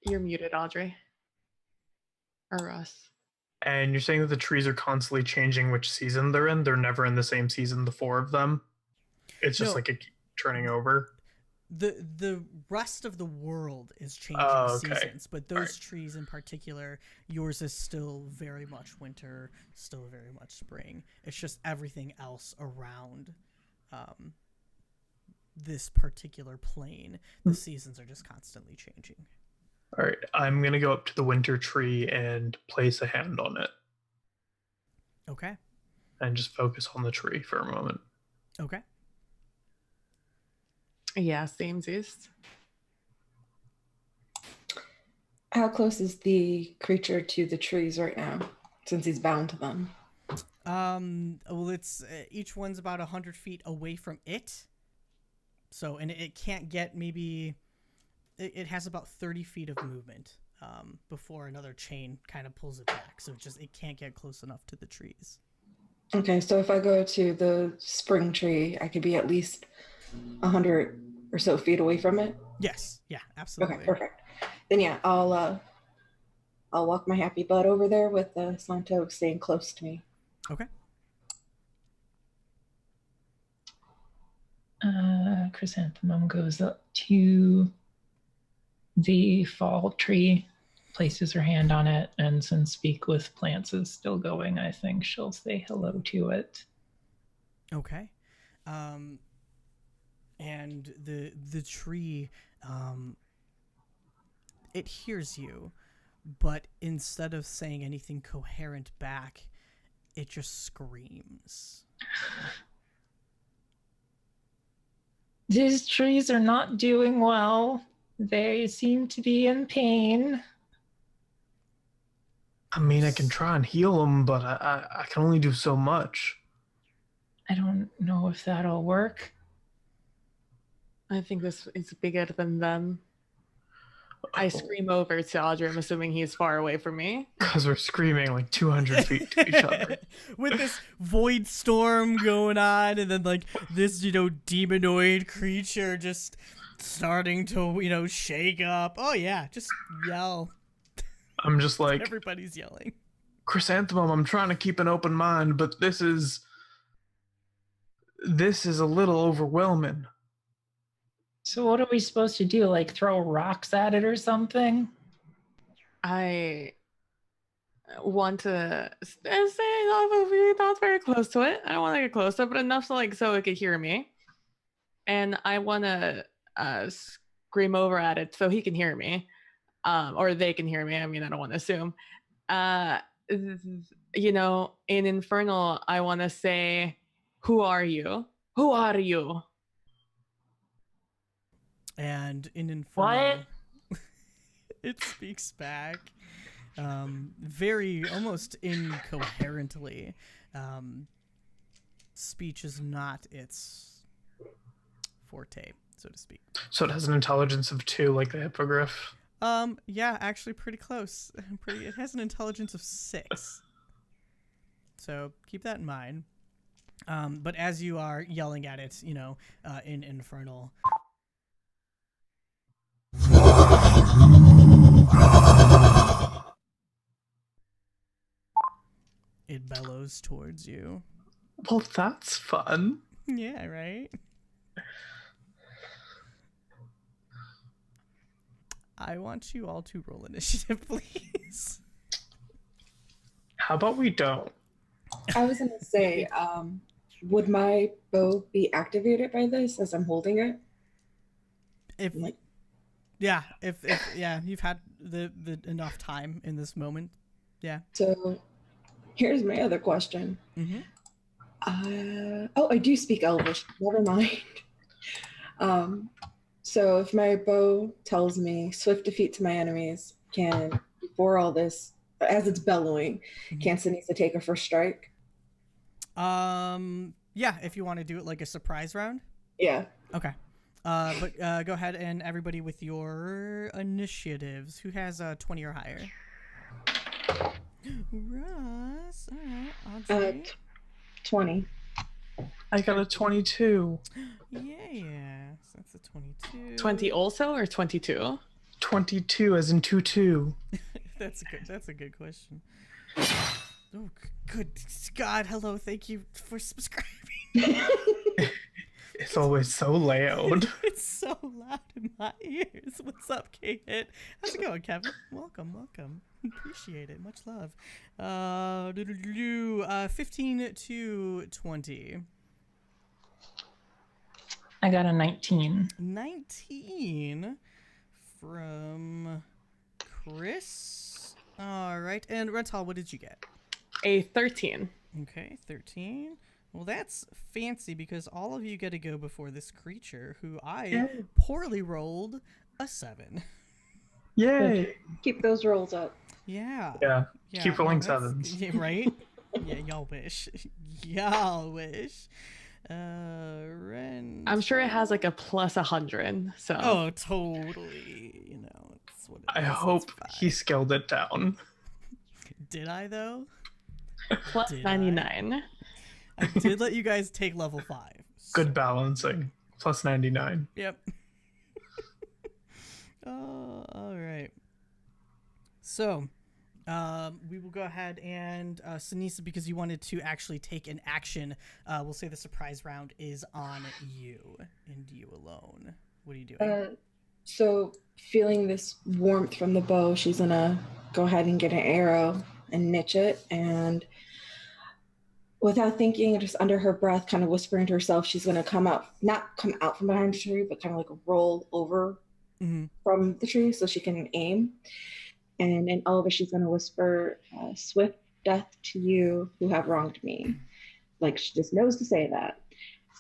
You're muted, Audrey. Or Russ. And you're saying that the trees are constantly changing which season they're in? They're never in the same season, the four of them? It's just No. like it turning over? The rest of the world is changing okay. seasons, but those Alright. trees in particular, yours is still very much winter, still very much spring. It's just everything else around this particular plane. The seasons are just constantly changing. All right, I'm going to go up to the winter tree and place a hand on it Okay. and just focus on the tree for a moment. Okay. Yeah, samesies. How close is the creature to the trees right now, since he's bound to them? Well, it's each one's about 100 feet away from it. So, and it can't get maybe... It has about 30 feet of movement before another chain kind of pulls it back. So it can't get close enough to the trees. Okay, so if I go to the spring tree, I could be at least 100 or so feet away from it. Yes. Yeah, absolutely. Okay, perfect. Then yeah, I'll walk my happy butt over there with Santo staying close to me. Okay. Chrysanthemum goes up to the fall tree, places her hand on it, and since Speak with Plants is still going, I think she'll say hello to it. Okay. And the tree, it hears you, but instead of saying anything coherent back, it just screams. These trees are not doing well. They seem to be in pain. I mean, I can try and heal them, but I can only do so much. I don't know if that'll work. I think this is bigger than them. I scream over to Audrey. I'm assuming he's far away from me. Because we're screaming like 200 feet to each other. With this void storm going on, and then like this, demonoid creature just starting to, shake up. Oh yeah, just yell. I'm just like, Everybody's yelling. Chrysanthemum, I'm trying to keep an open mind, but this is a little overwhelming. So what are we supposed to do? Like throw rocks at it or something? I want to stay not very close to it. I don't want to get close to it, but enough so it could hear me. And I want to scream over at it so he can hear me, or they can hear me. I mean, I don't want to assume. In Infernal, I want to say, "Who are you? Who are you?" And in Inferno, What? it speaks back, very almost incoherently. Speech is not its forte, so to speak. So it has an intelligence of 2, like the hippogriff. Yeah, actually pretty close. It has an intelligence of 6. So keep that in mind. But as you are yelling at it, in Infernal, it bellows towards you. Well, that's fun. Yeah, right? I want you all to roll initiative, please. How about we don't? I was gonna say, would my bow be activated by this as I'm holding it? If Like, if you've had the enough time in this moment. Yeah. so here's my other question. Mm-hmm. I do speak Elvish. Never mind. So if my bow tells me swift defeat to my enemies, can before all this, as it's bellowing, can Sinisa take a first strike? Yeah, if you want to do it like a surprise round. Yeah. Okay. But go ahead and everybody with your initiatives. Who has 20 or higher? Russ. All right. Audrey. 20. I got a 22. Yeah. So that's a 22. 20 also or 22? 22 as in 2-2. That's a good question. Oh, good God! Hello, thank you for subscribing. It's always so loud. It's so loud in my ears. What's up, K-Hit? How's it going, Kevin? Welcome. Appreciate it. Much love. 15 to 20. I got a 19. 19 from Chris. All right, and Rental, what did you get? A 13. Okay, 13. Well, that's fancy because all of you get to go before this creature who I poorly rolled a 7. Yay! Keep those rolls up. Yeah. Yeah. Keep rolling that's- 7s. Yeah, right? Yeah, y'all wish. Y'all wish. Ren. I'm sure it has like a plus 100. So Oh, totally. It's what it I is. It's hope fine. he scaled it down. Did I, though? plus did 99. I did let you guys take level 5. Good balancing. Plus 99. Yep. All right. So, we will go ahead and Sinisa, because you wanted to actually take an action, we'll say the surprise round is on you and you alone. What are you doing? So feeling this warmth from the bow, she's gonna go ahead and get an arrow and niche it, and without thinking, just under her breath, kind of whispering to herself, she's gonna not come out from behind the tree, but kind of like roll over from the tree so she can aim. And in Elvish, she's gonna whisper, "Swift death to you who have wronged me." Like she just knows to say that.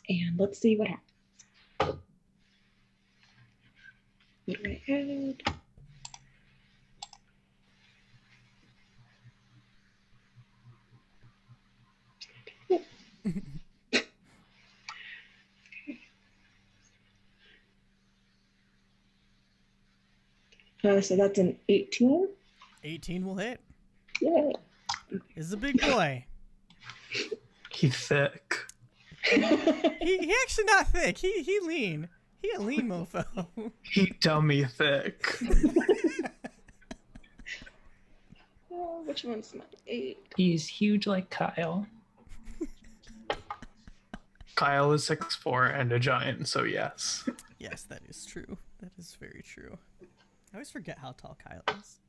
And let's see what happens. Get my head. So that's an 18. 18 will hit. Yay. This is a big boy. He's thick. He actually not thick. He lean. He a lean mofo. He dummy thick. Oh, which one's my 8? He's huge like Kyle. Kyle is 6'4" and a giant, so yes. Yes, that is true. That is very true. I always forget how tall Kyle is.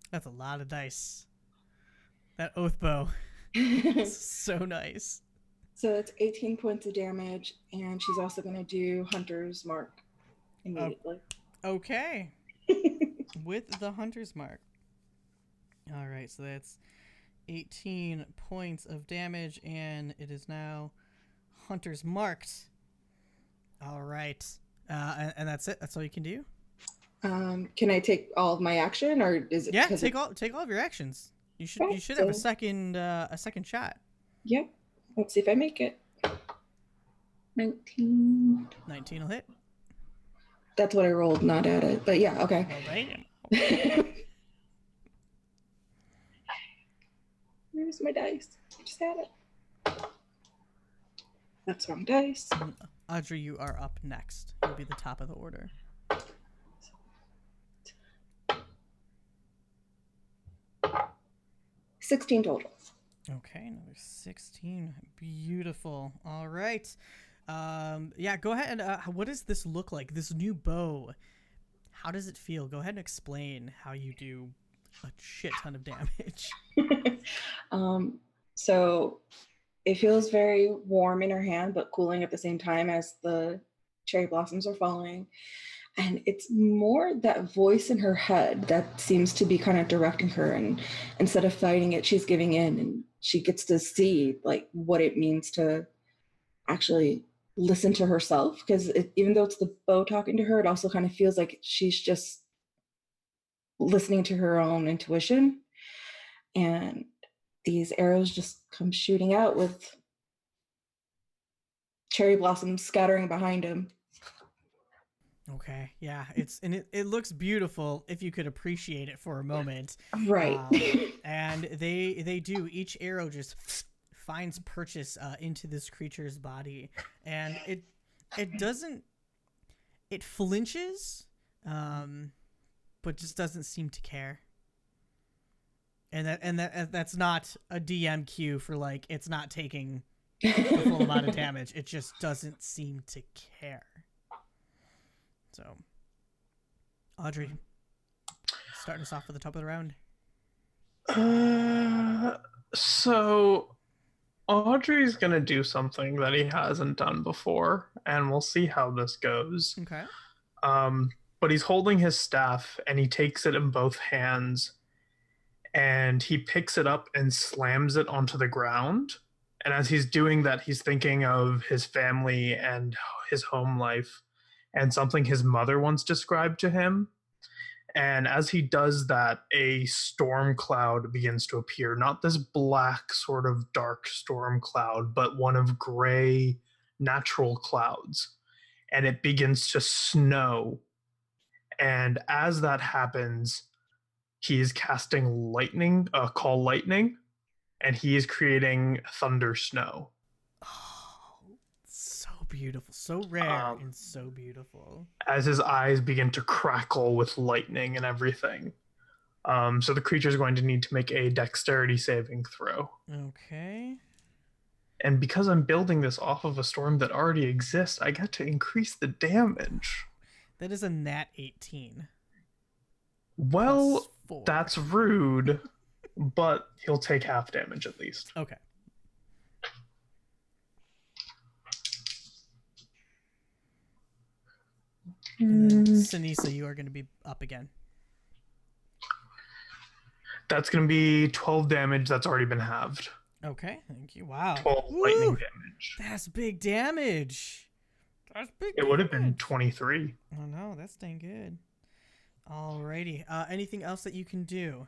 That's a lot of dice. That oath bow is so nice. So it's 18 points of damage, and she's also going to do Hunter's Mark immediately. Okay. With the hunter's mark. All right, so that's 18 points of damage, and it is now hunter's marked. All right. And that's it. That's all you can do? Can I take all of my action, or is it? Yeah, take all of your actions. You should have a second shot. Yep. Let's see if I make it. 19. 19 will hit. That's what I rolled, not added. But yeah, okay. Well, damn. Where's my dice? I just had it. That's wrong dice. Audrey, you are up next. You'll be the top of the order. 16 total. Okay, another 16. Beautiful. All right. Yeah, go ahead. What does this look like? This new bow. How does it feel? Go ahead and explain how you do a shit ton of damage. So it feels very warm in her hand, but cooling at the same time as the cherry blossoms are falling. And it's more that voice in her head that seems to be kind of directing her. And instead of fighting it, she's giving in, and she gets to see like what it means to actually listen to herself. Because even though it's the bow talking to her, it also kind of feels like she's just listening to her own intuition. And these arrows just come shooting out with cherry blossoms scattering behind him. Okay, yeah, it looks beautiful if you could appreciate it for a moment. Right. And they do. Each arrow just finds purchase into this creature's body, and it flinches, but just doesn't seem to care. And that's not a DM cue for like it's not taking the full amount of damage. It just doesn't seem to care. So, Audrey, starting us off at the top of the round. So Audrey's gonna do something that he hasn't done before, and we'll see how this goes. Okay. But he's holding his staff, and he takes it in both hands, and he picks it up and slams it onto the ground. And as he's doing that, he's thinking of his family and his home life, and something his mother once described to him. And as he does that, a storm cloud begins to appear. Not this black sort of dark storm cloud, but one of gray natural clouds. And it begins to snow. And as that happens, he is casting lightning, call lightning, and he is creating thunder snow. So beautiful, so rare, and so beautiful. As his eyes begin to crackle with lightning and everything. So the creature is going to need to make a dexterity saving throw. Okay. And because I'm building this off of a storm that already exists, I get to increase the damage. That is a nat 18. Well, +4. that's rude, but he'll take half damage at least. Okay. And then Sinisa, you are going to be up again. That's going to be 12 damage that's already been halved. Okay, thank you. Wow. 12 lightning damage. That's big damage. That's big. It would have been damage. 23. Oh no, that's dang good. Alrighty. Anything else that you can do?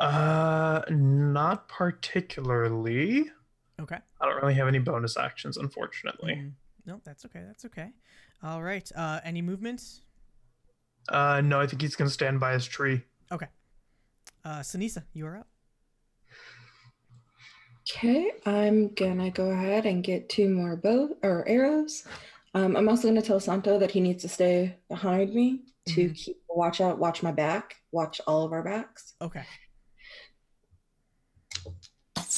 Not particularly. Okay. I don't really have any bonus actions, unfortunately. No, that's okay. That's okay. All right. Any movement? No, I think he's gonna stand by his tree. Okay. Sinisa, you are up. Okay, I'm gonna go ahead and get 2 more bow or arrows. I'm also gonna tell Santo that he needs to stay behind me to keep watch my back, watch all of our backs. Okay.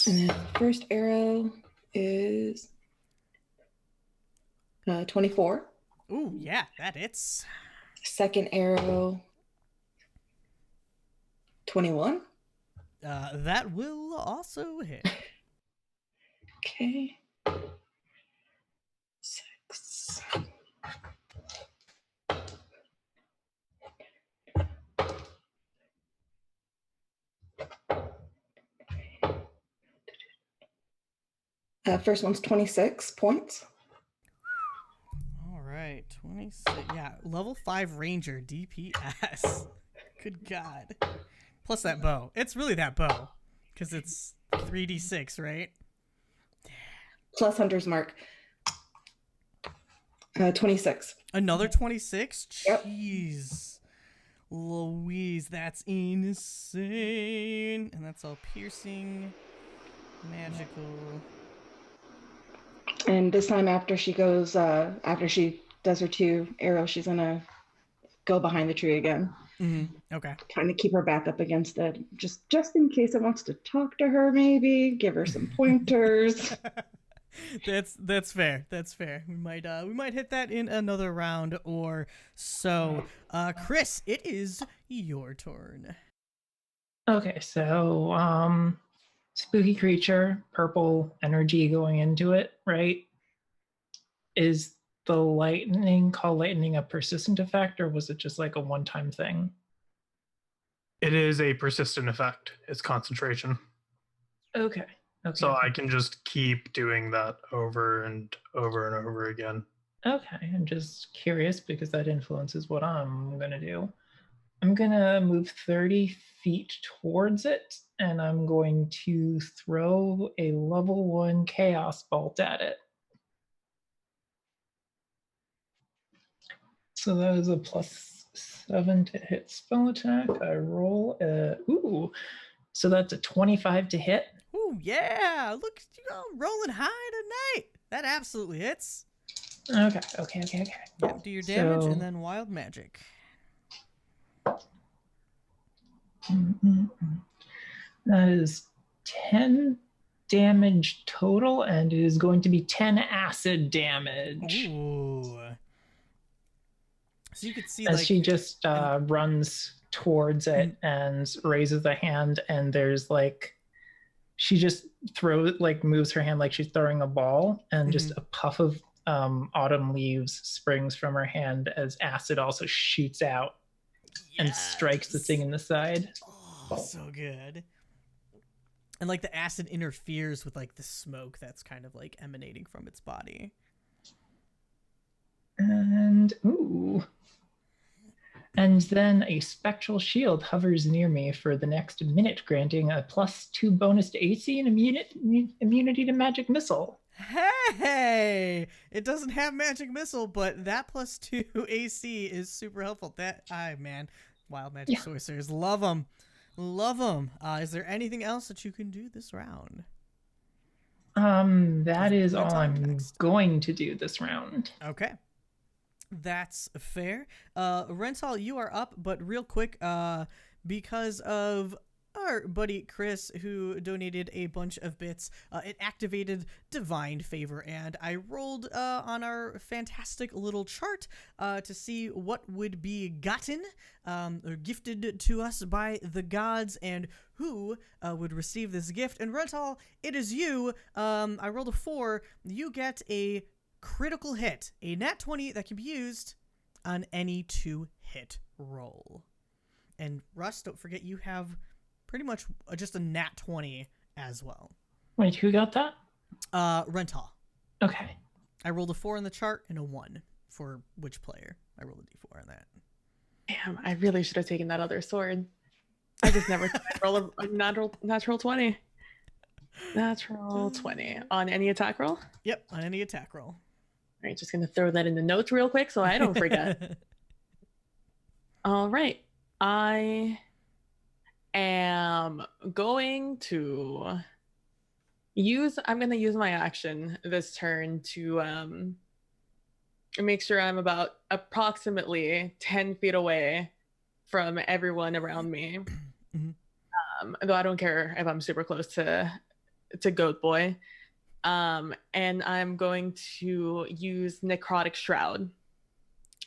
And then first arrow is 24. Ooh, yeah, that hits. Second arrow 21. That will also hit. Okay. 6. First one's 26 points. All right, 26. Yeah, level 5 ranger DPS. Good God. Plus that bow. It's really that bow because it's 3d6, right? Plus Hunter's Mark. 26. Another 26? Yep. Jeez. Louise, that's insane. And that's all piercing, magical. And this time after she goes, after she does her 2 arrows, she's gonna go behind the tree again. Okay. Kind of keep her back up against it, just in case it wants to talk to her, maybe give her some pointers. That's fair. That's fair. We might hit that in another round or so. Chris, it is your turn. Okay, so spooky creature, purple energy going into it, right? Is the call lightning a persistent effect, or was it just like a one-time thing? It is a persistent effect. It's concentration. Okay. So I can just keep doing that over and over and over again. Okay, I'm just curious because that influences what I'm gonna do. I'm gonna move 30 feet towards it, and I'm going to throw a level 1 chaos bolt at it. So that is a +7 to hit spell attack. I roll so that's a 25 to hit. Ooh, yeah. Look, rolling high tonight. That absolutely hits. Okay. Yep, do your damage So- and then wild magic. That is 10 damage total, and it is going to be 10 acid damage. Ooh. So you could see As she just runs towards it and raises a hand, and there's she just moves her hand like she's throwing a ball, and just a puff of autumn leaves springs from her hand as acid also shoots out and strikes the thing in the side. Oh, so good. And the acid interferes with the smoke that's kind of emanating from its body. And and then a spectral shield hovers near me for the next minute, granting a +2 bonus to AC and immunity to magic missile. Hey, it doesn't have magic missile, but that +2 AC is super helpful. Man, wild magic sorcerers, love them. Is there anything else that you can do this round? That is all I'm next. going to do this round. Okay. That's fair. Rental, you are up, but real quick, because of our buddy Chris, who donated a bunch of bits, it activated Divine Favor, and I rolled on our fantastic little chart to see what would be gotten or gifted to us by the gods and who would receive this gift. And Rental, it is you. I rolled a 4. You get a critical hit, a nat 20 that can be used on any 2-hit roll. And Russ, don't forget you have pretty much just a nat 20 as well. Wait, who got that? Rental. Okay. I rolled a 4 on the chart and a 1 for which player. I rolled a d4 on that. Damn, I really should have taken that other sword. I just never roll a natural 20. Natural 20 on any attack roll. Yep, on any attack roll. All right, just gonna throw that in the notes real quick so I don't forget. All right, I am going to I'm gonna use my action this turn to make sure I'm about approximately 10 feet away from everyone around me. Though I don't care if I'm super close to Goat Boy. And I'm going to use Necrotic Shroud.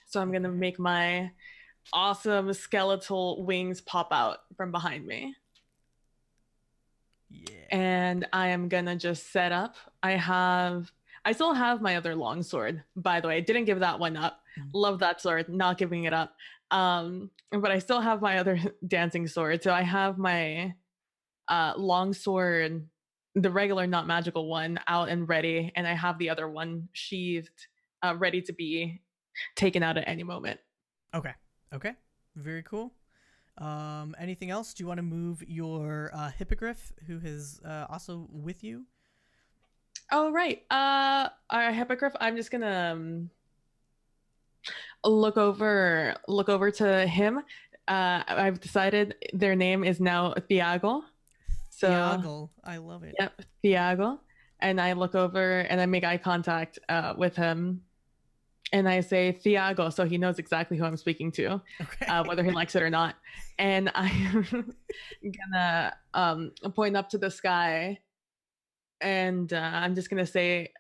So I'm gonna make my awesome skeletal wings pop out from behind me. Yeah. And I am gonna just set up. I still have my other longsword, by the way. I didn't give that one up. Love that sword, not giving it up. But I still have my other dancing sword. So I have my longsword, the regular, not magical one, out and ready. And I have the other one sheathed, ready to be taken out at any moment. Okay. Very cool. Anything else? Do you want to move your hippogriff, who is also with you? Oh, right. Our hippogriff, I'm just gonna look over to him. I've decided their name is now Thiago. So Thiago. I love it. Yep, Thiago. And I look over and I make eye contact with him. And I say Thiago, so he knows exactly who I'm speaking to, Okay. whether he likes it or not. And I'm gonna point up to the sky, and I'm just gonna say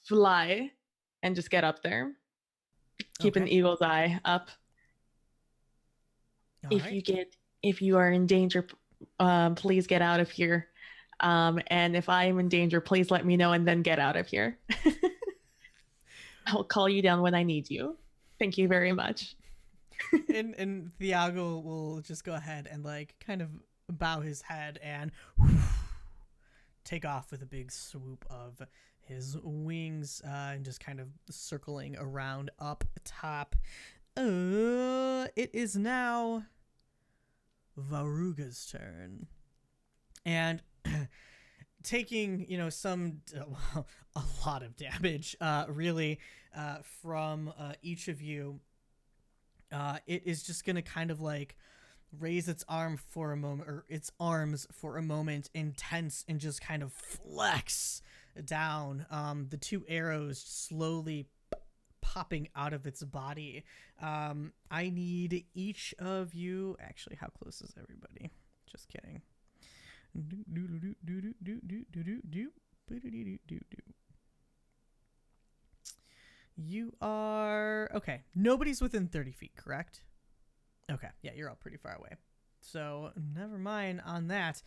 fly, and just get up there. Keep an eagle's eye up. All right. If you are in danger, please get out of here. And if I am in danger, please let me know and then get out of here. I'll call you down when I need you. Thank you very much. and Thiago will just go ahead and like kind of bow his head and take off with a big swoop of his wings and just kind of circling around up top. It is now Varuga's turn. And taking, a lot of damage, really, from each of you, it is just going to kind of like raise its arms for a moment and tense and just kind of flex down, the 2 arrows slowly popping out of its body. I need each of you. Actually, how close is everybody? Just kidding. You are okay. Nobody's within 30 feet, correct? Okay, yeah, you're all pretty far away. So never mind on that.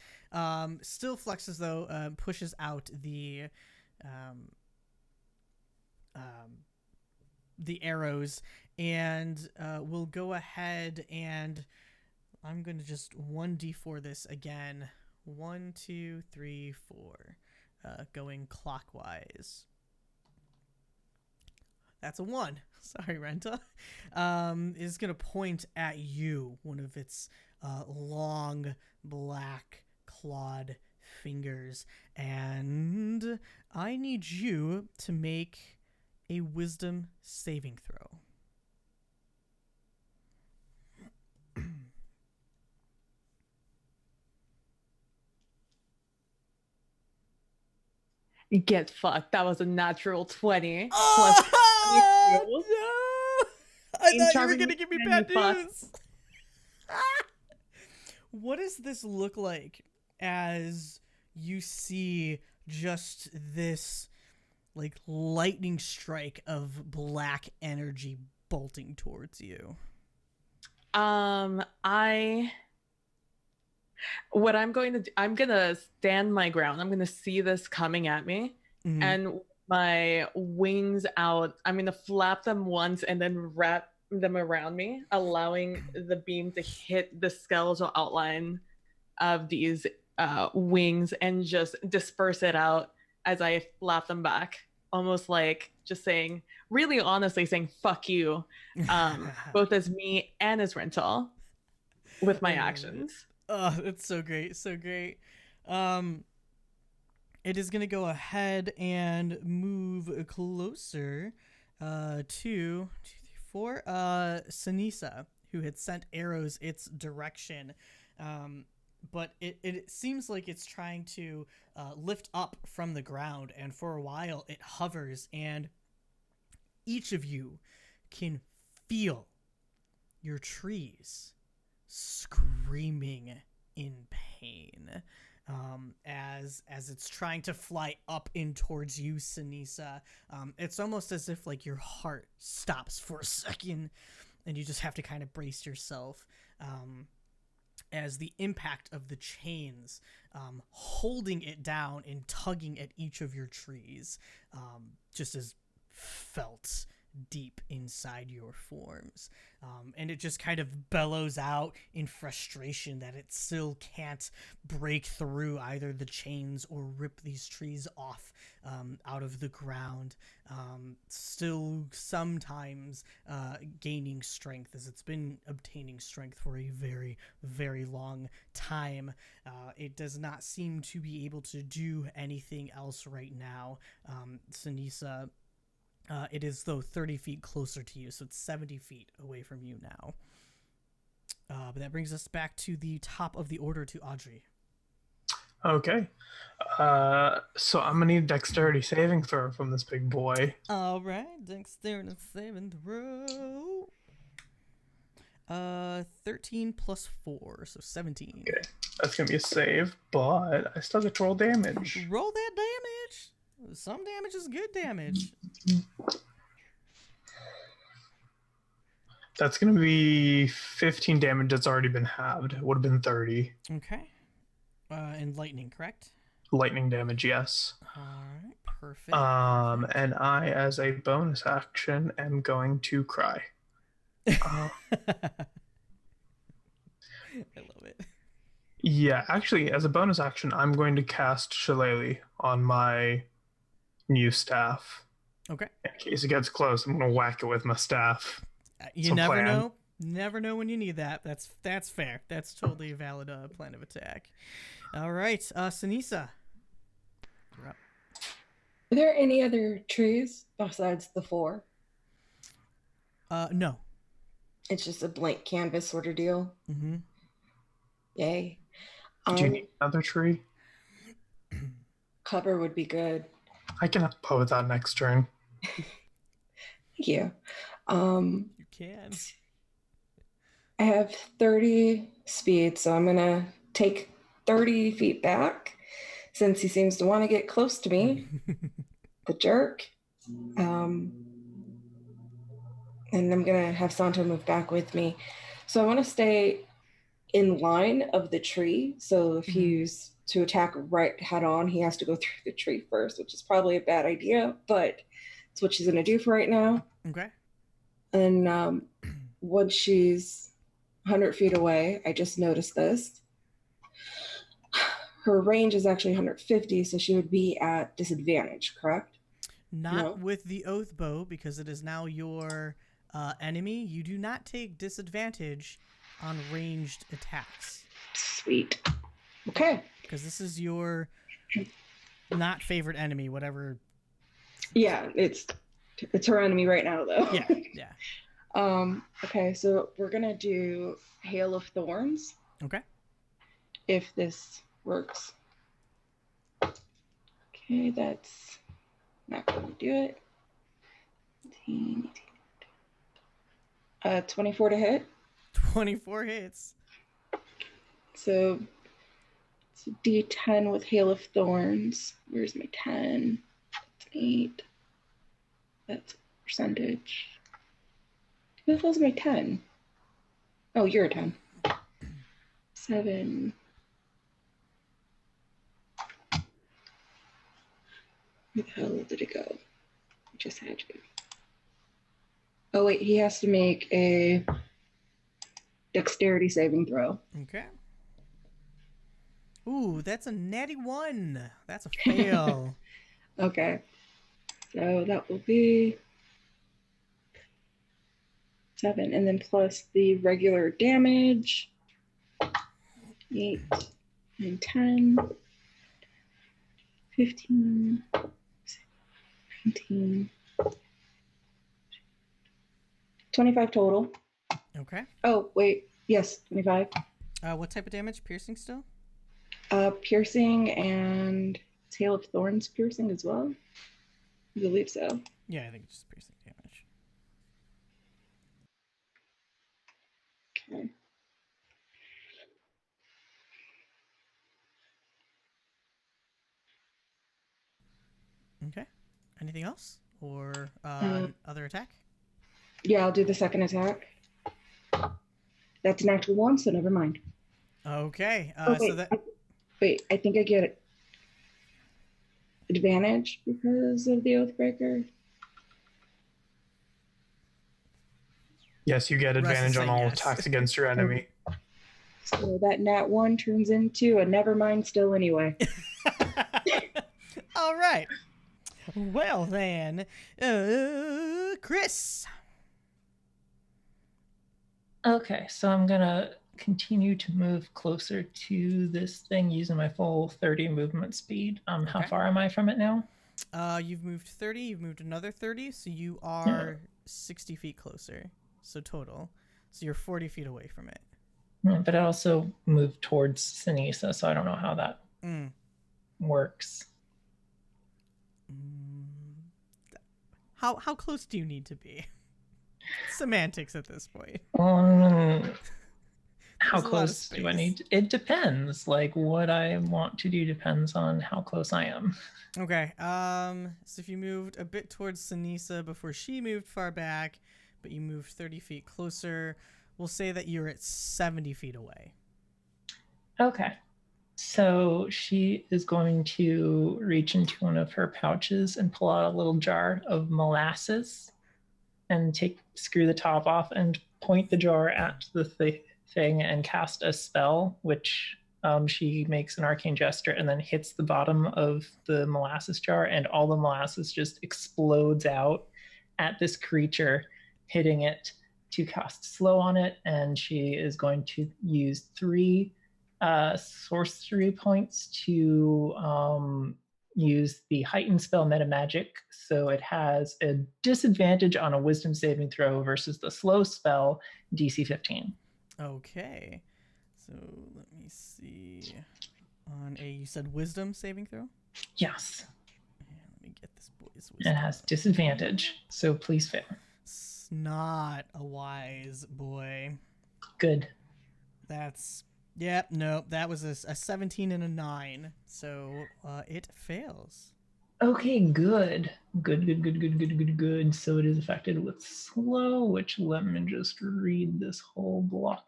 Still flexes though, pushes out the arrows, and we'll go ahead and I'm gonna just 1d4 this again. 1, 2, 3, 4. Going clockwise. That's a 1. Sorry, Renta. Is going to point at you, one of its long, black, clawed fingers. And I need you to make a wisdom saving throw. Get fucked. That was a natural 20. Oh, Plus 22. no! I thought you were going to give me bad news. What does this look like as you see just this like lightning strike of black energy bolting towards you? What I'm going to do, I'm going to stand my ground. I'm going to see this coming at me, and my wings out, I'm going to flap them once and then wrap them around me, allowing the beam to hit the skeletal outline of these wings and just disperse it out as I flap them back. almost like just saying, really honestly saying, fuck you, both as me and as Rental with my actions. Oh, it's so great. So great. It is going to go ahead and move closer to 2, 3, 4, Sinisa, who had sent arrows its direction. But it seems like it's trying to lift up from the ground, and for a while it hovers, and each of you can feel your trees screaming in pain as it's trying to fly up in towards you, Sinisa. It's almost as if like your heart stops for a second, and you just have to kind of brace yourself. As the impact of the chains holding it down and tugging at each of your trees just is felt deep inside your forms. And it just kind of bellows out in frustration that it still can't break through either the chains or rip these trees off out of the ground. Still sometimes gaining strength, as it's been obtaining strength for a very, very long time. It does not seem to be able to do anything else right now. Sinisa, it is, though, 30 feet closer to you, so it's 70 feet away from you now. But that brings us back to the top of the order, to Audrey. Okay. So I'm gonna need a dexterity saving throw from this big boy. All right, dexterity saving throw. 13 plus 4, so 17. Okay. That's gonna be a save, but I still get to roll damage. Roll that damage. Some damage is good damage. That's gonna be 15 damage that's already been halved. It would have been 30. Okay. And lightning, correct? Lightning damage, yes. All right, perfect. And I, as a bonus action, am going to cry. I love it. Yeah, actually, as a bonus action, I'm going to cast Shillelagh on my new staff. Okay. In case it gets close, I'm going to whack it with my staff. You Some never plan. know. Never know when you need that. That's fair. That's totally a valid plan of attack. All right, Sinisa. You're up. Are there any other trees besides the 4? No. It's just a blank canvas sort of deal. Mm-hmm. Yay. Do you need another tree? Cover would be good. I can help out with that next turn. Thank you. You can. I have 30 speed, so I'm going to take 30 feet back since he seems to want to get close to me. The jerk. And I'm going to have Santo move back with me. So I want to stay in line of the tree. So if he's to attack right head on, he has to go through the tree first, which is probably a bad idea, but it's what she's going to do for right now. Okay. And once she's 100 feet away, I just noticed this. Her range is actually 150, so she would be at disadvantage, correct? Not with the oath bow, because it is now your enemy. You do not take disadvantage on ranged attacks. Sweet. Okay. Because this is your not favorite enemy, whatever. Yeah, it's her enemy right now, though. Yeah. Okay, so we're gonna do Hail of Thorns. Okay. If this works. Okay, that's not gonna do it. 24 to hit. 24 hits. So it's a D10 with Hail of Thorns. Where's my 10? That's 8. That's percentage. Who the hell's my 10? Oh, you're a 10. 7. Where the hell did it go? I just had you. Oh, wait, he has to make a dexterity saving throw. Okay. Ooh, that's a natty 1. That's a fail. Okay. So that will be 7, and then plus the regular damage. 8 and 10, 15, 19, 25 total. Okay. Oh, wait. Yes, 25. What type of damage? Piercing still? Piercing and Tail of Thorns piercing as well. I believe so. Yeah, I think it's just piercing damage. Okay. Okay. Anything else? Or other attack? Yeah, I'll do the second attack. That's an actual one, so never mind. Okay. Wait, So that I think I get advantage because of the Oathbreaker. Yes, you get Russ is advantage on saying all yes. attacks against your enemy. So that nat 1 turns into a never mind still anyway. all right. Well then, Chris. Okay, so I'm gonna continue to move closer to this thing using my full 30 movement speed. How Okay. far am I from it now? You've moved 30. You've moved another 30, so you are 60 feet closer. So total. So you're 40 feet away from it. But I also moved towards Sinisa, so I don't know how that Mm. works. How close do you need to be? Semantics at this point. How There's a lot of close do I space. need? It depends. Like what I want to do depends on how close I am. Okay. So if you moved a bit towards Sinisa before she moved far back, but you moved 30 feet closer, we'll say that you're at 70 feet away. Okay. So she is going to reach into one of her pouches and pull out a little jar of molasses and screw the top off and point the jar at the thing and cast a spell, which she makes an arcane gesture and then hits the bottom of the molasses jar, and all the molasses just explodes out at this creature, hitting it to cast slow on it. And she is going to use 3 sorcery points to use the heightened spell metamagic, so it has a disadvantage on a wisdom saving throw versus the slow spell DC 15. Okay. So let me see. On a, you said wisdom saving throw? Yes, Yeah, let me get this boy's it wisdom. has disadvantage, so please fail. It's not a wise boy. Good. That's, yep, nope. That was a 17 and a 9. So it fails. Okay, good. Good. So it is affected with slow, which let me just read this whole block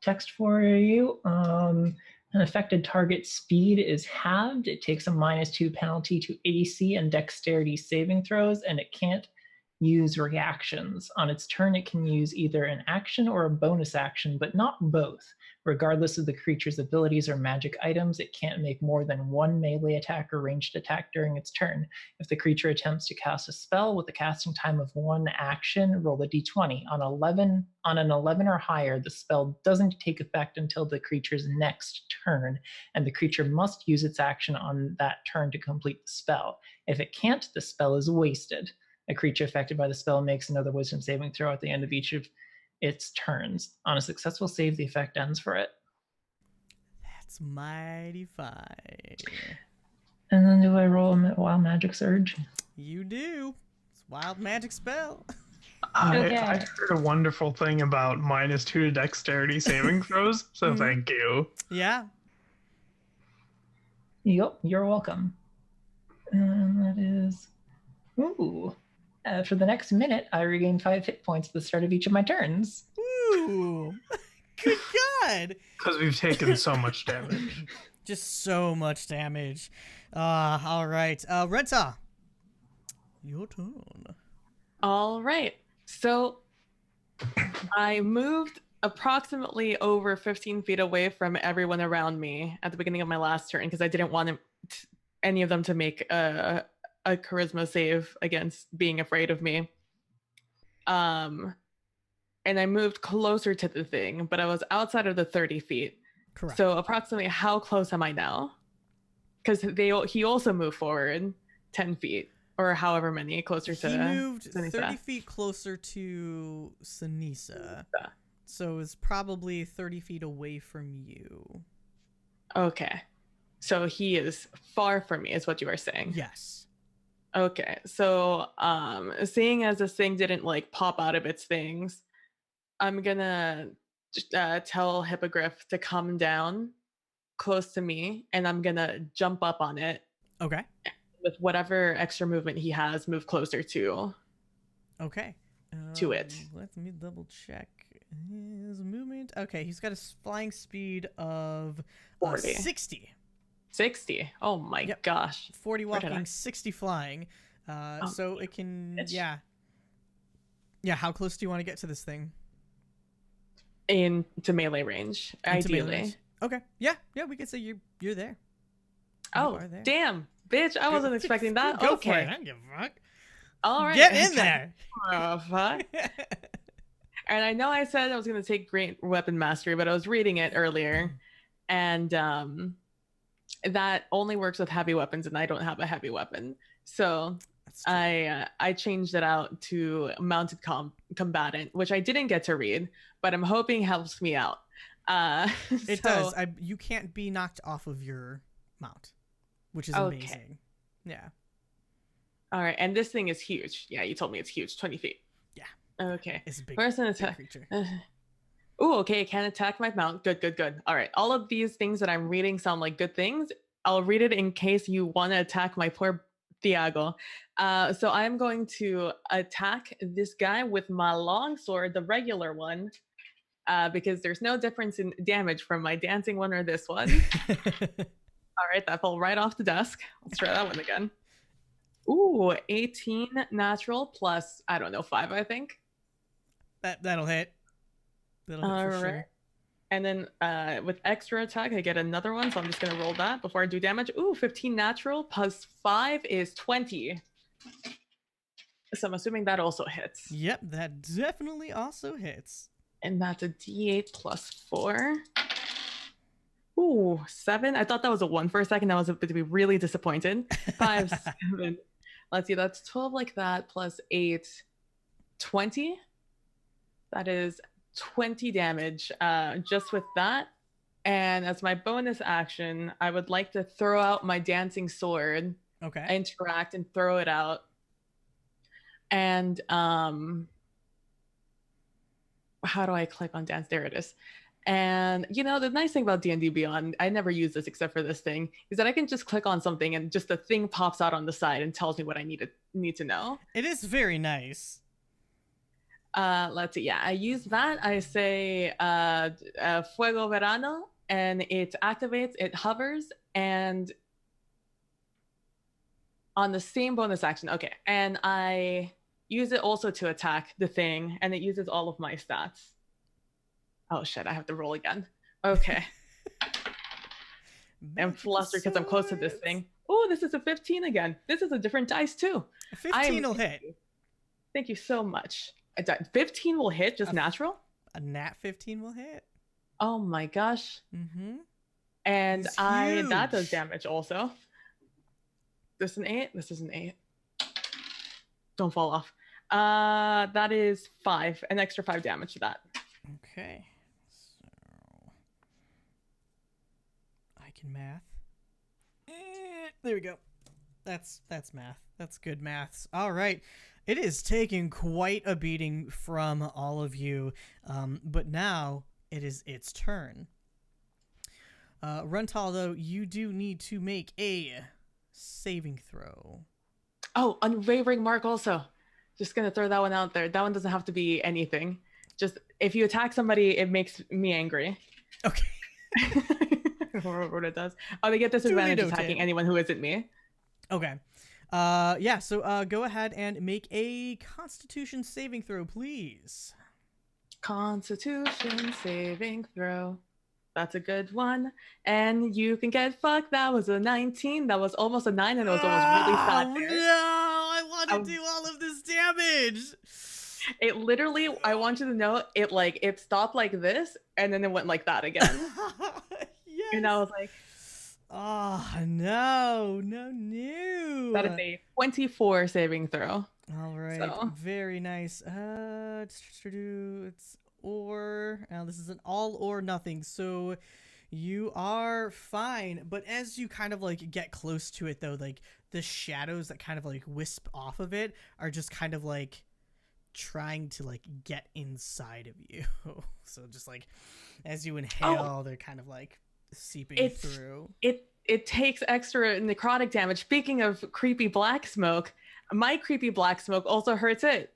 text for you. An affected target speed is halved. It takes a -2 penalty to AC and dexterity saving throws, and it can't use reactions. On its turn, it can use either an action or a bonus action, but not both. Regardless of the creature's abilities or magic items, it can't make more than 1 melee attack or ranged attack during its turn. If the creature attempts to cast a spell with a casting time of 1 action, roll a d20. On an 11 or higher, the spell doesn't take effect until the creature's next turn, and the creature must use its action on that turn to complete the spell. If it can't, the spell is wasted. A creature affected by the spell makes another wisdom saving throw at the end of each of its turns. On a successful save, the effect ends for it. That's mighty fine. And then do I roll a wild magic surge? You do. It's wild magic spell. Okay. I heard a wonderful thing about -2 to dexterity saving throws, so Mhm. thank you. Yeah. Yep, you're welcome. And that is... Ooh. For the next minute, I regain 5 hit points at the start of each of my turns. Ooh. Good God. Because we've taken so much damage. Just so much damage. All right. Renta, your turn. All right. So I moved approximately over 15 feet away from everyone around me at the beginning of my last turn because I didn't want any of them to make a a charisma save against being afraid of me. And I moved closer to the thing, but I was outside of the 30 feet. Correct. So approximately how close am I now? Because he also moved forward 10 feet or however many closer to he moved Sunisa. 30 feet closer to Sunisa. So it's probably 30 feet away from you. Okay. So he is far from me is what you are saying. Yes. Okay. So seeing as this thing didn't like pop out of its things, I'm gonna tell Hippogriff to come down close to me, and I'm gonna jump up on it Okay. with whatever extra movement he has, move closer to Okay. it. Let me double check his movement. Okay, he's got a flying speed of 40. 60. 60. Oh my Yep. gosh. 40 Where did walking, I- 60 flying. So it can, bitch. yeah. Yeah, how close do you want to get to this thing? Into melee range, Into melee ideally. range? Okay. Yeah, we could say you're there. Oh, You are there. damn, bitch! I wasn't expecting that. Go Okay, for it. I don't give a fuck. all right. Get in there. Oh, fuck. And I know I said I was going to take Great Weapon Mastery, but I was reading it earlier, and that only works with heavy weapons, and I don't have a heavy weapon, so That's true. I changed it out to Mounted Combatant, which I didn't get to read, but I'm hoping helps me out. It so- does. You can't be knocked off of your mount, which is Okay. amazing. Yeah. All right, and this thing is huge. Yeah, you told me it's huge, 20 feet. Yeah. Okay. It's a big, First an big attack. creature. Oh, okay. It can attack my mount. Good. All right. All of these things that I'm reading sound like good things. I'll read it in case you want to attack my poor Thiago. So I'm going to attack this guy with my long sword, the regular one, because there's no difference in damage from my dancing one or this one. All right, that fell right off the desk. Let's try that one again. Ooh, 18 natural plus, I don't know, 5, I think. That'll hit. That'll hit All for right. sure. And then with extra attack, I get another one. So I'm just going to roll that before I do damage. Ooh, 15 natural plus 5 is 20. So I'm assuming that also hits. Yep, that definitely also hits. And that's a d8 plus 4. Ooh, 7. I thought that was a 1 for a second. I was about to be really disappointed. 5, 7. Let's see, that's 12 like that plus 8. 20. That is 20 damage just with that. And as my bonus action, I would like to throw out my dancing sword, Okay. interact and throw it out. And how do I click on dance? There it is. And you know, the nice thing about D&D Beyond, I never use this except for this thing, is that I can just click on something and just the thing pops out on the side and tells me what I need to know. It is very nice. Let's see. Yeah, I use that. I say Fuego Verano, and it activates, it hovers, and on the same bonus action. Okay, and I use it also to attack the thing, and it uses all of my stats. Oh shit, I have to roll again. Okay. I'm Magical flustered because I'm close to this swords. thing. Oh, this is a 15 again. This is a different dice too. A 15 will hit. Thank you so much. 15 will hit, just A- natural? A nat 15 will hit. Oh my gosh. Mm-hmm. And It's that does huge. damage also. This is an 8. This is an 8. Don't fall off. That is 5. An extra 5 damage to that. Okay. So I can math. There we go. That's math. That's good maths. All right. It is taking quite a beating from all of you, but now it is its turn. Runtaldo, you do need to make a saving throw. Oh, Unwavering Mark also. Just gonna throw that one out there. That one doesn't have to be anything. Just if you attack somebody, it makes me angry. Okay. What it does. Oh, they get disadvantage Duly noted. attacking anyone who isn't me. Okay. Yeah, so go ahead and make a Constitution saving throw, please. Constitution saving throw. That's a good one. And you can get fucked. That was a 19. That was almost a 9, and it was almost really fat Oh, there. no! I want to Um, do all of this damage. It literally, I want you to know, it stopped like this, and then it went like that again. Yes. And I was like, Oh, no. that is a 24 saving throw. All right. So. Very nice. It's or now this is an all or nothing. So you are fine, but as you kind of like get close to it though, like the shadows that kind of like wisp off of it are just kind of like trying to like get inside of you. So just like as you inhale, they're kind of like seeping through. It takes extra necrotic damage. Speaking of creepy black smoke, my creepy black smoke also hurts it.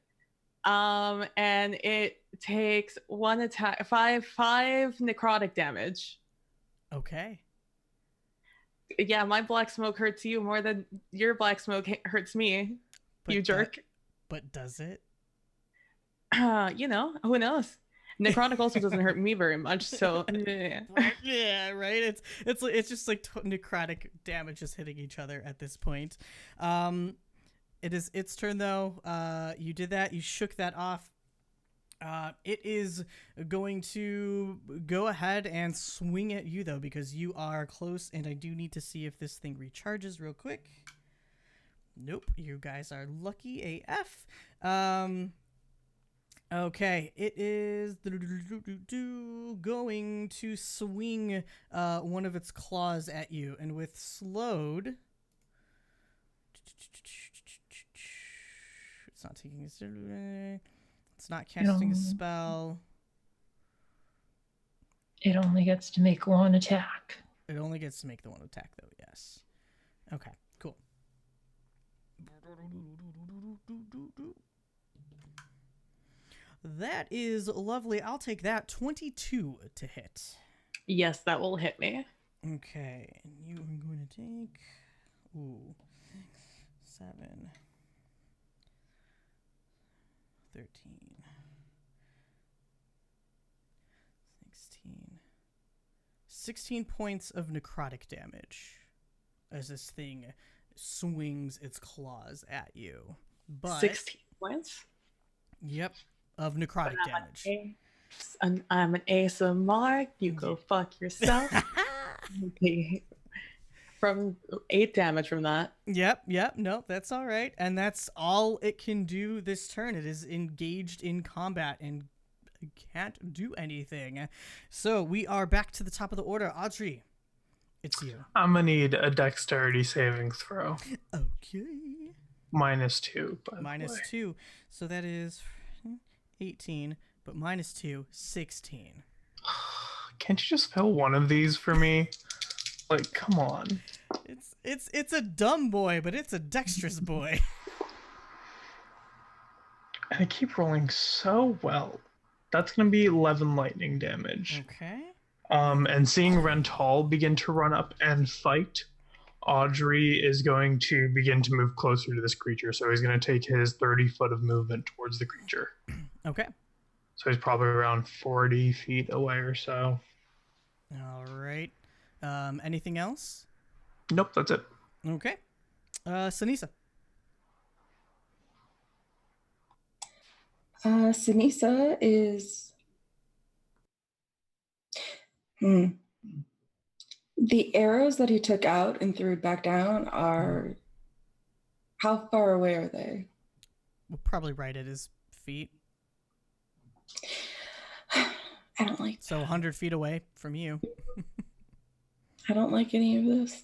And it takes 1 attack, five necrotic damage. Okay. Yeah, my black smoke hurts you more than your black smoke hurts me. But you jerk. But does it? You know, who knows? Necrotic also doesn't hurt me very much, so yeah, right. It's just like necrotic damage just hitting each other at this point. It is its turn though. You did that. You shook that off. It is going to go ahead and swing at you though because you are close, and I do need to see if this thing recharges real quick. Nope, you guys are lucky AF. Okay, it is going to swing one of its claws at you, and with slowed, it's not taking it's not casting a spell. It only gets to make one attack. It only gets to make the one attack, though, yes. Okay, cool. That is lovely. I'll take that. 22 to hit. yes, that will hit me. Okay, and you are going to take 7, 13, 16 points of necrotic damage as this thing swings its claws at you. But 16 points? Yep, of necrotic damage. I'm an ASMR. You go fuck yourself. Okay. From 8 damage from that. Yep, nope, that's all right. And that's all it can do this turn. It is engaged in combat and can't do anything. So we are back to the top of the order. Audrey, it's you. I'm gonna need a dexterity saving throw. Okay. -2. By Minus the way. 2. So that is 18, but minus 2, 16. Can't you just fill one of these for me? Like, come on. It's a dumb boy, but it's a dexterous boy. And I keep rolling so well. That's gonna be 11 lightning damage. Okay. And seeing Rental begin to run up and fight, Audrey is going to begin to move closer to this creature. So he's going to take his 30 foot of movement towards the creature. Okay. So he's probably around 40 feet away or so. All right. Anything else? Nope, that's it. Okay. Sinisa. Sinisa is. The arrows that he took out and threw back down are. How far away are they? We'll probably right at his feet. I don't like. So 100 feet away from you. I don't like any of this.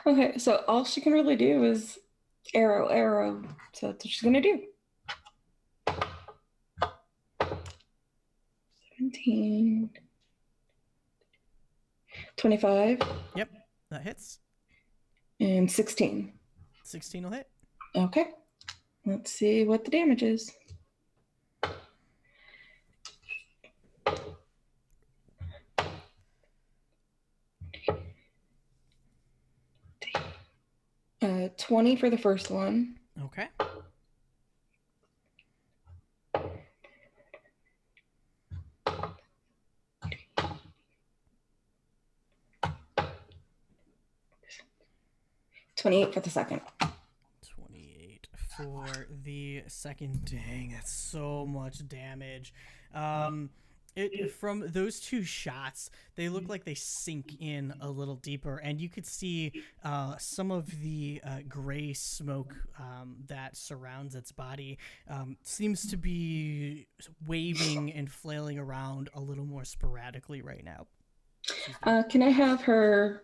Okay, so all she can really do is arrow. So that's what she's gonna do. 17, 25, Yep, that hits. and 16. 16 will hit. Okay, let's see what the damage is. Uh, 20 for the first one. Okay. 28 for the second. 28 for the second. Dang, that's so much damage. From those two shots, they look like they sink in a little deeper, and you could see some of the gray smoke that surrounds its body seems to be waving and flailing around a little more sporadically right now. Can I have her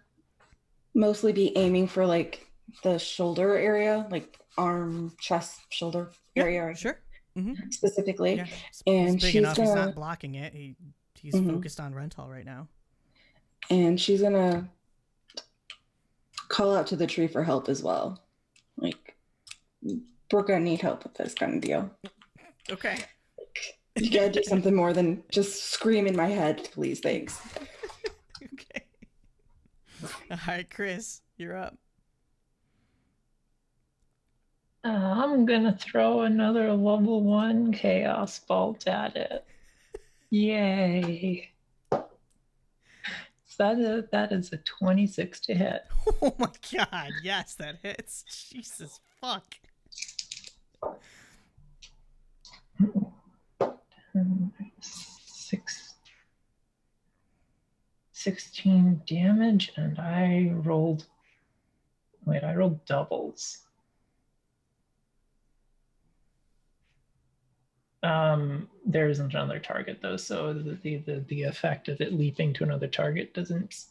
mostly be aiming for like the shoulder area, like arm, chest, shoulder area? Sure. Mm-hmm. Specifically. Yeah, And he's big she's enough. He's gonna- not blocking it. He's Mhm. focused on Rental right now. And she's gonna call out to the tree for help as well. Like, we're gonna need help with this kind of deal. Okay. You gotta do something more than just scream in my head, please, thanks. Okay. All right, Chris, you're up. I'm gonna throw another level 1 chaos bolt at it. Yay! So that is a 26 to hit. Oh my god, yes, that hits. Jesus fuck. 16 damage, and I rolled doubles. There isn't another target though, so the effect of it leaping to another target doesn't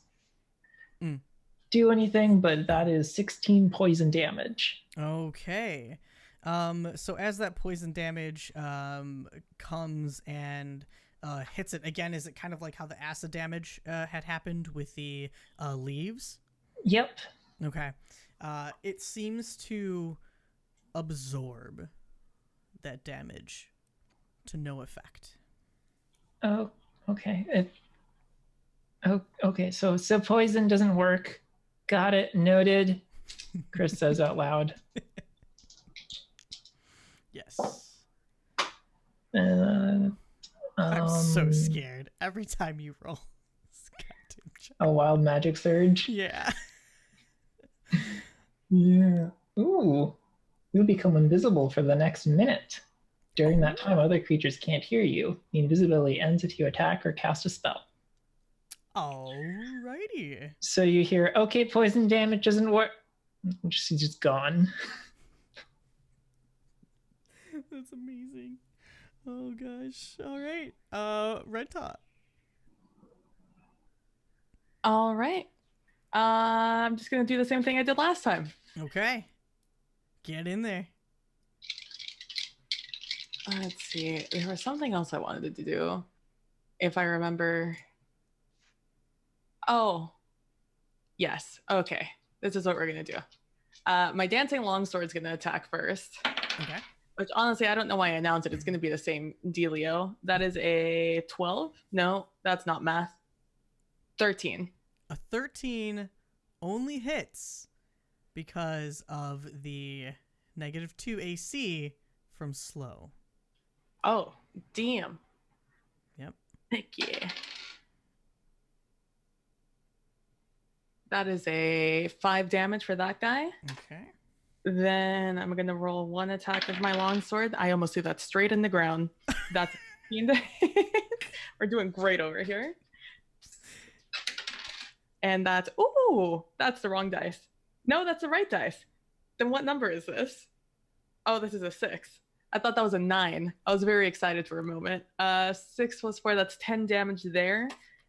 do anything, but that is 16 poison damage. Okay. So as that poison damage comes and hits it again, is it kind of like how the acid damage had happened with the leaves? Yep. Okay. It seems to absorb that damage to no effect. Oh, okay. Okay. So poison doesn't work. Got it. Noted. Chris says out loud. Yes. I'm I'm so scared every time you roll. Goddamn check. A wild magic surge. Yeah. Yeah. Ooh. You'll become invisible for the next minute. During that time, other creatures can't hear you. The invisibility ends if you attack or cast a spell. Alrighty. So you hear, okay, poison damage doesn't work. She's just gone. That's amazing. Oh gosh. All right. Renta. All right. I'm just gonna do the same thing I did last time. Okay. Get in there. Let's see. There was something else I wanted to do, if I remember. Oh, yes. Okay. This is what we're gonna do. My dancing longsword's gonna attack first. Okay. Which honestly, I don't know why I announced it. It's gonna be the same dealio. That is a 12. No, that's not math. 13. A 13 only hits because of the -2 AC from slow. Oh, damn. Yep. Heck yeah. That is a 5 damage for that guy. Okay. Then I'm going to roll one attack with my longsword. I almost threw that straight in the ground. That's we're doing great over here. And that's, ooh, that's the wrong dice. No, that's the right dice. Then what number is this? Oh, this is a 6. I thought that was a 9. I was very excited for a moment. 6 plus 4, that's 10 damage there.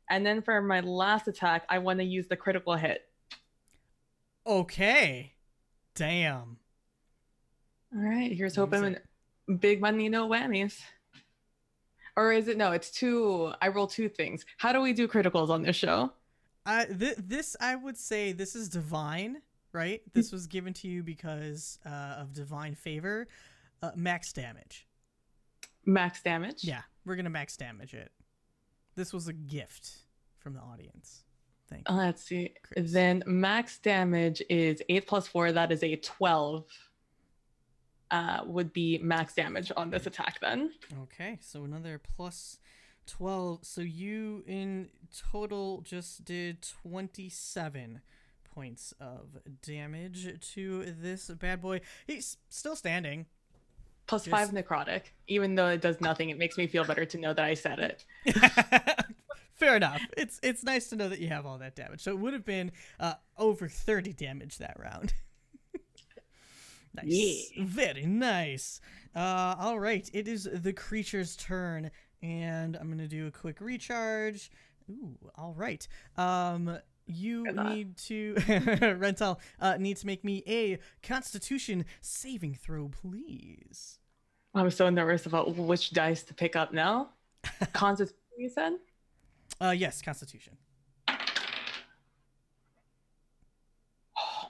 And then for my last attack, I want to use the critical hit. Okay. Damn. All right, here's hoping big money, no whammies. Or is it, no, it's 2, I roll 2 things. How do we do criticals on this show? This, I would say, this is divine, right? This was given to you because of divine favor. Max damage. Max damage? Yeah, we're going to max damage it. This was a gift from the audience. Thank you. Let's see. Chris. Then max damage is 8 plus 4. That is a 12. Would be max damage on this attack then. Okay, so another plus 12. So you in total just did 27 points of damage to this bad boy. He's still standing. Plus 5 necrotic. Even though it does nothing, it makes me feel better to know that I said it. Fair enough. It's nice to know that you have all that damage. So it would have been over 30 damage that round. Nice. Yeah. Very nice. All right. It is the creature's turn, and I'm going to do a quick recharge. Ooh, all right. You need to, Rental, need to make me a Constitution saving throw, please. I'm so nervous about which dice to pick up now. Constitution, you said? Yes, Constitution. Oh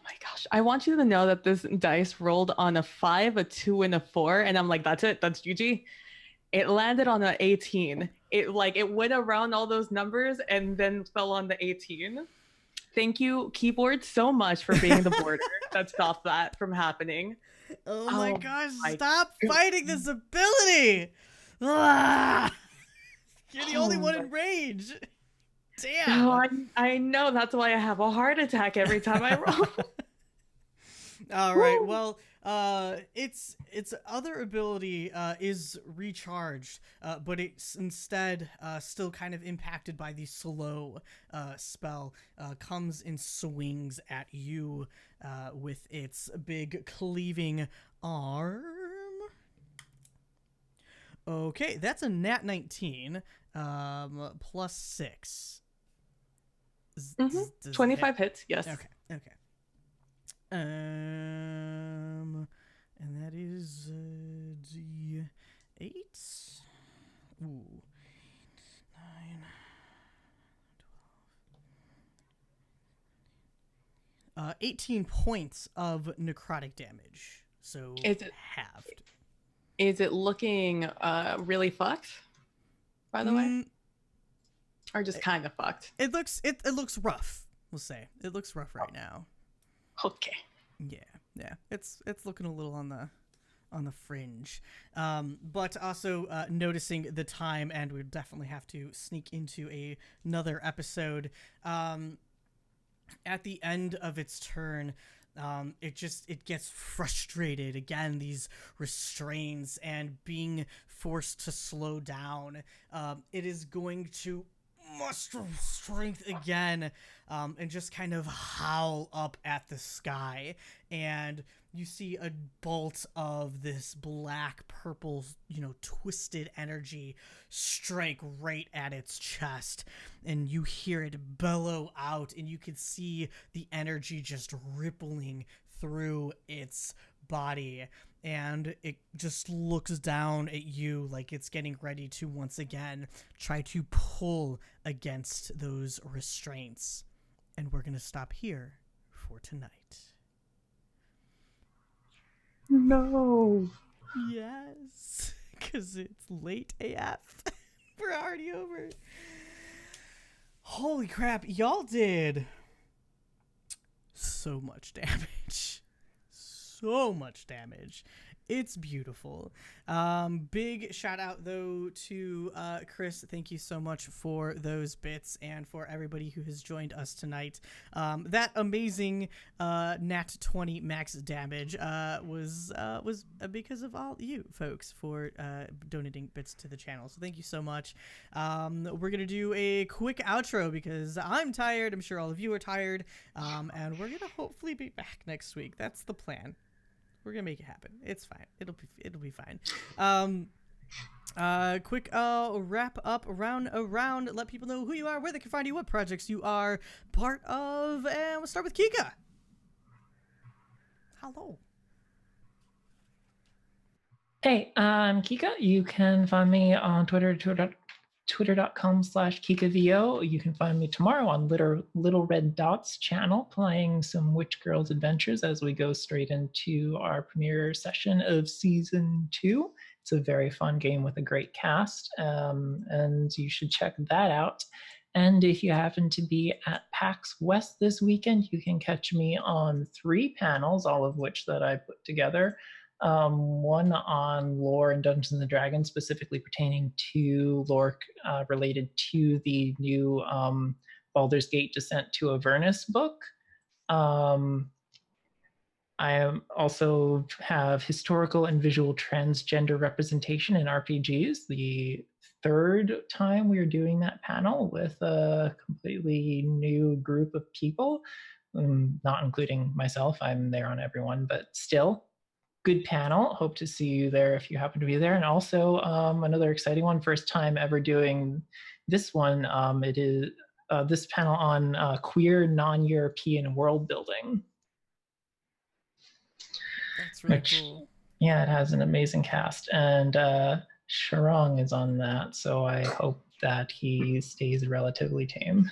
my gosh. I want you to know that this dice rolled on a 5, a 2, and a 4, and I'm like, that's it, that's GG. It landed on an 18. It went around all those numbers and then fell on the 18. Thank you, keyboard, so much for being the border that stopped that from happening. Oh my gosh, stop fighting this ability! Ah! You're the only one in range. Damn. Oh, I know. That's why I have a heart attack every time I roll. All right. Well, its other ability is recharged, but it's instead still kind of impacted by the slow spell. Comes and swings at you with its big cleaving arm. Okay, that's a nat 19 plus 6. 25 hits, yes. Okay. And that is D8. Ooh. 9, 12. 18 points of necrotic damage. So halved. Is it looking really fucked, by the way? Or just kind of fucked? It looks rough, we'll say. It looks rough right now. Okay. Yeah. It's looking a little on the fringe. But also noticing the time, and we definitely have to sneak into another episode. At the end of its turn, it gets frustrated again, these restraints and being forced to slow down. It is going to muster strength again, and just kind of howl up at the sky, and you see a bolt of this black purple, twisted energy strike right at its chest, and you hear it bellow out, and you can see the energy just rippling through its body, and it just looks down at you like it's getting ready to once again try to pull against those restraints. And we're gonna stop here for tonight. No. Yes, because it's late AF. We're already over. Holy crap, y'all did so much damage. So much damage. It's beautiful. Big shout out though to Chris. Thank you so much for those bits, and for everybody who has joined us tonight. That amazing nat 20 max damage was because of all you folks for donating bits to the channel. So thank you so much. We're gonna do a quick outro because I'm tired. I'm sure all of you are tired, and we're gonna hopefully be back next week. That's the plan. We're gonna make it happen. It's fine. It'll be fine. Quick wrap up around. Let people know who you are, where they can find you, what projects you are part of, and we'll start with Kika. Hello. Hey, I'm Kika. You can find me on Twitter, twitter.com/KikaVO. You can find me tomorrow on Little Red Dots channel playing some Witch Girls Adventures as we go straight into our premiere session of season 2. It's a very fun game with a great cast, and you should check that out. And if you happen to be at PAX West this weekend, you can catch me on 3 panels, all of which that I put together. One on lore and Dungeons and Dragons, specifically pertaining to lore related to the new Baldur's Gate Descent to Avernus book. I am also have historical and visual transgender representation in RPGs. The third time we are doing that panel with a completely new group of people, not including myself. I'm there on everyone, but still, good panel. Hope to see you there if you happen to be there. And also another exciting one, first time ever doing this one. It is this panel on queer non-European world building. That's really Which, cool. yeah, it has an amazing cast. And Sharong is on that, so I hope that he stays relatively tame.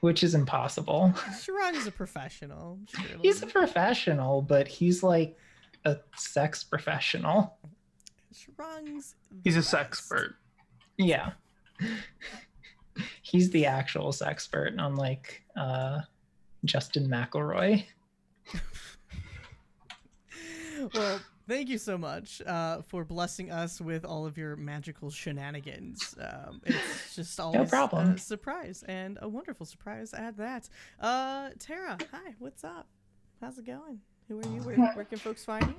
Which is impossible. Sharong is a professional. Surely. He's a professional, but he's like a sex professional. Sharong's He's a best. sexpert. Yeah. He's the actual sexpert, unlike Justin McElroy. Well, thank you so much for blessing us with all of your magical shenanigans. It's just always problem. a surprise and a wonderful surprise at that. Tara, hi, what's up? How's it going? Who are you? Where can folks find you?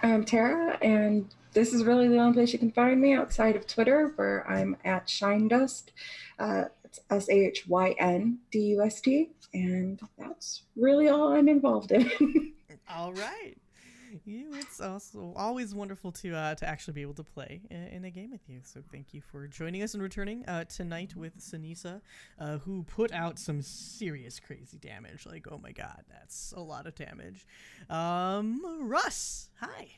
I'm Tara, and this is really the only place you can find me outside of Twitter, where I'm at Shinedust. It's SHYNDUST, and that's really all I'm involved in. All right. It's also always wonderful to actually be able to play in a game with you. So thank you for joining us and returning tonight with Sinisa, who put out some serious crazy damage. Like, oh my god, that's a lot of damage. Russ, hi.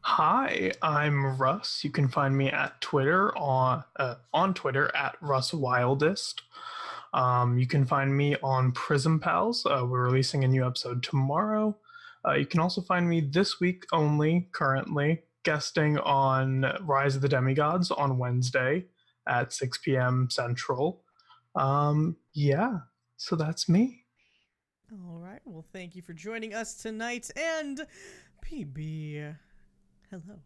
Hi, I'm Russ. You can find me at Twitter on Twitter at RussWildest. You can find me on Prism Pals. We're releasing a new episode tomorrow. You can also find me this week only, currently, guesting on Rise of the Demigods on Wednesday at 6 p.m. Central. Yeah, so that's me. All right. Well, thank you for joining us tonight. And PB, hello.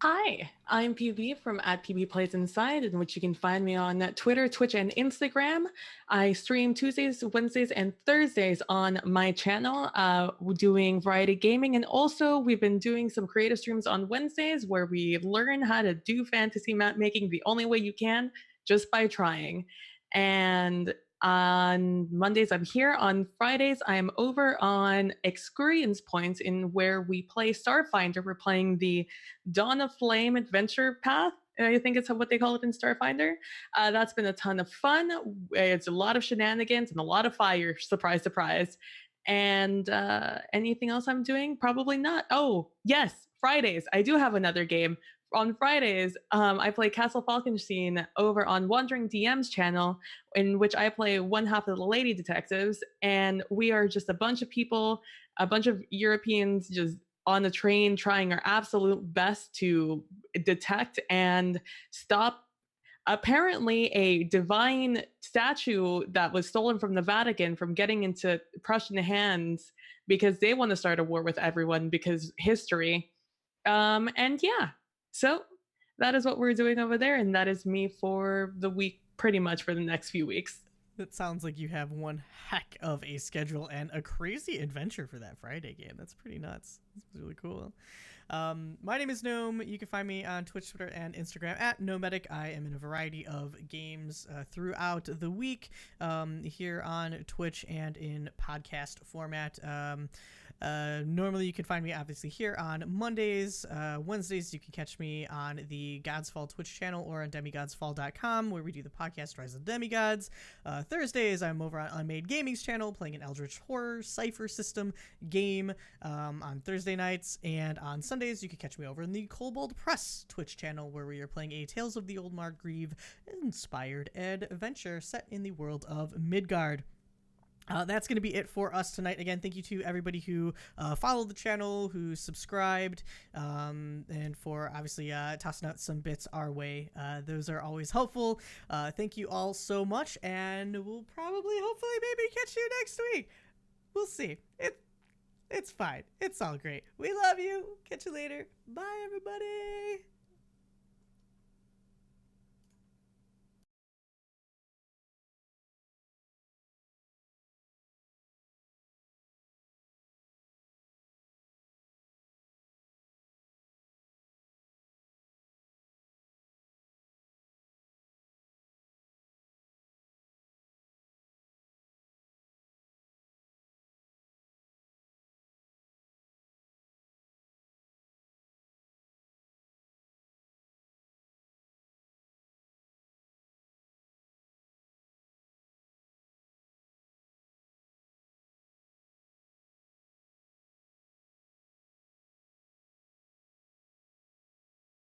Hi, I'm PB from @PBPlaysInside, in which you can find me on Twitter, Twitch, and Instagram. I stream Tuesdays, Wednesdays, and Thursdays on my channel, doing variety gaming. And also, we've been doing some creative streams on Wednesdays where we learn how to do fantasy map making the only way you can, just by trying. And on Mondays, I'm here. On Fridays, I'm over on Excuriance Points, in where we play Starfinder. We're playing the Dawn of Flame adventure path. I think it's what they call it in Starfinder. That's been a ton of fun. It's a lot of shenanigans and a lot of fire. Surprise, surprise. And anything else I'm doing? Probably not. Oh, yes, Fridays. I do have another game. On Fridays, I play Castle Falkenstein over on Wandering DM's channel, in which I play one half of the Lady Detectives, and we are just a bunch of people, a bunch of Europeans just on the train trying our absolute best to detect and stop apparently a divine statue that was stolen from the Vatican from getting into Prussian hands, because they want to start a war with everyone because history. And yeah. So that is what we're doing over there, and that is me for the week, pretty much for the next few weeks. It sounds like you have one heck of a schedule and a crazy adventure for that Friday game. That's pretty nuts. That's really cool. My name is Gnome. You can find me on Twitch, Twitter, and Instagram at Nomedic. I am in a variety of games throughout the week, here on Twitch and in podcast format. Normally you can find me obviously here on Mondays. Wednesdays you can catch me on the Gods Fall Twitch channel or on demigodsfall.com, where we do the podcast Rise of the Demigods. Thursdays I'm over on Unmade Gaming's channel playing an Eldritch Horror Cypher System game on Thursday nights, and on Sundays you can catch me over in the Kobold Press Twitch channel, where we are playing a Tales of the Old Margrave inspired adventure set in the world of Midgard. That's going to be it for us tonight. Again, thank you to everybody who followed the channel, who subscribed, and for obviously tossing out some bits our way. Those are always helpful. Thank you all so much, and we'll probably, hopefully, maybe catch you next week. We'll see. It's fine. It's all great. We love you. Catch you later. Bye, everybody.